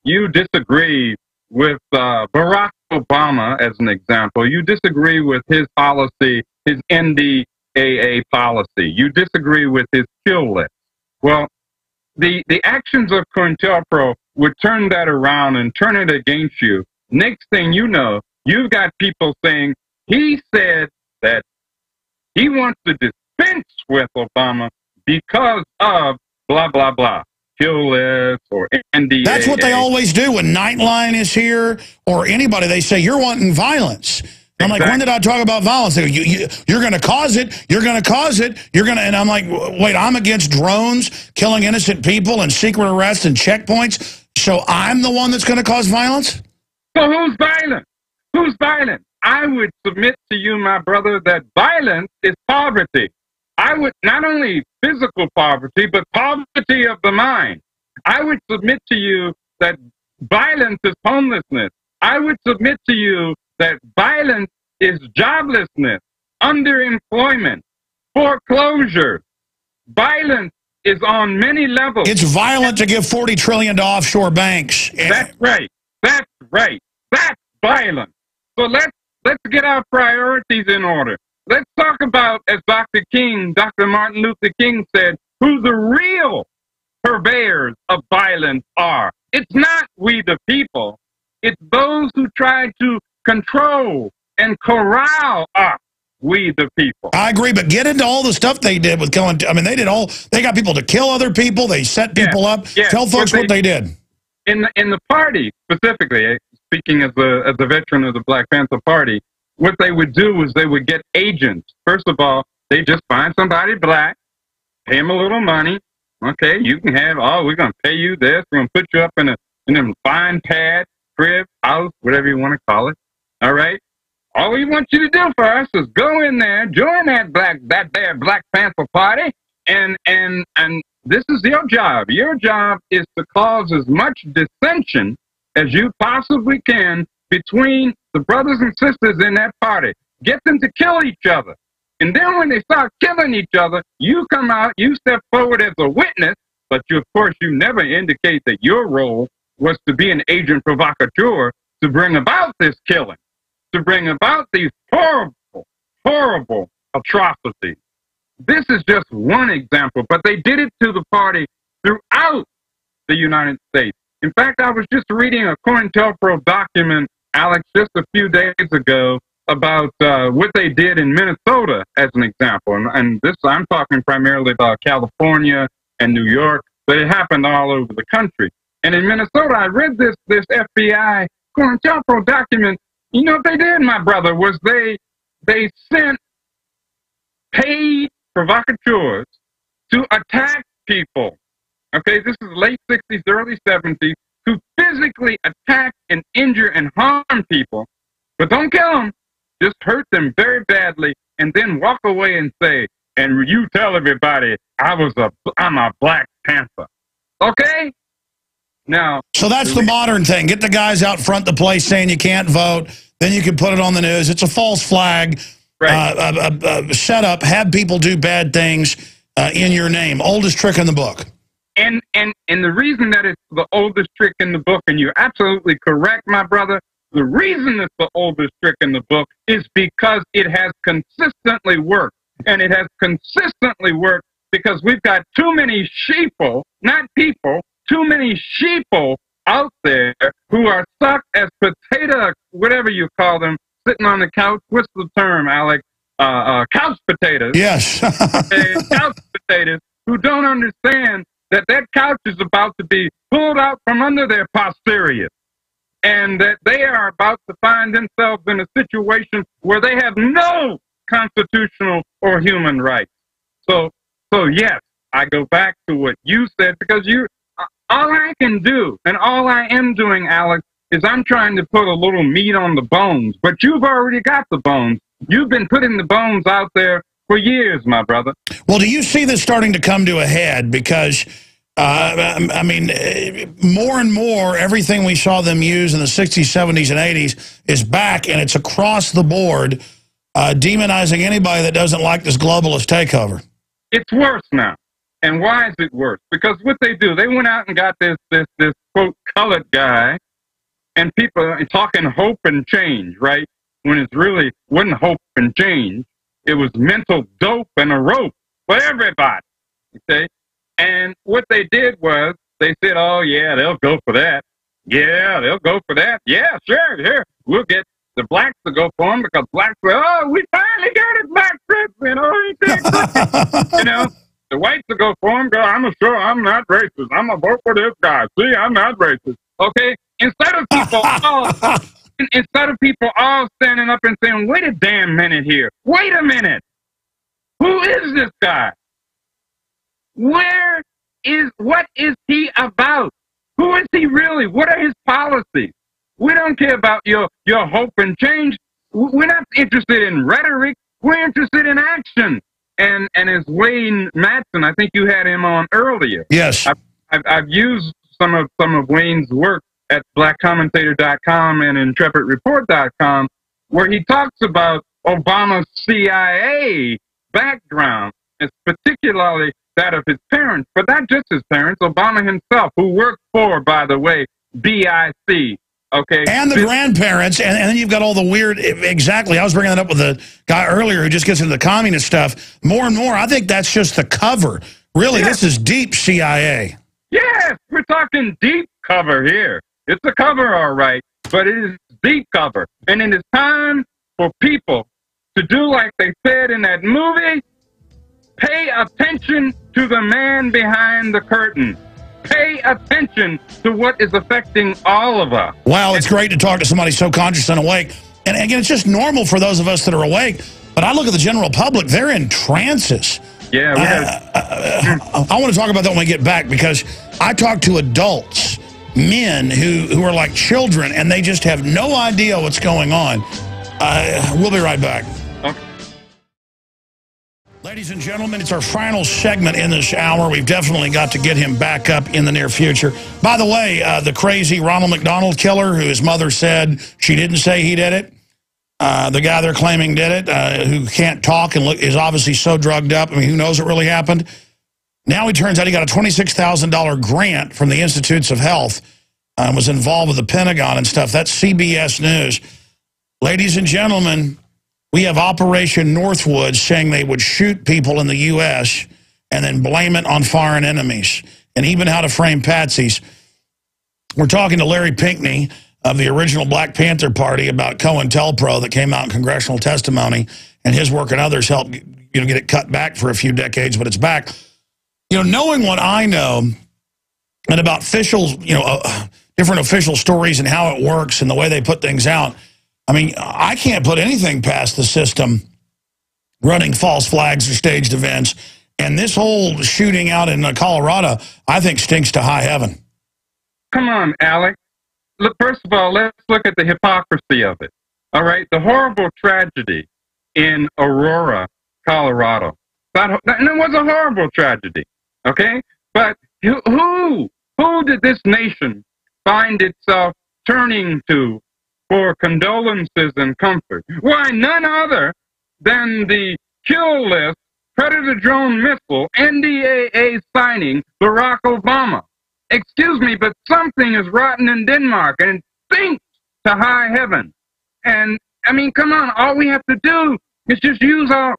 you disagree with Barack Obama, as an example. You disagree with his policy, his NDAA policy. You disagree with his kill list. Well, the actions of COINTELPRO would turn that around and turn it against you. Next thing you know, you've got people saying, he said that he wants to dispense with Obama because of blah, blah, blah. Kill list or NDAA. That's what they always do when Nightline is here or anybody. They say, you're wanting violence. I'm like, when did I talk about violence? They go, you're going to cause it. You're going to cause it. You're going to, and I'm like, wait, I'm against drones killing innocent people and secret arrests and checkpoints. So I'm the one that's going to cause violence? So who's violent? Who's violent? I would submit to you, my brother, that violence is poverty. I would not only physical poverty, but poverty of the mind. I would submit to you that violence is homelessness. I would submit to you that violence is joblessness, underemployment, foreclosure. Violence is on many levels. It's violent to give $40 trillion to offshore banks. That's right. That's right. That's violence. So let's get our priorities in order. Let's talk about, as Dr. Martin Luther King said, who the real purveyors of violence are. It's not we the people. It's those who try to control and corral us, we the people. I agree, but get into all the stuff they did with killing. I mean, they got people to kill other people. They set people up. Yeah. Tell folks what they did. In the party, specifically, speaking as a veteran of the Black Panther Party, what they would do is they would get agents. First of all, they just find somebody black, pay them a little money. Okay, you can have, we're going to pay you this. We're going to put you up in a fine pad, crib, house, whatever you want to call it. All right? All we want you to do for us is go in there, join that Black Panther Party, and this is your job. Your job is to cause as much dissension as you possibly can between the brothers and sisters in that party. Get them to kill each other. And then when they start killing each other, you come out, you step forward as a witness, but of course you never indicate that your role was to be an agent provocateur to bring about this killing, to bring about these horrible, horrible atrocities. This is just one example, but they did it to the party throughout the United States. In fact, I was just reading a COINTELPRO document, Alex, just a few days ago about what they did in Minnesota as an example. And this, I'm talking primarily about California and New York, but it happened all over the country. And in Minnesota, I read this FBI COINTELPRO document. You know what they did, my brother, was they sent paid provocateurs to attack people. Okay, this is late 60s, early 70s, to physically attack and injure and harm people, but don't kill them, just hurt them very badly, and then walk away and say, and you tell everybody, I'm a Black Panther. Okay? Now, so that's the modern thing. Get the guys out front the place saying you can't vote, then you can put it on the news. It's a false flag. Right. Set up, have people do bad things in your name. Oldest trick in the book. And the reason that it's the oldest trick in the book, and you're absolutely correct, my brother, the reason it's the oldest trick in the book is because it has consistently worked. And it has consistently worked because we've got too many sheeple, not people, too many sheeple out there who are stuck as potato, whatever you call them, sitting on the couch. What's the term, Alex? Couch potatoes. Yes. Couch potatoes who don't understand that couch is about to be pulled out from under their posterior, and that they are about to find themselves in a situation where they have no constitutional or human rights. So yes, I go back to what you said, because all I can do, and all I am doing, Alex, is I'm trying to put a little meat on the bones, but you've already got the bones. You've been putting the bones out there for years, my brother. Well, do you see this starting to come to a head? Because, I mean, more and more, everything we saw them use in the 60s, 70s, and 80s is back, and it's across the board, demonizing anybody that doesn't like this globalist takeover. It's worse now. And why is it worse? Because what they do, they went out and got this quote, colored guy, and people are talking hope and change, right? When it really wasn't hope and change. It was mental dope and a rope for everybody, okay? And what they did was, they said, oh, yeah, they'll go for that. Yeah, they'll go for that. Yeah, sure. We'll get the blacks to go for them, because blacks say, oh, we finally got it, black president. Oh, he did good. You know? The whites will go for him, go, I'm not racist. I'm going to vote for this guy. See, I'm not racist. Okay? Instead of people all standing up and saying, wait a damn minute here. Wait a minute. Who is this guy? What is he about? Who is he really? What are his policies? We don't care about your hope and change. We're not interested in rhetoric. We're interested in action. And as Wayne Madsen, I think you had him on earlier. Yes. I've used some of Wayne's work at blackcommentator.com and intrepidreport.com, where he talks about Obama's CIA background, it's particularly that of his parents, but not just his parents, Obama himself, who worked for, by the way, BIC. Okay. And the grandparents, and then you've got all the weird, exactly, I was bringing that up with the guy earlier who just gets into the communist stuff. More and more, I think that's just the cover. Really, This is deep CIA. Yes, we're talking deep cover here. It's a cover, all right, but it is deep cover. And it is time for people to do like they said in that movie, pay attention to the man behind the curtain. Pay attention to what is affecting all of us. Wow, it's great to talk to somebody so conscious and awake. And again, it's just normal for those of us that are awake. But I look at the general public, they're in trances. Yeah, I want to talk about that when we get back, because I talk to adults, men who are like children, and they just have no idea what's going on. We'll be right back. Okay. Ladies and gentlemen, it's our final segment in this hour. We've definitely got to get him back up in the near future. By the way, the crazy Ronald McDonald killer, who his mother said she didn't say he did it, the guy they're claiming did it, who can't talk and is obviously so drugged up. I mean, who knows what really happened? Now it turns out he got a $26,000 grant from the Institutes of Health and was involved with the Pentagon and stuff. That's CBS News. Ladies and gentlemen, we have Operation Northwood saying they would shoot people in the U.S. and then blame it on foreign enemies, and even how to frame patsies. We're talking to Larry Pinkney of the original Black Panther Party about COINTELPRO that came out in congressional testimony, and his work and others helped get it cut back for a few decades, but it's back. Knowing what I know and about officials, different official stories and how it works and the way they put things out, I mean, I can't put anything past the system running false flags or staged events. And this whole shooting out in Colorado, I think, stinks to high heaven. Come on, Alex. Look, first of all, let's look at the hypocrisy of it. All right, the horrible tragedy in Aurora, Colorado. And it was a horrible tragedy, okay? But who did this nation find itself turning to for condolences and comfort? Why, none other than the kill list, Predator drone missile, NDAA signing Barack Obama. Excuse me, but something is rotten in Denmark, and it stinks to high heaven. And, I mean, come on, all we have to do is just use our,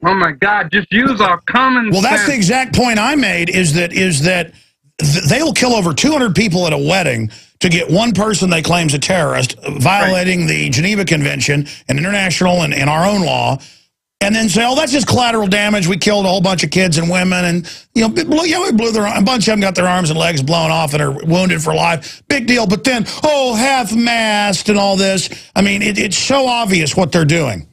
oh my God, just use our common sense. Well, that's the exact point I made, is that they will kill over 200 people at a wedding to get one person they claim is a terrorist, violating the Geneva Convention and international and our own law, and then say, oh, that's just collateral damage. We killed a whole bunch of kids and women, and we blew a bunch of them got their arms and legs blown off and are wounded for life. Big deal. But then, oh, half-mast and all this. I mean, it's so obvious what they're doing.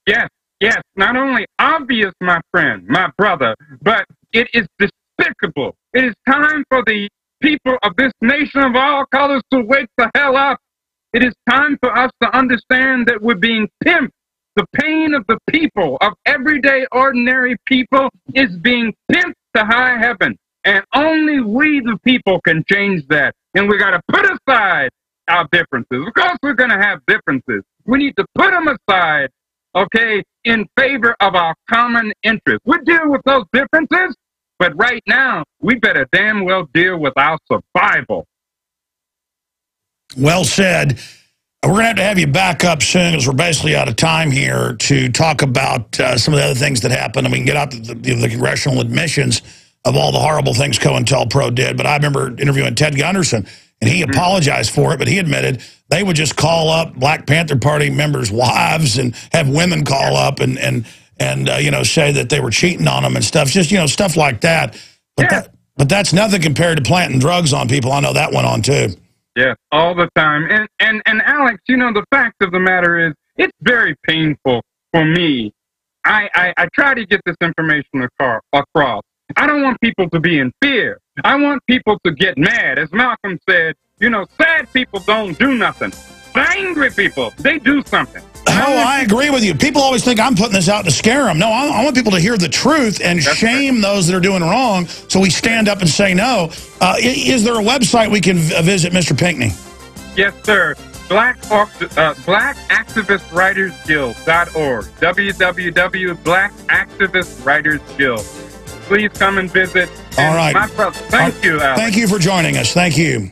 Yes, yes. Not only obvious, my friend, my brother, but it is despicable. It is time for the people of this nation of all colors to wake the hell up. It is time for us to understand that we're being pimped. The pain of the people, of everyday, ordinary people, is being pimped to high heaven. And only we, the people, can change that. And we got to put aside our differences. Of course, we're going to have differences. We need to put them aside, okay, in favor of our common interests. We deal with those differences, but right now, we better damn well deal with our survival. Well said. We're going to have you back up soon because we're basically out of time here to talk about some of the other things that happened. And we can get out the congressional admissions of all the horrible things COINTELPRO did. But I remember interviewing Ted Gunderson, and he apologized for it, but he admitted they would just call up Black Panther Party members' wives and have women call up and say that they were cheating on them and stuff. Just, stuff like that. But that's nothing compared to planting drugs on people. I know that went on, too. Yes, all the time. And Alex, the fact of the matter is, it's very painful for me. I try to get this information across. I don't want people to be in fear. I want people to get mad. As Malcolm said, sad people don't do nothing. The angry people, they do something. Oh, I agree with you. People always think I'm putting this out to scare them. No, I want people to hear the truth and shame those that are doing wrong, so we stand up and say no. Is there a website we can visit, Mr. Pinkney? Yes, sir. BlackActivistWritersGuild.org. www.blackactivistwritersguild. Please come and visit. All right. My brother, thank you, Alex. Thank you for joining us. Thank you.